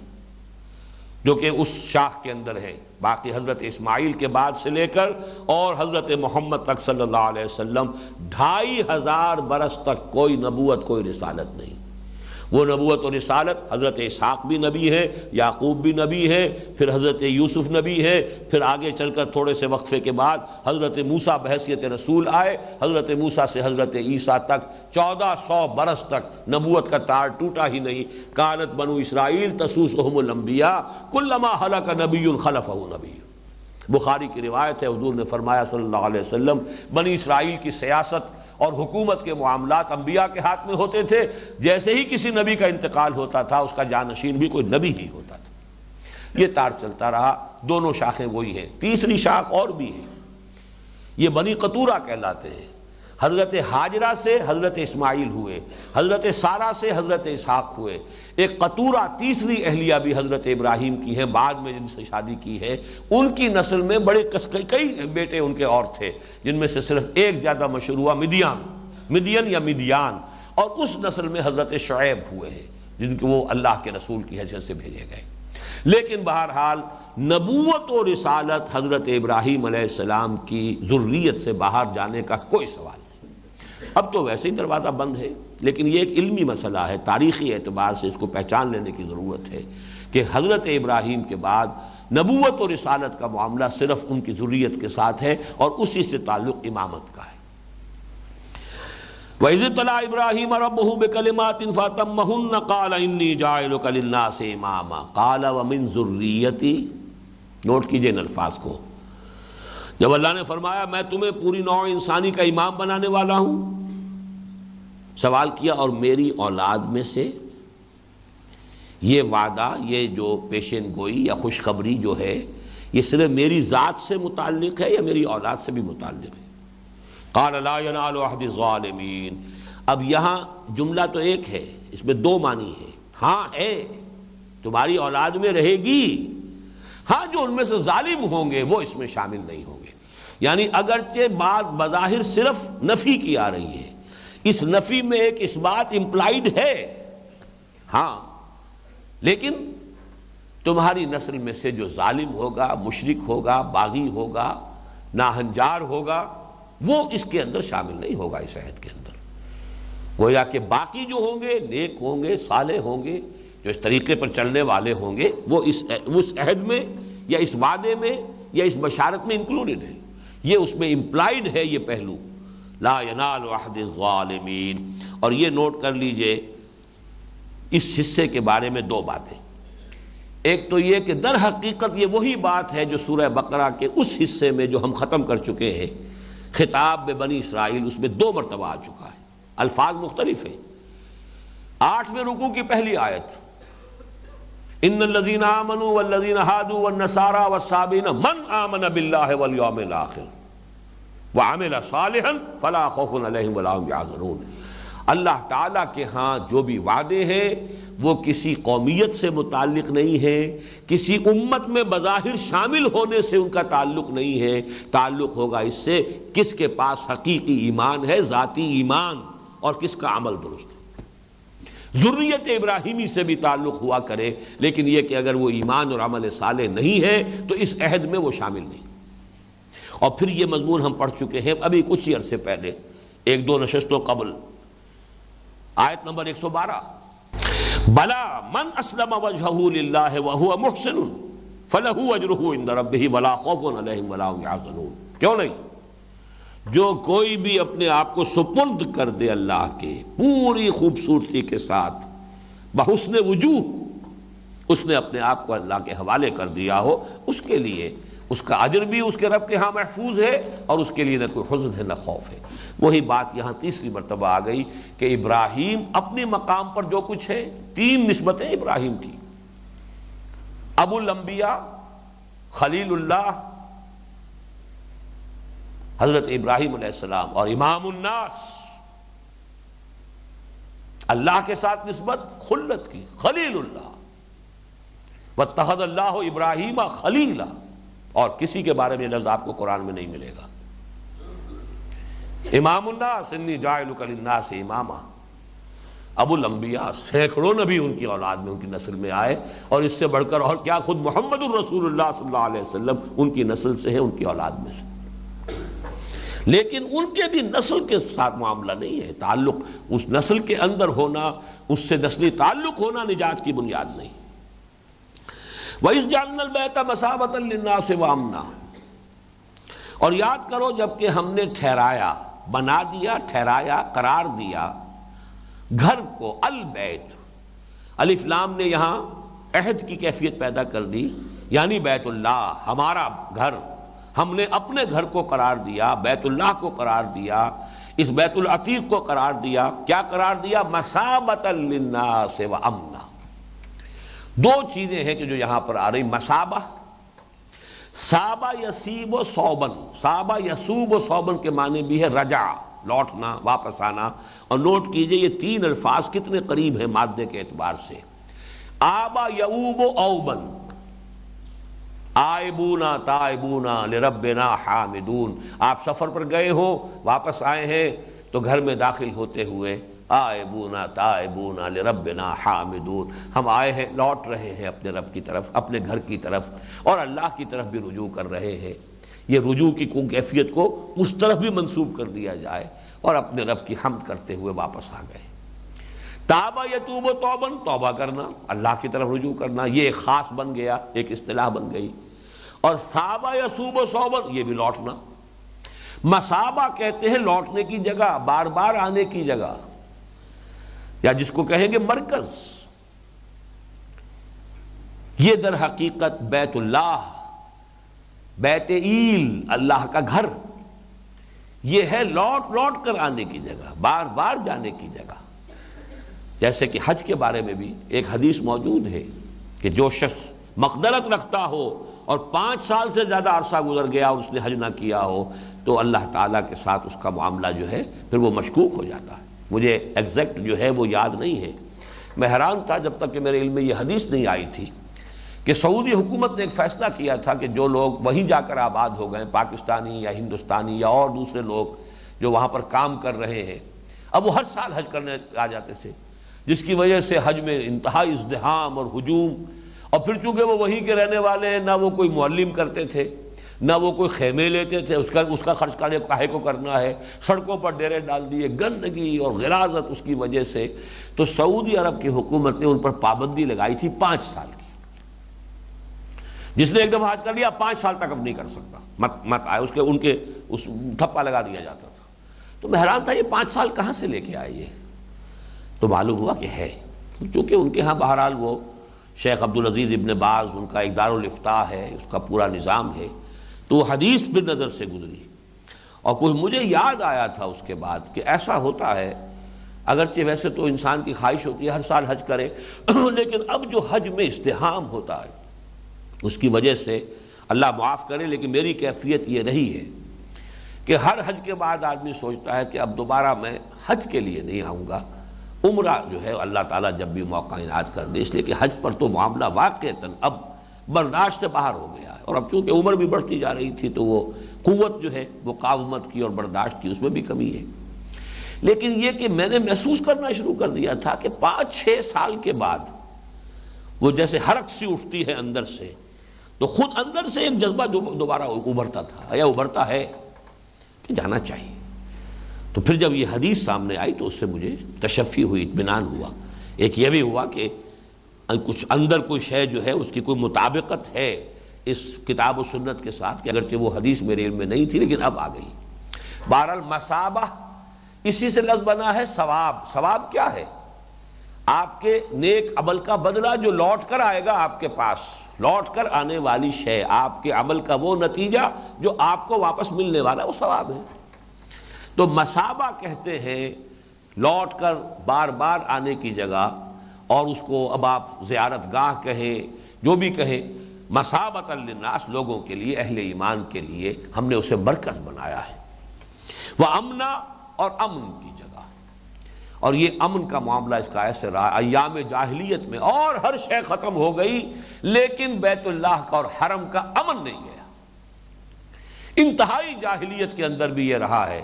جو کہ اس شاخ کے اندر ہے. باقی حضرت اسماعیل کے بعد سے لے کر اور حضرت محمد تک صلی اللہ علیہ وسلم 2500 برس تک کوئی نبوت کوئی رسالت نہیں. وہ نبوت و رسالت حضرت اسحاق بھی نبی ہے، یعقوب بھی نبی ہے، پھر حضرت یوسف نبی ہے، پھر آگے چل کر تھوڑے سے وقفے کے بعد حضرت موسیٰ بحیثیت رسول آئے. حضرت موسیٰ سے حضرت عیسیٰ تک 1400 برس تک نبوت کا تار ٹوٹا ہی نہیں. کانت بنو اسرائیل تسوسهم الانبیاء کلما ہلک نبی خلفہ نبی. بخاری کی روایت ہے، حضور نے فرمایا صلی اللہ علیہ وسلم بنی اسرائیل کی سیاست اور حکومت کے معاملات انبیاء کے ہاتھ میں ہوتے تھے. جیسے ہی کسی نبی کا انتقال ہوتا تھا اس کا جانشین بھی کوئی نبی ہی ہوتا تھا. یہ تار چلتا رہا. دونوں شاخیں وہی ہیں. تیسری شاخ اور بھی ہے، یہ بنی قطورہ کہلاتے ہیں. حضرت ہاجرہ سے حضرت اسماعیل ہوئے، حضرت سارہ سے حضرت اسحاق ہوئے. ایک قطورہ تیسری اہلیہ بھی حضرت ابراہیم کی ہے، بعد میں جن سے شادی کی ہے. ان کی نسل میں بڑے کئی بیٹے ان کے اور تھے، جن میں سے صرف ایک زیادہ مشہور ہوا مدین یا مدیان. اور اس نسل میں حضرت شعیب ہوئے ہیں جن کو وہ اللہ کے رسول کی حیثیت سے بھیجے گئے. لیکن بہرحال نبوت و رسالت حضرت ابراہیم علیہ السلام کی ذریت سے باہر جانے کا کوئی سوال نہیں. اب تو ویسے ہی دروازہ بند ہے، لیکن یہ ایک علمی مسئلہ ہے. تاریخی اعتبار سے اس کو پہچان لینے کی ضرورت ہے کہ حضرت ابراہیم کے بعد نبوت و رسالت کا معاملہ صرف ان کی ذریت کے ساتھ ہے، اور اسی سے تعلق امامت کا ہے. وَإِذِ ابْتَلَىٰ إِبْرَاهِيمَ رَبُّهُ بِكَلِمَاتٍ فَأَتَمَّهُنَّ قَالَ إِنِّي جَاعِلُكَ لِلنَّاسِ إِمَامًا قَالَ وَمِن ذُرِّيَّتِي. نوٹ کیجئے ان الفاظ کو. جب اللہ نے فرمایا میں تمہیں پوری نوع انسانی کا امام بنانے والا ہوں، سوال کیا اور میری اولاد میں سے. یہ وعدہ، یہ جو پیشین گوئی یا خوشخبری جو ہے، یہ صرف میری ذات سے متعلق ہے یا میری اولاد سے بھی متعلق ہے؟ قال لا ينال عهد الظالمین. اب یہاں جملہ تو ایک ہے، اس میں دو معنی ہے. ہاں ہے، تمہاری اولاد میں رہے گی. ہاں جو ان میں سے ظالم ہوں گے وہ اس میں شامل نہیں ہوں گے. یعنی اگرچہ بات بظاہر صرف نفی کی آ رہی ہے، اس نفی میں ایک اس بات امپلائیڈ ہے ہاں، لیکن تمہاری نسل میں سے جو ظالم ہوگا، مشرک ہوگا، باغی ہوگا، ناہنجار ہوگا، وہ اس کے اندر شامل نہیں ہوگا اس عہد کے اندر. گویا کہ باقی جو ہوں گے نیک ہوں گے، صالح ہوں گے، جو اس طریقے پر چلنے والے ہوں گے، وہ اس عہد میں یا اس وعدے میں یا اس بشارت میں انکلوڈڈ ہے. یہ اس میں امپلائیڈ ہے یہ پہلو، لا ینال عہد الظالمین. اور یہ نوٹ کر لیجئے اس حصے کے بارے میں دو باتیں. ایک تو یہ کہ در حقیقت یہ وہی بات ہے جو سورہ بقرہ کے اس حصے میں جو ہم ختم کر چکے ہیں، خطاب بنی اسرائیل، اس میں 2 مرتبہ آ چکا ہے. الفاظ مختلف ہیں. 8ویں رکوع کی پہلی آیت، ان الذین آمنوا والذین ہادوا والنصارى والصابئین من آمن باللہ والیوم الآخر وعمل صالحا فلا خوف علیہم ولا هم یحزنون. اللہ تعالیٰ کے ہاں جو بھی وعدے ہیں وہ کسی قومیت سے متعلق نہیں ہے، کسی امت میں بظاہر شامل ہونے سے ان کا تعلق نہیں ہے. تعلق ہوگا اس سے کس کے پاس حقیقی ایمان ہے، ذاتی ایمان، اور کس کا عمل درست ہے. ذریت ابراہیمی سے بھی تعلق ہوا کرے، لیکن یہ کہ اگر وہ ایمان اور عمل صالح نہیں ہے تو اس عہد میں وہ شامل نہیں. اور پھر یہ مضمون ہم پڑھ چکے ہیں ابھی کچھ ہی عرصے پہلے، 1-2 نشستوں قبل، آیت نمبر 112، بلا من اسلم وجہہ للہ وہو محسن فلہ اجرہ عند ربہ ولا خوف علیہم ولا هم یحزنون. کیوں نہیں؟ جو کوئی بھی اپنے آپ کو سپرد کر دے اللہ کے پوری خوبصورتی کے ساتھ، بحسن وجوہ، اس نے اپنے آپ کو اللہ کے حوالے کر دیا ہو، اس کے لیے اس کا اجر بھی اس کے رب کے ہاں محفوظ ہے، اور اس کے لیے نہ کوئی حزن ہے نہ خوف ہے. وہی بات یہاں تیسری مرتبہ آ گئی کہ ابراہیم اپنے مقام پر جو کچھ ہے، 3 نسبتیں ابراہیم کی، ابو الانبیاء، خلیل اللہ حضرت ابراہیم علیہ السلام، اور امام الناس، اللہ کے ساتھ نسبت خلت کی، خلیل اللہ، واتخذ اللہ ابراہیم خلیلا. اور کسی کے بارے میں لفظ آپ کو قرآن میں نہیں ملے گا. امام الناس، انی جاعلک للناس اماما. ابو الانبیاء، سینکڑوں نبی ان کی اولاد میں، ان کی نسل میں آئے، اور اس سے بڑھ کر اور کیا، خود محمد الرسول اللہ صلی اللہ علیہ وسلم ان کی نسل سے ہیں، ان کی اولاد میں سے. لیکن ان کے بھی نسل کے ساتھ معاملہ نہیں ہے. تعلق اس نسل کے اندر ہونا، اس سے نسلی تعلق ہونا نجات کی بنیاد نہیں. وَإِذْ جَعَلْنَا الْبَيْتَ مَثَابَةً لِلنَّاسِ وَأَمْنًا. اور یاد کرو جب کہ ہم نے ٹھہرایا، بنا دیا، ٹھہرایا، قرار دیا گھر کو، البیت، الف لام نے یہاں عہد کی کیفیت پیدا کر دی، یعنی بیت اللہ، ہمارا گھر. ہم نے اپنے گھر کو قرار دیا، بیت اللہ کو قرار دیا، اس بیت العتیق کو قرار دیا. کیا قرار دیا؟ مثابۃ للناس وامنا. 2 چیزیں ہیں کہ جو یہاں پر آ رہی. مثابہ، صابہ یسیب و صوبن، صابہ یسوب و صوبن کے معنی بھی ہے رجع، لوٹنا، واپس آنا. اور نوٹ کیجئے یہ 3 الفاظ کتنے قریب ہیں مادے کے اعتبار سے. آبا یعوب و اوبن، آئبونا تائبونا لربنا حامدون. آپ سفر پر گئے ہو، واپس آئے ہیں تو گھر میں داخل ہوتے ہوئے آئبونا تائبونا لربنا حامدون، ہم آئے ہیں، لوٹ رہے ہیں اپنے رب کی طرف، اپنے گھر کی طرف، اور اللہ کی طرف بھی رجوع کر رہے ہیں. یہ رجوع کی کیفیت کو اس طرف بھی منسوب کر دیا جائے، اور اپنے رب کی حمد کرتے ہوئے واپس آ گئے. تابہ یتوب و توبن، توبہ کرنا، اللہ کی طرف رجوع کرنا، یہ ایک خاص بن گیا، ایک اصطلاح بن گئی. اور صابہ یسوب و صوبن، یہ بھی لوٹنا. مصابہ کہتے ہیں لوٹنے کی جگہ، بار بار آنے کی جگہ، یا جس کو کہیں گے مرکز. یہ در حقیقت بیت اللہ، بیت ایل، اللہ کا گھر، یہ ہے لوٹ لوٹ کر آنے کی جگہ، بار بار جانے کی جگہ. جیسے کہ حج کے بارے میں بھی ایک حدیث موجود ہے کہ جو شخص مقدرت رکھتا ہو اور 5 سال سے زیادہ عرصہ گزر گیا اور اس نے حج نہ کیا ہو تو اللہ تعالیٰ کے ساتھ اس کا معاملہ جو ہے پھر وہ مشکوک ہو جاتا ہے. مجھے ایگزیکٹ جو ہے وہ یاد نہیں ہے. میں حیران تھا جب تک کہ میرے علم میں یہ حدیث نہیں آئی تھی کہ سعودی حکومت نے ایک فیصلہ کیا تھا کہ جو لوگ وہیں جا کر آباد ہو گئے، پاکستانی یا ہندوستانی یا اور دوسرے لوگ جو وہاں پر کام کر رہے ہیں، اب وہ ہر سال حج کرنے آ جاتے تھے، جس کی وجہ سے حج میں انتہائی ازدحام اور ہجوم، اور پھر چونکہ وہ وہیں کے رہنے والے ہیں، نہ وہ کوئی معلم کرتے تھے، نہ وہ کوئی خیمے لیتے تھے، اس کا خرچ کاہے کو کرنا ہے، سڑکوں پر ڈیرے ڈال دیے، گندگی اور غلاظت اس کی وجہ سے، تو سعودی عرب کی حکومت نے ان پر پابندی لگائی تھی 5 سال کی۔ جس نے ایک دفعہ حج کر لیا 5 سال تک اب نہیں کر سکتا، مت آئے، ان کے ٹھپا لگا دیا جاتا تھا۔ تو میں حیران تھا یہ 5 سال کہاں سے لے کے آئے یہ؟ تو معلوم ہوا کہ ہے، چونکہ ان کے ہاں بہرحال وہ شیخ عبدالعزیز ابن باز، ان کا ایک دارالافتاء ہے، اس کا پورا نظام ہے، تو وہ حدیث بھی نظر سے گزری، اور کوئی مجھے یاد آیا تھا اس کے بعد کہ ایسا ہوتا ہے، اگرچہ ویسے تو انسان کی خواہش ہوتی ہے ہر سال حج کرے، لیکن اب جو حج میں ازدحام ہوتا ہے اس کی وجہ سے اللہ معاف کرے، لیکن میری کیفیت یہ رہی ہے کہ ہر حج کے بعد آدمی سوچتا ہے کہ اب دوبارہ میں حج کے لیے نہیں آؤں گا، عمرہ جو ہے اللہ تعالیٰ جب بھی موقع عنایت کر دے، اس لیے کہ حج پر تو معاملہ واقعتاً اب برداشت سے باہر ہو گیا ہے، اور اب چونکہ عمر بھی بڑھتی جا رہی تھی تو وہ قوت جو ہے مقاومت کی اور برداشت کی اس میں بھی کمی ہے۔ لیکن یہ کہ میں نے محسوس کرنا شروع کر دیا تھا کہ 5-6 سال کے بعد وہ جیسے حرک سی اٹھتی ہے اندر سے، تو خود اندر سے ایک جذبہ دوبارہ ابھرتا تھا یا ابھرتا ہے کہ جانا چاہیے۔ تو پھر جب یہ حدیث سامنے آئی تو اس سے مجھے تشفی ہوئی، اطمینان ہوا۔ ایک یہ بھی ہوا کہ کچھ اندر کوئی شے جو ہے اس کی کوئی مطابقت ہے اس کتاب و سنت کے ساتھ، کہ اگرچہ وہ حدیث میرے علم میں نہیں تھی لیکن اب آ گئی۔ بہرحال مثابہ اسی سے لفظ بنا ہے ثواب۔ ثواب کیا ہے؟ آپ کے نیک عمل کا بدلہ جو لوٹ کر آئے گا آپ کے پاس، لوٹ کر آنے والی شے، آپ کے عمل کا وہ نتیجہ جو آپ کو واپس ملنے والا، وہ ثواب ہے۔ تو مثابہ کہتے ہیں لوٹ کر بار بار آنے کی جگہ، اور اس کو اب آپ زیارت گاہ کہیں، جو بھی کہیں، مثابۃ للناس، لوگوں کے لیے، اہل ایمان کے لیے ہم نے اسے مرکز بنایا ہے۔ وہ امنا، اور امن کی جگہ، اور یہ امن کا معاملہ اس کا ایسے رہا ایام جاہلیت میں، اور ہر شے ختم ہو گئی لیکن بیت اللہ کا اور حرم کا امن نہیں گیا۔ انتہائی جاہلیت کے اندر بھی یہ رہا ہے،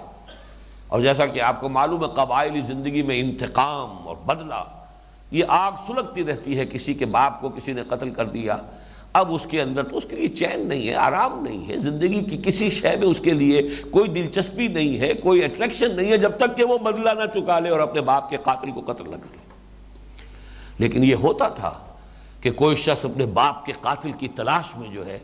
اور جیسا کہ آپ کو معلوم ہے قبائلی زندگی میں انتقام اور بدلہ، یہ آگ سلگتی رہتی ہے۔ کسی کے باپ کو کسی نے قتل کر دیا، اب اس کے اندر تو اس کے لیے چین نہیں ہے، آرام نہیں ہے، زندگی کی کسی شے میں اس کے لیے کوئی دلچسپی نہیں ہے، کوئی اٹریکشن نہیں ہے، جب تک کہ وہ بدلہ نہ چکا لے اور اپنے باپ کے قاتل کو قتل نہ کرے۔ لیکن یہ ہوتا تھا کہ کوئی شخص اپنے باپ کے قاتل کی تلاش میں جو ہے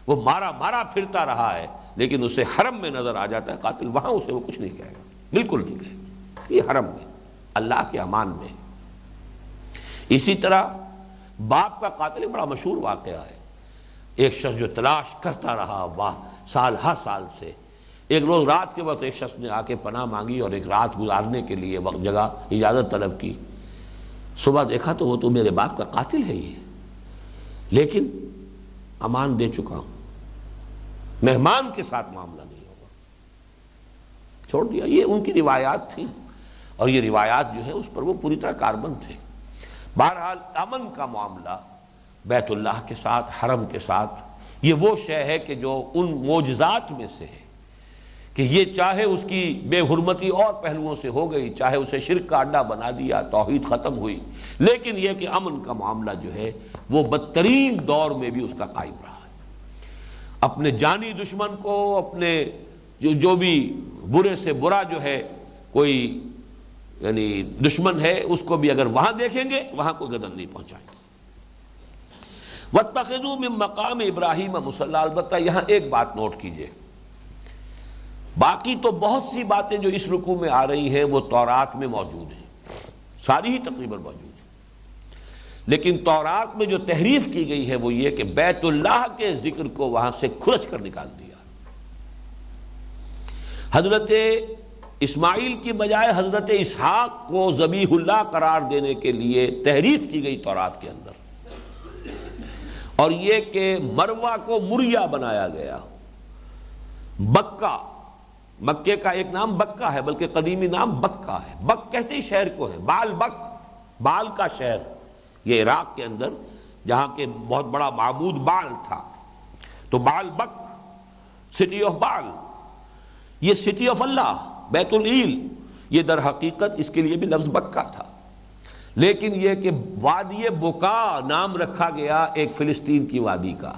وہ مارا پھرتا رہا ہے، لیکن اسے حرم میں نظر آ جاتا ہے قاتل، وہاں اسے وہ کچھ نہیں کہے گا، بالکل نہیں کہے گا۔ یہ حرم میں، اللہ کے امان میں۔ اسی طرح باپ کا قاتل بڑا مشہور واقعہ ہے، ایک شخص جو تلاش کرتا رہا سال ہر سال سے، ایک روز رات کے وقت ایک شخص نے آ کے پناہ مانگی اور ایک رات گزارنے کے لیے وقت جگہ اجازت طلب کی۔ صبح دیکھا تو وہ تو میرے باپ کا قاتل ہے یہ، لیکن امان دے چکا ہوں، مہمان کے ساتھ معاملہ نہیں ہوگا، چھوڑ دیا۔ یہ ان کی روایات تھیں، اور یہ روایات جو ہے اس پر وہ پوری طرح کاربند تھے۔ بہرحال امن کا معاملہ بیت اللہ کے ساتھ، حرم کے ساتھ، یہ وہ شے ہے کہ جو ان معجزات میں سے ہے کہ یہ چاہے اس کی بے حرمتی اور پہلوؤں سے ہو گئی، چاہے اسے شرک کا اڈا بنا دیا، توحید ختم ہوئی، لیکن یہ کہ امن کا معاملہ جو ہے وہ بدترین دور میں بھی اس کا قائم رہا ہے۔ اپنے جانی دشمن کو، اپنے جو بھی برے سے برا جو ہے کوئی یعنی دشمن ہے، اس کو بھی اگر وہاں دیکھیں گے وہاں کوئی گدن نہیں پہنچائیں گے۔ وَاتَّخِذُوا مِن مَّقَامِ إِبْرَاهِيمَ مُصَلًّى، البتہ یہاں ایک بات نوٹ کیجئے، باقی تو بہت سی باتیں جو اس رکوع میں آ رہی ہیں وہ تورات میں موجود ہیں، ساری ہی تقریباً موجود ہیں، لیکن تورات میں جو تحریف کی گئی ہے وہ یہ کہ بیت اللہ کے ذکر کو وہاں سے کھرچ کر نکال دیا۔ حضرت اسماعیل کی بجائے حضرت اسحاق کو ذبیح اللہ قرار دینے کے لیے تحریف کی گئی تورات کے اندر، اور یہ کہ مروہ کو مریا بنایا گیا۔ بکہ، مکے کا ایک نام بکہ ہے، بلکہ قدیمی نام بکہ ہے، بک کہتے ہی شہر کو ہے، بال بک، بال کا شہر، یہ عراق کے اندر جہاں کے بہت بڑا معبود بال تھا، تو بال بک، سٹی آف بال، یہ سٹی آف اللہ بیت العیل، یہ در حقیقت اس کے لیے بھی لفظ بکا تھا، لیکن یہ کہ وادی بکا نام رکھا گیا ایک فلسطین کی وادی کا،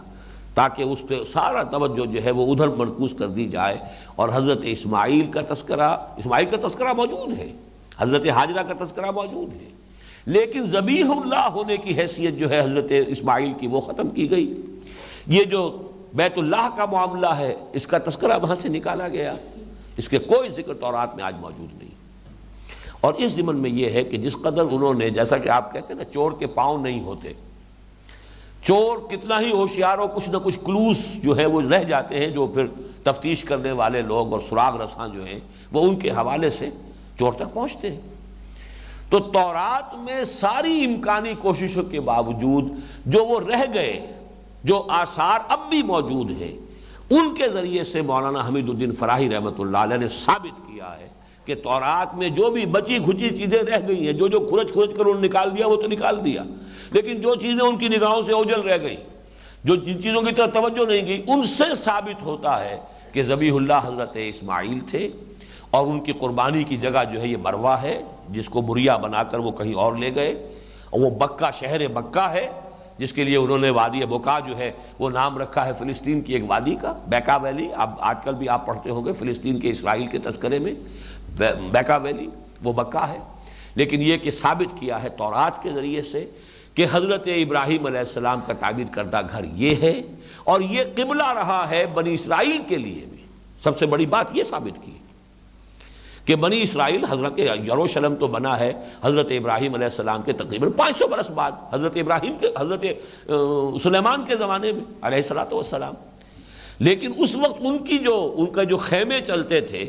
تاکہ اس پہ سارا توجہ جو ہے وہ ادھر مرکوز کر دی جائے، اور حضرت اسماعیل کا تذکرہ موجود ہے، حضرت حاجرہ کا تذکرہ موجود ہے، لیکن ذبیح اللہ ہونے کی حیثیت جو ہے حضرت اسماعیل کی وہ ختم کی گئی۔ یہ جو بیت اللہ کا معاملہ ہے اس کا تذکرہ وہاں سے نکالا گیا، اس کے کوئی ذکر تورات میں آج موجود نہیں۔ اور اس ضمن میں یہ ہے کہ جس قدر انہوں نے، جیسا کہ آپ کہتے ہیں نا چور کے پاؤں نہیں ہوتے، چور کتنا ہی ہوشیار ہو، کچھ نہ کچھ کلوز جو ہے وہ رہ جاتے ہیں، جو پھر تفتیش کرنے والے لوگ اور سراغ رساں جو ہیں وہ ان کے حوالے سے چور تک پہنچتے ہیں۔ تو تورات میں ساری امکانی کوششوں کے باوجود جو وہ رہ گئے، جو آثار اب بھی موجود ہیں، ان کے ذریعے سے مولانا حمید الدین فراہی رحمۃ اللہ علیہ نے ثابت کیا ہے کہ تورات میں جو بھی بچی کھچی چیزیں رہ گئی ہیں، جو کھرچ کر انہوں نے نکال دیا وہ تو نکال دیا، لیکن جو چیزیں ان کی نگاہوں سے اوجھل رہ گئی، جو جن چیزوں کی طرف توجہ نہیں گئی، ان سے ثابت ہوتا ہے کہ ذبیح اللہ حضرت اسماعیل تھے، اور ان کی قربانی کی جگہ جو ہے یہ مروہ ہے، جس کو مریا بنا کر وہ کہیں اور لے گئے، اور وہ بکہ شہر بکہ ہے، جس کے لیے انہوں نے وادی بکا جو ہے وہ نام رکھا ہے فلسطین کی ایک وادی کا، بیکا ویلی۔ اب آج کل بھی آپ پڑھتے ہوں گے فلسطین کے اسرائیل کے تذکرے میں بیکا ویلی وہ بکا ہے، لیکن یہ کہ ثابت کیا ہے تورات کے ذریعے سے کہ حضرت ابراہیم علیہ السلام کا تعمیر کردہ گھر یہ ہے، اور یہ قبلہ رہا ہے بنی اسرائیل کے لیے بھی۔ سب سے بڑی بات یہ ثابت کی کہ بنی اسرائیل، حضرت یروشلم تو بنا ہے حضرت ابراہیم علیہ السلام کے تقریباً 500 برس بعد، حضرت ابراہیم کے، حضرت سلیمان کے زمانے میں علیہ السلام، لیکن اس وقت ان کا جو خیمے چلتے تھے،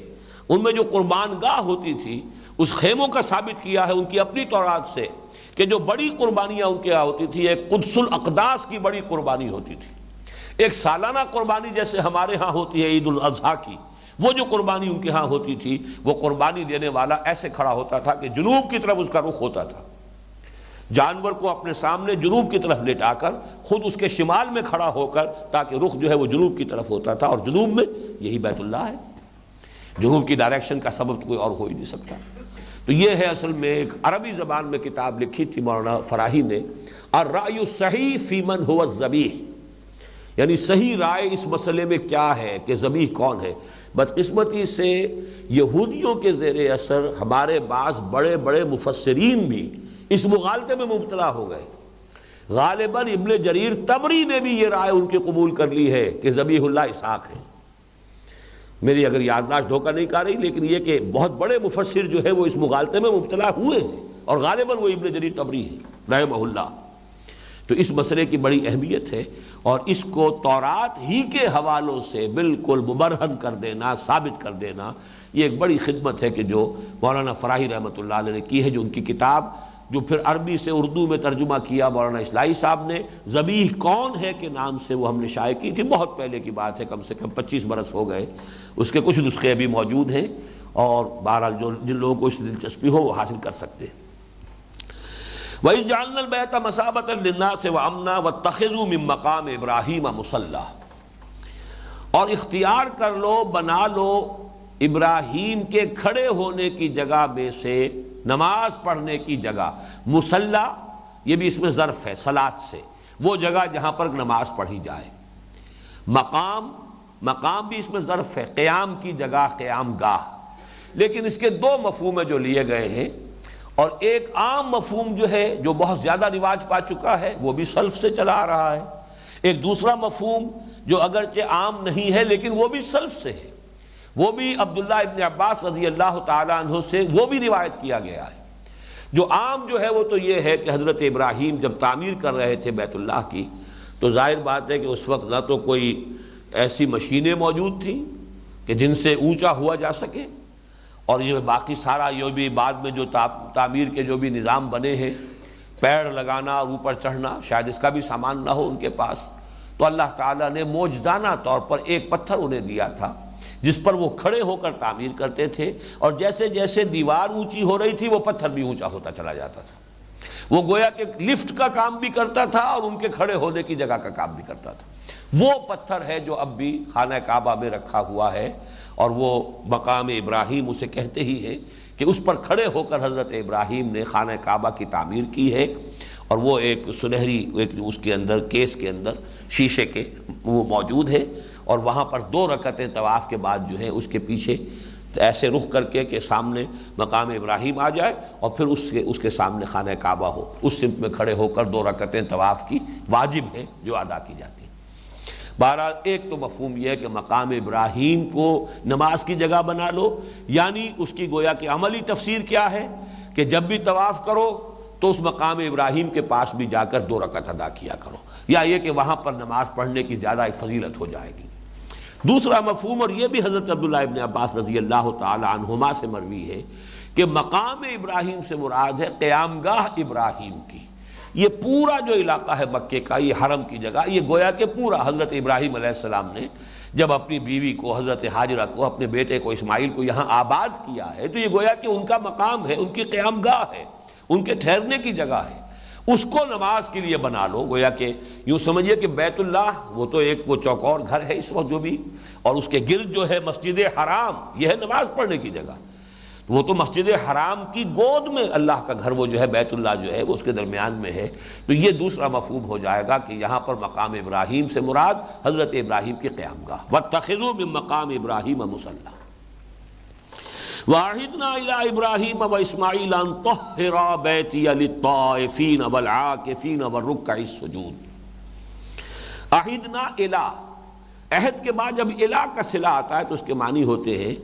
ان میں جو قربان گاہ ہوتی تھی، اس خیموں کا ثابت کیا ہے ان کی اپنی تورات سے کہ جو بڑی قربانیاں ان کے یہاں ہوتی تھی، ایک قدس الاقداس کی بڑی قربانی ہوتی تھی، ایک سالانہ قربانی جیسے ہمارے ہاں ہوتی ہے عید الاضحیٰ کی، وہ جو قربانی ان کے ہاں ہوتی تھی، وہ قربانی دینے والا ایسے کھڑا ہوتا تھا کہ جنوب کی طرف اس کا رخ ہوتا تھا، جانور کو اپنے سامنے جنوب کی طرف لٹا کر خود اس کے شمال میں کھڑا ہو کر، تاکہ رخ جو ہے وہ جنوب کی طرف ہوتا تھا، اور جنوب میں یہی بیت اللہ ہے، جنوب کی ڈائریکشن کا سبب کوئی اور ہو ہی نہیں سکتا۔ تو یہ ہے اصل میں ایک عربی زبان میں کتاب لکھی تھی مولانا فراہی نے، الرأی الصحیح فی من هو الذبیح، یعنی صحیح رائے اس مسئلے میں کیا ہے کہ ذبیح کون ہے۔ بدقسمتی سے یہودیوں کے زیر اثر ہمارے بعض بڑے بڑے مفسرین بھی اس مغالطے میں مبتلا ہو گئے۔ غالباً ابن جریر طبری نے بھی یہ رائے ان کی قبول کر لی ہے کہ ذبیح اللہ اسحاق ہے، میری اگر یادداشت دھوکہ نہیں کر رہی، لیکن یہ کہ بہت بڑے مفسر جو ہے وہ اس مغالطے میں مبتلا ہوئے ہیں، اور غالباً وہ ابن جریر طبری ہے رحمہ اللہ۔ تو اس مسئلے کی بڑی اہمیت ہے، اور اس کو تورات ہی کے حوالوں سے بالکل مبرہن کر دینا، ثابت کر دینا، یہ ایک بڑی خدمت ہے کہ جو مولانا فراہی رحمۃ اللہ علیہ نے کی ہے، جو ان کی کتاب جو پھر عربی سے اردو میں ترجمہ کیا مولانا اصلاحی صاحب نے، ذبیح کون ہے کے نام سے وہ ہم نے شائع کی تھی، بہت پہلے کی بات ہے، کم سے کم 25 برس ہو گئے، اس کے کچھ نسخے بھی موجود ہیں، اور بہرحال جن لوگوں کو اس دلچسپی ہو وہ حاصل کر سکتے ہیں۔ وَإِذْ جَعَلْنَا الْبَيْتَ مَثَابَةً لِلنَّاسِ وَأَمْنًا وَاتَّخِذُوا مِن مَّقَامِ إِبْرَاهِيمَ مُصَلًّى، اور اختیار کر لو، بنا لو ابراہیم کے کھڑے ہونے کی جگہ میں سے نماز پڑھنے کی جگہ، مصلی یہ بھی اس میں ظرف ہے صلاۃ سے، وہ جگہ جہاں پر نماز پڑھی جائے، مقام بھی اس میں ظرف ہے، قیام کی جگہ، قیام گاہ، لیکن اس کے دو مفہوم جو لیے گئے ہیں، اور ایک عام مفہوم جو ہے جو بہت زیادہ رواج پا چکا ہے وہ بھی سلف سے چلا آ رہا ہے، ایک دوسرا مفہوم جو اگرچہ عام نہیں ہے لیکن وہ بھی سلف سے ہے، وہ بھی عبداللہ ابن عباس رضی اللہ تعالیٰ عنہ سے وہ بھی روایت کیا گیا ہے۔ جو عام جو ہے وہ تو یہ ہے کہ حضرت ابراہیم جب تعمیر کر رہے تھے بیت اللہ کی، تو ظاہر بات ہے کہ اس وقت نہ تو کوئی ایسی مشینیں موجود تھیں کہ جن سے اونچا ہوا جا سکے، اور یہ باقی سارا یہ بھی بعد میں جو تعمیر کے جو بھی نظام بنے ہیں، پیڑ لگانا اور اوپر چڑھنا، شاید اس کا بھی سامان نہ ہو ان کے پاس، تو اللہ تعالیٰ نے معجزانہ طور پر ایک پتھر انہیں دیا تھا جس پر وہ کھڑے ہو کر تعمیر کرتے تھے، اور جیسے جیسے دیوار اونچی ہو رہی تھی وہ پتھر بھی اونچا ہوتا چلا جاتا تھا۔ وہ گویا کہ لفٹ کا کام بھی کرتا تھا اور ان کے کھڑے ہونے کی جگہ کا کام بھی کرتا تھا۔ وہ پتھر ہے جو اب بھی خانہ کعبہ میں رکھا ہوا ہے، اور وہ مقام ابراہیم اسے کہتے ہی ہے کہ اس پر کھڑے ہو کر حضرت ابراہیم نے خانہ کعبہ کی تعمیر کی ہے، اور وہ ایک سنہری اس کے اندر کیس کے اندر شیشے کے وہ موجود ہے، اور وہاں پر 2 رکعتیں طواف کے بعد جو ہے اس کے پیچھے ایسے رخ کر کے کہ سامنے مقام ابراہیم آ جائے اور پھر اس کے سامنے خانہ کعبہ ہو، اس سمت میں کھڑے ہو کر 2 رکعتیں طواف کی واجب ہیں جو ادا کی جاتی ہیں۔ بہرحال ایک تو مفہوم یہ ہے کہ مقام ابراہیم کو نماز کی جگہ بنا لو، یعنی اس کی گویا کہ عملی تفسیر کیا ہے کہ جب بھی طواف کرو تو اس مقام ابراہیم کے پاس بھی جا کر 2 رکعت ادا کیا کرو، یا یہ کہ وہاں پر نماز پڑھنے کی زیادہ ایک فضیلت ہو جائے گی۔ دوسرا مفہوم، اور یہ بھی حضرت عبداللہ ابن عباس رضی اللہ تعالی عنہما سے مروی ہے، کہ مقام ابراہیم سے مراد ہے قیام گاہ ابراہیم کی۔ یہ پورا جو علاقہ ہے مکے کا، یہ حرم کی جگہ، یہ گویا کہ پورا حضرت ابراہیم علیہ السلام نے جب اپنی بیوی کو حضرت ہاجرہ کو، اپنے بیٹے کو اسماعیل کو یہاں آباد کیا ہے، تو یہ گویا کہ ان کا مقام ہے، ان کی قیام گاہ ہے، ان کے ٹھہرنے کی جگہ ہے۔ اس کو نماز کے لیے بنا لو، گویا کہ یوں سمجھیے کہ بیت اللہ وہ تو ایک وہ چوکور گھر ہے اس وقت جو بھی، اور اس کے گرد جو ہے مسجد حرام، یہ ہے نماز پڑھنے کی جگہ۔ وہ تو مسجد حرام کی گود میں اللہ کا گھر وہ جو ہے بیت اللہ جو ہے وہ اس کے درمیان میں ہے، تو یہ دوسرا مفہوم ہو جائے گا کہ یہاں پر مقام ابراہیم سے مراد حضرت ابراہیم کی قیام گاہ۔ وَاتَّخِذُوا مِن مَّقَامِ إِبْرَاهِيمَ مُصَلًّى وَعَهِدْنَا إِلَىٰ إِبْرَاهِيمَ وَإِسْمَاعِيلَ أَن طَهِّرَا بَيْتِيَ لِلطَّائِفِينَ وَالْعَاكِفِينَ وَالرُّكَّعِ السُّجُودِ۔ عہدنا الی، عہد کے بعد جب الی کا صلہ آتا ہے تو اس کے معنی ہوتے ہیں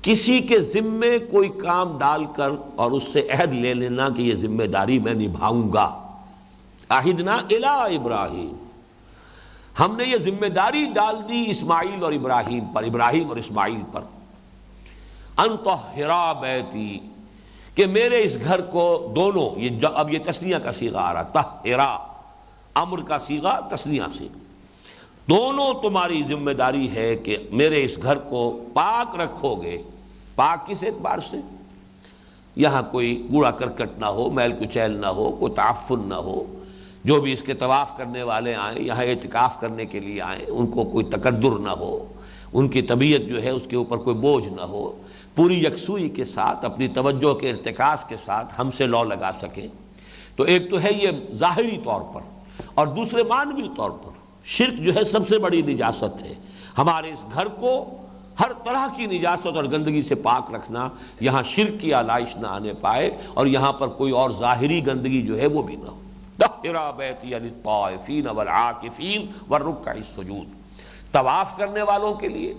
کسی کے ذمے کوئی کام ڈال کر اور اس سے عہد لے لینا کہ یہ ذمہ داری میں نبھاؤں گا۔ عہدنا الی ابراہیم، ہم نے یہ ذمہ داری ڈال دی اسماعیل اور ابراہیم پر، ابراہیم اور اسماعیل پر، ان طہرا بیتی، کہ میرے اس گھر کو دونوں، یہ اب یہ تثنیہ کا صیغہ آ رہا، طہرا امر کا صیغہ تثنیہ سے، دونوں تمہاری ذمہ داری ہے کہ میرے اس گھر کو پاک رکھو گے۔ پاک کس اعتبار سے؟ یہاں کوئی کوڑا کرکٹ نہ ہو، میل کچیل نہ ہو، کوئی تعفن نہ ہو، جو بھی اس کے طواف کرنے والے آئیں، یہاں اعتکاف کرنے کے لیے آئیں، ان کو کوئی تکدر نہ ہو، ان کی طبیعت جو ہے اس کے اوپر کوئی بوجھ نہ ہو، پوری یکسوئی کے ساتھ اپنی توجہ کے ارتکاز کے ساتھ ہم سے لو لگا سکیں۔ تو ایک تو ہے یہ ظاہری طور پر، اور دوسرے معنوی طور پر شرک جو ہے سب سے بڑی نجاست ہے۔ ہمارے اس گھر کو ہر طرح کی نجاست اور گندگی سے پاک رکھنا، یہاں شرک کی آلائش نہ آنے پائے، اور یہاں پر کوئی اور ظاہری گندگی جو ہے وہ بھی نہ ہو۔ طہرا بیتی للطائفین والعاکفین والرکع السجود، طواف کرنے والوں کے لیے۔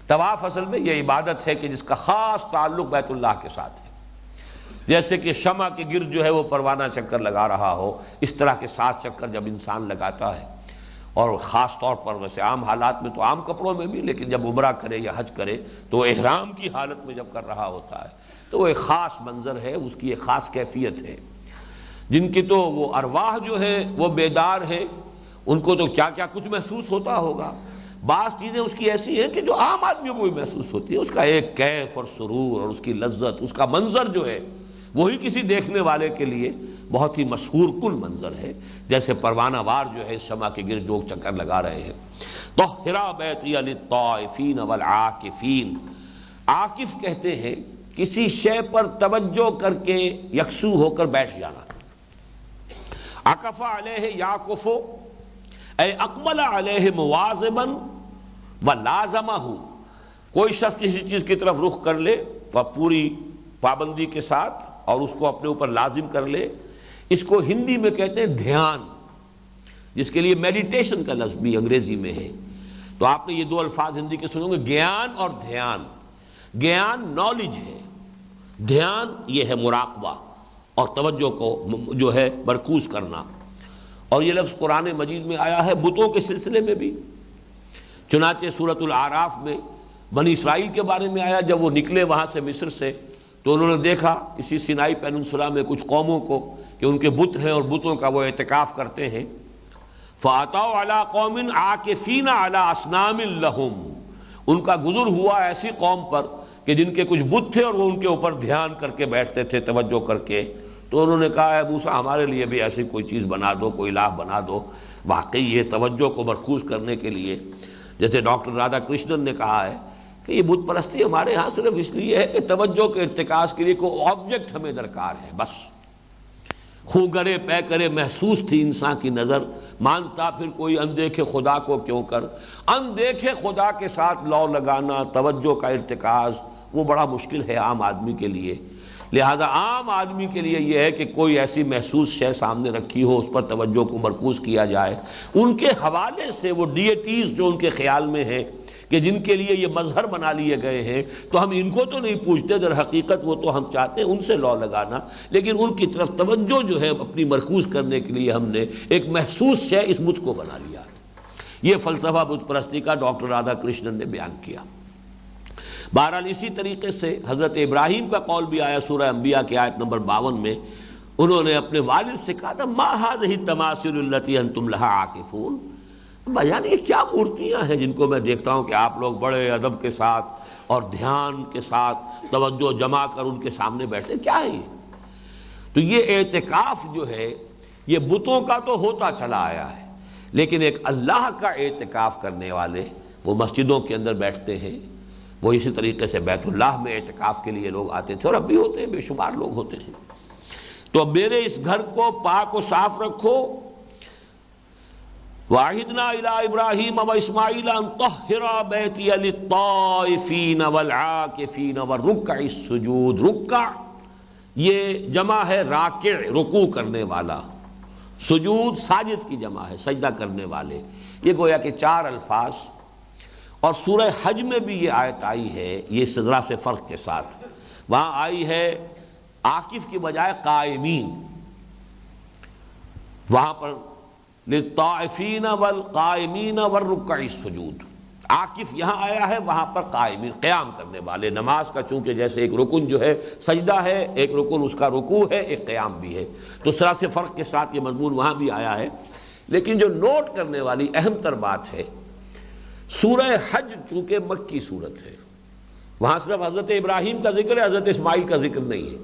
طواف اصل میں یہ عبادت ہے کہ جس کا خاص تعلق بیت اللہ کے ساتھ ہے، جیسے کہ شمع کے گرد جو ہے وہ پروانہ چکر لگا رہا ہو، اس طرح کے 7 چکر جب انسان لگاتا ہے، اور خاص طور پر ویسے عام حالات میں تو عام کپڑوں میں بھی، لیکن جب عمرہ کرے یا حج کرے تو احرام کی حالت میں جب کر رہا ہوتا ہے تو وہ ایک خاص منظر ہے، اس کی ایک خاص کیفیت ہے۔ جن کی تو وہ ارواح جو ہے وہ بیدار ہے، ان کو تو کیا کیا کچھ محسوس ہوتا ہوگا۔ بعض چیزیں اس کی ایسی ہیں کہ جو عام آدمیوں کو بھی محسوس ہوتی ہے، اس کا ایک کیف اور سرور اور اس کی لذت، اس کا منظر جو ہے وہی کسی دیکھنے والے کے لیے بہت ہی مسحور کن منظر ہے، جیسے پروانہ وار جو ہے شمع کے گرد لوگ چکر لگا رہے ہیں۔ طہرا بیتی للطائفین والعاکفین، عاکف کہتے ہیں کسی شے پر توجہ کر کے یکسو ہو کر بیٹھ جانا۔ عکف علیہ یعکف اے اقبل علیہ مواظبا ولازمہ، کوئی شخص کسی چیز کی طرف رخ کر لے وہ پوری پابندی کے ساتھ اور اس کو اپنے اوپر لازم کر لے، اس کو ہندی میں کہتے ہیں دھیان، جس کے لیے میڈیٹیشن کا لفظ بھی انگریزی میں ہے۔ تو آپ نے یہ 2 الفاظ ہندی کے سنو گے، گیان اور دھیان۔ گیان نالج ہے، دھیان یہ ہے مراقبہ اور توجہ کو جو ہے مرکوز کرنا، اور یہ لفظ قرآن مجید میں آیا ہے بتوں کے سلسلے میں بھی۔ چنانچہ سورۃ الاعراف میں بنی اسرائیل کے بارے میں آیا، جب وہ نکلے وہاں سے مصر سے تو انہوں نے دیکھا اسی سینائی پیننسولا میں کچھ قوموں کو کہ ان کے بت ہیں اور بتوں کا وہ اعتکاف کرتے ہیں۔ فَأَتَوْا عَلَىٰ قَوْمٍ عَاكِفِينَ عَلَىٰ أَصْنَامٍ لَهُمْ، ان کا گزر ہوا ایسی قوم پر کہ جن کے کچھ بت تھے اور وہ ان کے اوپر دھیان کر کے بیٹھتے تھے، توجہ کر کے۔ تو انہوں نے کہا اے موسیٰ ہمارے لیے بھی ایسی کوئی چیز بنا دو، کوئی الہ بنا دو۔ واقعی یہ توجہ کو مرکوز کرنے کے لیے، جیسے ڈاکٹر رادھا کرشنن نے کہا ہے کہ یہ بت پرستی ہمارے ہاں صرف اس لیے ہے کہ توجہ کے ارتکاز کے لیے کوئی آبجیکٹ ہمیں درکار ہے، بس خوں گرے پے کرے محسوس تھی انسان کی نظر، مانتا پھر کوئی اندیکھے خدا کو کیوں کر۔ اندیکھے خدا کے ساتھ لو لگانا، توجہ کا ارتکاز، وہ بڑا مشکل ہے عام آدمی کے لیے۔ لہذا عام آدمی کے لیے یہ ہے کہ کوئی ایسی محسوس شے سامنے رکھی ہو، اس پر توجہ کو مرکوز کیا جائے۔ ان کے حوالے سے وہ ڈیٹیز جو ان کے خیال میں ہیں کہ جن کے لیے یہ مظہر بنا لیے گئے ہیں، تو ہم ان کو تو نہیں پوچھتے، در حقیقت وہ تو ہم چاہتے ہیں ان سے لو لگانا، لیکن ان کی طرف توجہ جو ہے اپنی مرکوز کرنے کے لیے ہم نے ایک محسوس شے اس بت کو بنا لیا۔ یہ فلسفہ بت پرستی کا ڈاکٹر رادھا کرشنن نے بیان کیا۔ بہرحال اسی طریقے سے حضرت ابراہیم کا قول بھی آیا سورہ انبیاء کی آیت نمبر 52 میں، انہوں نے اپنے والد سے کہا تھا ما هذه التماثيل التي انتم لها عاکفون، بیان یہ کیا مورتیاں ہیں جن کو میں دیکھتا ہوں کہ آپ لوگ بڑے ادب کے ساتھ اور دھیان کے ساتھ توجہ جما کر ان کے سامنے بیٹھتے، کیا ہے یہ؟ تو یہ اعتکاف جو ہے یہ بتوں کا تو ہوتا چلا آیا ہے، لیکن ایک اللہ کا اعتکاف کرنے والے وہ مسجدوں کے اندر بیٹھتے ہیں، وہ اسی طریقے سے بیت اللہ میں اعتکاف کے لیے لوگ آتے تھے، اور اب بھی ہوتے ہیں، بے شمار لوگ ہوتے ہیں۔ تو میرے اس گھر کو پاک و صاف رکھو۔ وَعَهِدْنَا إِلَىٰ إِبْرَاهِيمَ وَإِسْمَاعِيلَ أَن طَهِّرَا بَيْتِيَ لِلطَّائِفِينَ وَالْعَاكِفِينَ وَالرُّكَّعِ السُّجُودِ۔ رکع یہ جمع ہے راکع، رکوع کرنے والا، سجود ساجد کی جمع ہے، سجدہ کرنے والے۔ یہ گویا کہ 4 الفاظ، اور سورہ حج میں بھی یہ آیت آئی ہے یہ ذرا سے فرق کے ساتھ، وہاں آئی ہے عاکف کی بجائے قائمین، وہاں پر للطائفین والقائمین والرکع السجود، عاکف یہاں آیا ہے، وہاں پر قائمین، قیام کرنے والے۔ نماز کا چونکہ جیسے ایک رکن جو ہے سجدہ ہے، ایک رکن اس کا رکوع ہے، ایک قیام بھی ہے، تو ذرا سے فرق کے ساتھ یہ مضمون وہاں بھی آیا ہے۔ لیکن جو نوٹ کرنے والی اہم تر بات ہے، سورہ حج چونکہ مکی صورت ہے، وہاں صرف حضرت ابراہیم کا ذکر ہے، حضرت اسماعیل کا ذکر نہیں ہے۔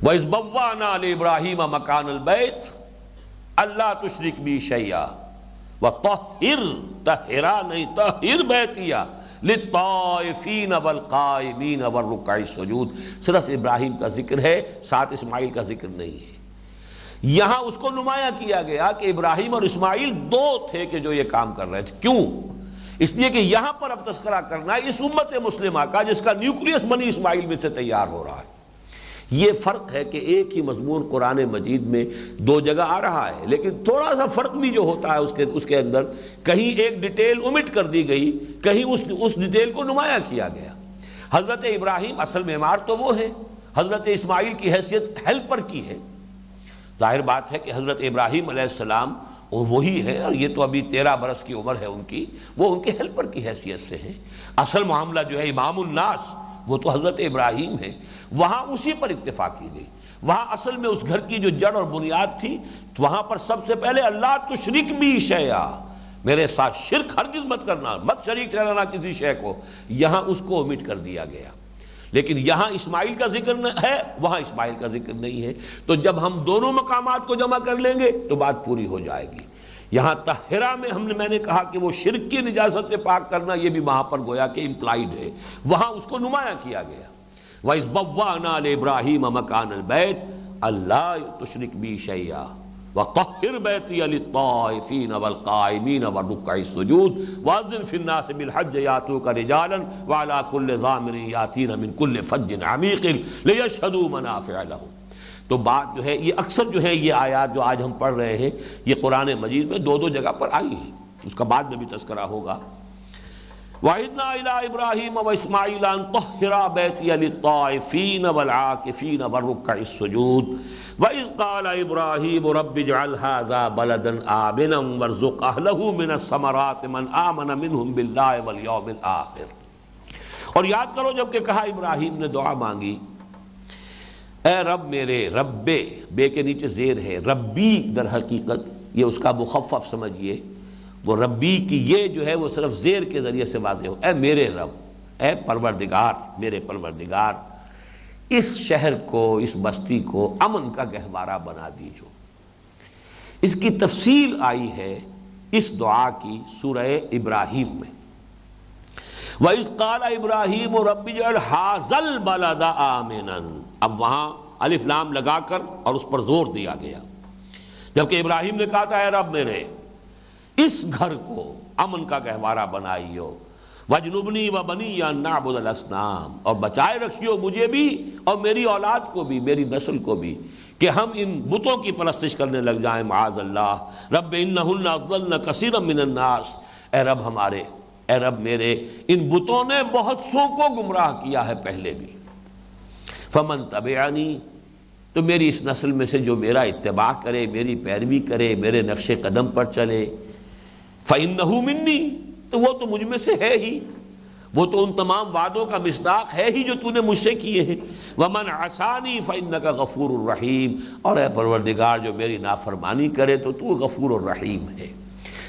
وَإِذْ بَوَّأْنَا لِإِبْرَاهِيمَ مَكَانَ الْبَيْتِ أَلَّا تُشْرِكْ بِي شَيْئًا وَطَهِّرْ طَهِّرَا نہیں طَهِّرْ بَيْتِيَ لِلطَّائِفِينَ وَالْقَائِمِينَ وَالرُّكَّعِ السُّجُودِ، صرف ابراہیم کا ذکر ہے، ساتھ اسماعیل کا ذکر نہیں ہے۔ یہاں اس کو نمایاں کیا گیا کہ ابراہیم اور اسماعیل 2 تھے کہ جو یہ کام کر رہے تھے۔ کیوں؟ اس لیے کہ یہاں پر اب تذکرہ کرنا ہے اس امت مسلمہ کا جس کا نیوکلیس بنی اسماعیل میں سے تیار ہو رہا ہے۔ یہ فرق ہے کہ ایک ہی مضمون قرآن مجید میں 2 جگہ آ رہا ہے، لیکن تھوڑا سا فرق بھی جو ہوتا ہے اس کے اندر، کہیں ایک ڈیٹیل اومٹ کر دی گئی، کہیں اس ڈیٹیل کو نمایاں کیا گیا۔ حضرت ابراہیم اصل معمار تو وہ ہے، حضرت اسماعیل کی حیثیت ہیلپر کی ہے۔ ظاہر بات ہے کہ حضرت ابراہیم علیہ السلام اور وہی ہے، اور یہ تو ابھی 13 برس کی عمر ہے ان کی، وہ ان کے ہیلپر کی حیثیت سے ہیں۔ اصل معاملہ جو ہے امام الناس وہ تو حضرت ابراہیم ہے، وہاں اسی پر اکتفا کی گئی۔ وہاں اصل میں اس گھر کی جو جڑ اور بنیاد تھی، وہاں پر سب سے پہلے اللہ تشرک بی شیئا، میرے ساتھ شرک ہرگز مت کرنا، مت شریک ٹھہرانا کسی شے کو، یہاں اس کو اومٹ کر دیا گیا۔ لیکن یہاں اسماعیل کا ذکر ہے، وہاں اسماعیل کا ذکر نہیں ہے، تو جب ہم دونوں مقامات کو جمع کر لیں گے تو بات پوری ہو جائے گی۔ یہاں طاہرہ میں میں نے کہا کہ وہ شرک کی نجاست سے پاک کرنا، یہ بھی وہاں پر گویا کہ امپلائیڈ ہے، وہاں اس کو نمایاں کیا گیا۔ وَإِذْ بَوَّأْنَا لِإِبْرَاهِيمَ مَكَانَ الْبَيْتِ أَلَّا تُشْرِكْ بِي شَيْئًا وَطَهِّرْ بَيْتِيَ لِلطَّائِفِينَ وَالْقَائِمِينَ وَالرُّكَّعِ السُّجُودِ وَأَذِّنْ فِي النَّاسِ بِالْحَجِّ يَأْتُوكَ رِجَالًا وَعَلَىٰ كُلِّ ضَامِرٍ يَأْتِينَ مِنْ كُلِّ فَجٍّ عَمِيقٍ لِيَشْهَدُوا مَنَافِعَ لَهُمْ۔ تو بات جو ہے یہ اکثر جو ہے یہ آیات جو آج ہم پڑھ رہے ہیں یہ قرآن مجید میں 2 جگہ پر آئی ہیں، اس کا بعد میں بھی تذکرہ ہوگا۔ وَعِدْنَا إِلَىٰ إِبْرَاهِيمَ وَإِسْمَاعِيلَ أَن طَهِّرَا بَيْتِيَ لِلطَّائِفِينَ وَالْعَاكِفِينَ وَالرُّكَّعِ السُّجُودِ وَإِذْ قَالَ إِبْرَاهِيمُ رَبِّ اجْعَلْ هَٰذَا بَلَدًا آمِنًا وَارْزُقْ أَهْلَهُ مِنَ الثَّمَرَاتِ مَنْ آمَنَ مِنْهُمْ بِاللَّهِ وَالْيَوْمِ الْآخِرِ۔ اور یاد کرو جب کہ کہا ابراہیم نے دعا مانگی، اے رب میرے، رب بے کے نیچے زیر ہے، ربی در حقیقت یہ اس کا مخفف سمجھیے، وہ ربی کی یہ جو ہے وہ صرف زیر کے ذریعے سے واضح ہو، اے میرے رب، اے پروردگار، میرے پروردگار، اس شہر کو، اس بستی کو امن کا گہوارہ بنا دیجو۔ اس کی تفصیل آئی ہے اس دعا کی سورہ ابراہیم میں، وَإِذْ قَالَ إِبْرَاهِيمُ رَبِّ اجْعَلْ هَٰذَا الْبَلَدَ آمِنًا۔ اب وہاں الف لام لگا کر اور اس پر زور دیا گیا، جبکہ ابراہیم نے کہا تھا اے رب میرے اس گھر کو امن کا گہوارہ بنائیو، وَاجْنُبْنِي وَبَنِيَّ أَن نَّعْبُدَ الْأَصْنَامَ، اور بچائے رکھیو مجھے بھی اور میری اولاد کو بھی، میری نسل کو بھی، کہ ہم ان بتوں کی پرستش کرنے لگ جائیں، معاذ اللہ۔ رب انہن اضللن کثیرا من الناس، اے رب ہمارے، اے رب میرے، ان بتوں نے بہت سو کو گمراہ کیا ہے پہلے بھی۔ فمن تبعنی، تو میری اس نسل میں سے جو میرا اتباع کرے، میری پیروی کرے، میرے نقش قدم پر چلے، فإنہ منی، تو وہ تو مجھ میں سے ہے ہی، وہ تو ان تمام وعدوں کا مصداق ہے ہی جو تو نے مجھ سے کیے ہیں۔ ومن عصانی فإنک غفور الرحیم، اور اے پروردگار جو میری نافرمانی کرے تو تو غفور الرحیم ہے۔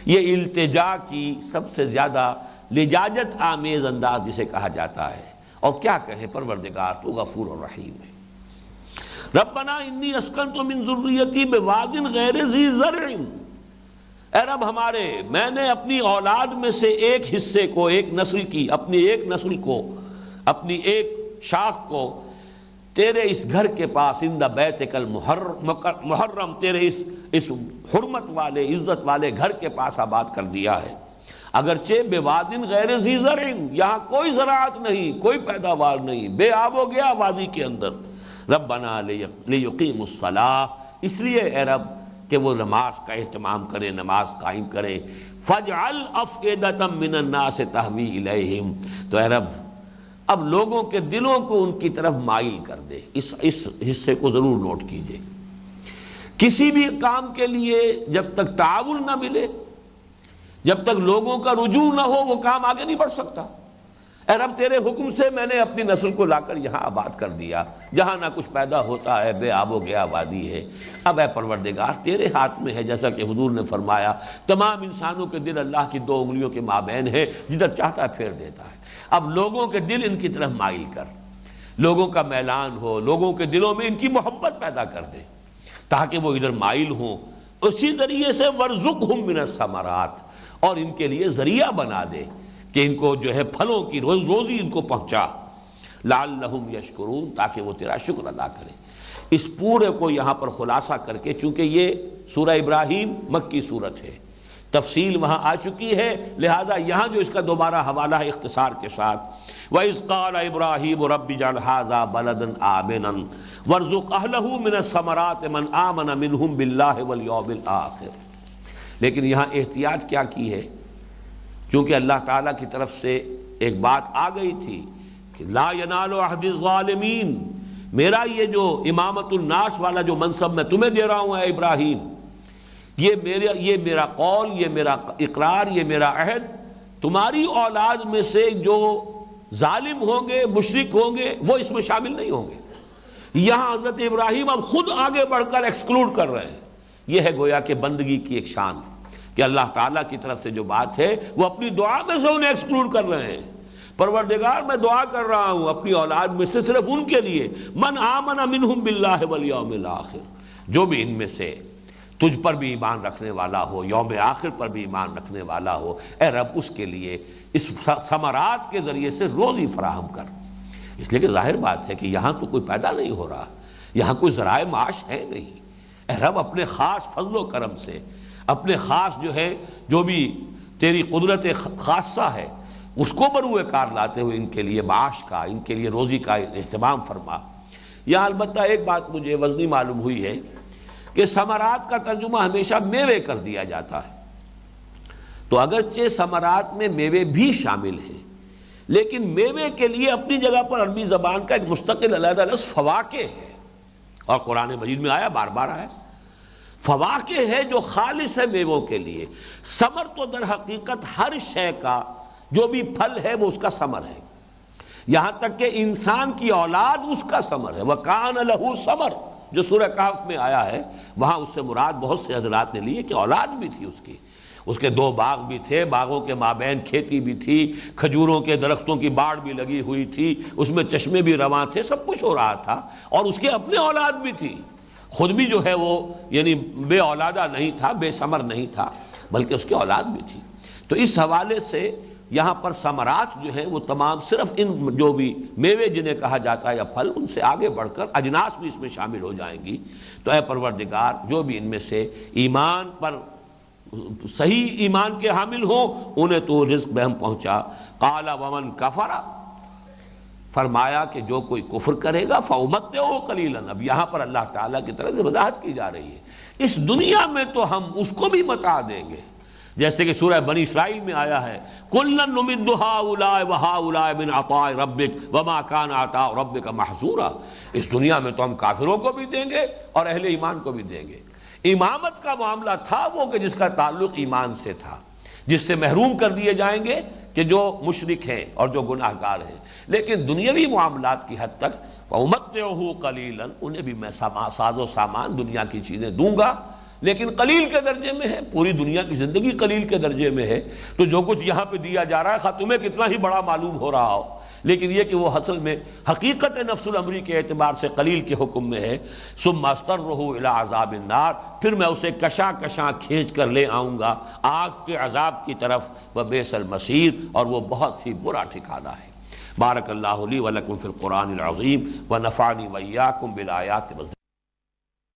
یہ التجا کی سب سے زیادہ لجاجت آمیز انداز جسے کہا جاتا ہے، اور کیا کہیں پروردگار تو غفور الرحیم ہے۔ ربنا انی اسکنت من ذریتی بواد غیر ذی زرع، اے رب ہمارے، میں نے اپنی اولاد میں سے ایک حصے کو، ایک نسل کی، اپنی ایک نسل کو، اپنی ایک شاخ کو تیرے اس گھر کے پاس، عند بیتک المحرم، تیرے اس حرمت والے، عزت والے گھر کے پاس آباد کر دیا ہے، اگرچہ بواد غیر ذی زرع، یہاں کوئی زراعت نہیں، کوئی پیداوار نہیں، بے آب و گیا وادی کے اندر۔ ربنا لیقیموا الصلاۃ، اس لیے اے رب کہ وہ نماز کا اہتمام کرے، نماز قائم کرے۔ فاجعل افئدۃ من الناس تہوی الیہم، تو اے رب اب لوگوں کے دلوں کو ان کی طرف مائل کر دے۔ اس حصے کو ضرور نوٹ کیجئے، کسی بھی کام کے لیے جب تک تعاون نہ ملے، جب تک لوگوں کا رجوع نہ ہو، وہ کام آگے نہیں بڑھ سکتا۔ اے رب تیرے حکم سے میں نے اپنی نسل کو لا کر یہاں آباد کر دیا، جہاں نہ کچھ پیدا ہوتا ہے، بے آب و گیا وادی ہے۔ اب اے پروردگار تیرے ہاتھ میں ہے، جیسا کہ حضور نے فرمایا تمام انسانوں کے دل اللہ کی دو انگلیوں کے مابین ہے، جدھر چاہتا ہے پھیر دیتا ہے۔ اب لوگوں کے دل ان کی طرف مائل کر، لوگوں کا میلان ہو، لوگوں کے دلوں میں ان کی محبت پیدا کر دے تاکہ وہ ادھر مائل ہوں۔ اسی ذریعے سے ورزقہم من الثمرات، اور ان کے لیے ذریعہ بنا دے کہ ان کو جو ہے پھلوں کی روزی ان کو پہنچا، لعلہم یشکرون، تاکہ وہ تیرا شکر ادا کریں۔ اس پورے کو یہاں پر خلاصہ کر کے، چونکہ یہ سورہ ابراہیم مکی صورت ہے، تفصیل وہاں آ چکی ہے، لہذا یہاں جو اس کا دوبارہ حوالہ ہے اختصار کے ساتھ، وَإِذْ قَالَ إِبْرَاهِيمُ رَبِّ اجْعَلْ هَٰذَا بَلَدًا آمِنًا وَارْزُقْ أَهْلَهُ مِنَ الثَّمَرَاتِ مَنْ آمَنَ مِنْهُمْ بِاللَّهِ وَالْيَوْمِ الْآخِرِ۔ لیکن یہاں احتیاط کیا کی ہے، چونکہ اللہ تعالیٰ کی طرف سے ایک بات آ گئی تھی کہ لا ینال عہد الظالمین، میرا یہ جو امامت الناس والا جو منصب میں تمہیں دے رہا ہوں اے ابراہیم، یہ میرا قول، یہ میرا اقرار، یہ میرا عہد تمہاری اولاد میں سے جو ظالم ہوں گے، مشرک ہوں گے، وہ اس میں شامل نہیں ہوں گے۔ یہاں حضرت ابراہیم اب خود آگے بڑھ کر ایکسکلوڈ کر رہے ہیں۔ یہ ہے گویا کہ بندگی کی ایک شان کہ اللہ تعالیٰ کی طرف سے جو بات ہے وہ اپنی دعا میں سے انہیں ایکسکلوڈ کر رہے ہیں۔ پروردگار میں دعا کر رہا ہوں اپنی اولاد میں سے صرف ان کے لیے، من آمن منہم باللہ والیوم الآخر، جو بھی ان میں سے تجھ پر بھی ایمان رکھنے والا ہو، یوم آخر پر بھی ایمان رکھنے والا ہو، اے رب اس کے لیے اس ثمرات کے ذریعے سے روزی فراہم کر۔ اس لیے کہ ظاہر بات ہے کہ یہاں تو کوئی پیدا نہیں ہو رہا، یہاں کوئی ذرائع معاش ہے نہیں۔ اے رب اپنے خاص فضل و کرم سے، اپنے خاص جو ہے جو بھی تیری قدرت خاصہ ہے اس کو بروئے کار لاتے ہوئے ان کے لیے معاش کا، ان کے لیے روزی کا اہتمام فرما۔ یہاں البتہ ایک بات مجھے وزنی معلوم ہوئی ہے کہ ثمرات کا ترجمہ ہمیشہ میوے کر دیا جاتا ہے، تو اگرچہ ثمرات میں میوے بھی شامل ہیں، لیکن میوے کے لیے اپنی جگہ پر عربی زبان کا ایک مستقل علیحدہ لفظ فواکہ ہے، اور قرآن مجید میں آیا، بار بار آیا، فواکہ ہے جو خالص ہے میووں کے لیے۔ ثمر تو در حقیقت ہر شے کا جو بھی پھل ہے وہ اس کا ثمر ہے، یہاں تک کہ انسان کی اولاد اس کا ثمر ہے۔ وَكَانَ لَهُ ثَمَرٌ جو سورہ کہف میں آیا ہے، وہاں اس سے مراد بہت سے حضرات نے لیے کہ اولاد بھی تھی اس کی، اس کے 2 باغ بھی تھے، باغوں کے مابین کھیتی بھی تھی، کھجوروں کے درختوں کی باڑ بھی لگی ہوئی تھی، اس میں چشمے بھی رواں تھے، سب کچھ ہو رہا تھا، اور اس کے اپنے اولاد بھی تھی، خود بھی جو ہے وہ یعنی بے اولادہ نہیں تھا، بے ثمر نہیں تھا، بلکہ اس کی اولاد بھی تھی۔ تو اس حوالے سے یہاں پر ثمرات جو ہیں وہ تمام صرف ان جو بھی میوے جنہیں کہا جاتا ہے یا پھل، ان سے آگے بڑھ کر اجناس بھی اس میں شامل ہو جائیں گی۔ تو اے پروردگار، جو بھی ان میں سے ایمان پر صحیح ایمان کے حامل ہوں انہیں تو رزق بہم پہنچا۔ قال ومن کفر، فرمایا کہ جو کوئی کفر کرے گا فَأُمَتِّعُهُ قَلِيلًا، اب یہاں پر اللہ تعالیٰ کی طرف سے وضاحت کی جا رہی ہے، اس دنیا میں تو ہم اس کو بھی متاع دیں گے، جیسے کہ سورہ بنی اسرائیل میں آیا ہے كُلًّا نُمِدُّ هَٰؤُلَاءِ وَهَٰؤُلَاءِ مِنْ عَطَاءِ رَبِّكَ وَمَا كَانَ عَطَاءُ رَبِّكَ مَحْظُورًا، اس دنیا میں تو ہم کافروں کو بھی دیں گے اور اہل ایمان کو بھی دیں گے۔ امامت کا معاملہ تھا وہ کہ جس کا تعلق ایمان سے تھا، جس سے محروم کر دیے جائیں گے کہ جو مشرک ہیں اور جو گناہ گار ہیں، لیکن دنیاوی معاملات کی حد تک وَأُمَتِّعُهُ قَلِيلًا، انہیں بھی میں ساز و سامان دنیا کی چیزیں دوں گا، لیکن قلیل کے درجے میں ہے، پوری دنیا کی زندگی قلیل کے درجے میں ہے، تو جو کچھ یہاں پہ دیا جا رہا ہے خواہ تمہیں کتنا ہی بڑا معلوم ہو رہا ہو، لیکن یہ کہ وہ اصل میں حقیقت نفس الامری کے اعتبار سے قلیل کے حکم میں ہے۔ ثم استرہ الی عذاب النار، پھر میں اسے کشاں کشاں کھینچ کر لے آؤں گا آگ کے عذاب کی طرف، وبئس المصیر، اور وہ بہت ہی برا ٹھکانہ ہے۔ بارک اللہ لی ولکم فی القرآن العظیم ونفعنی وإیاکم بالآیات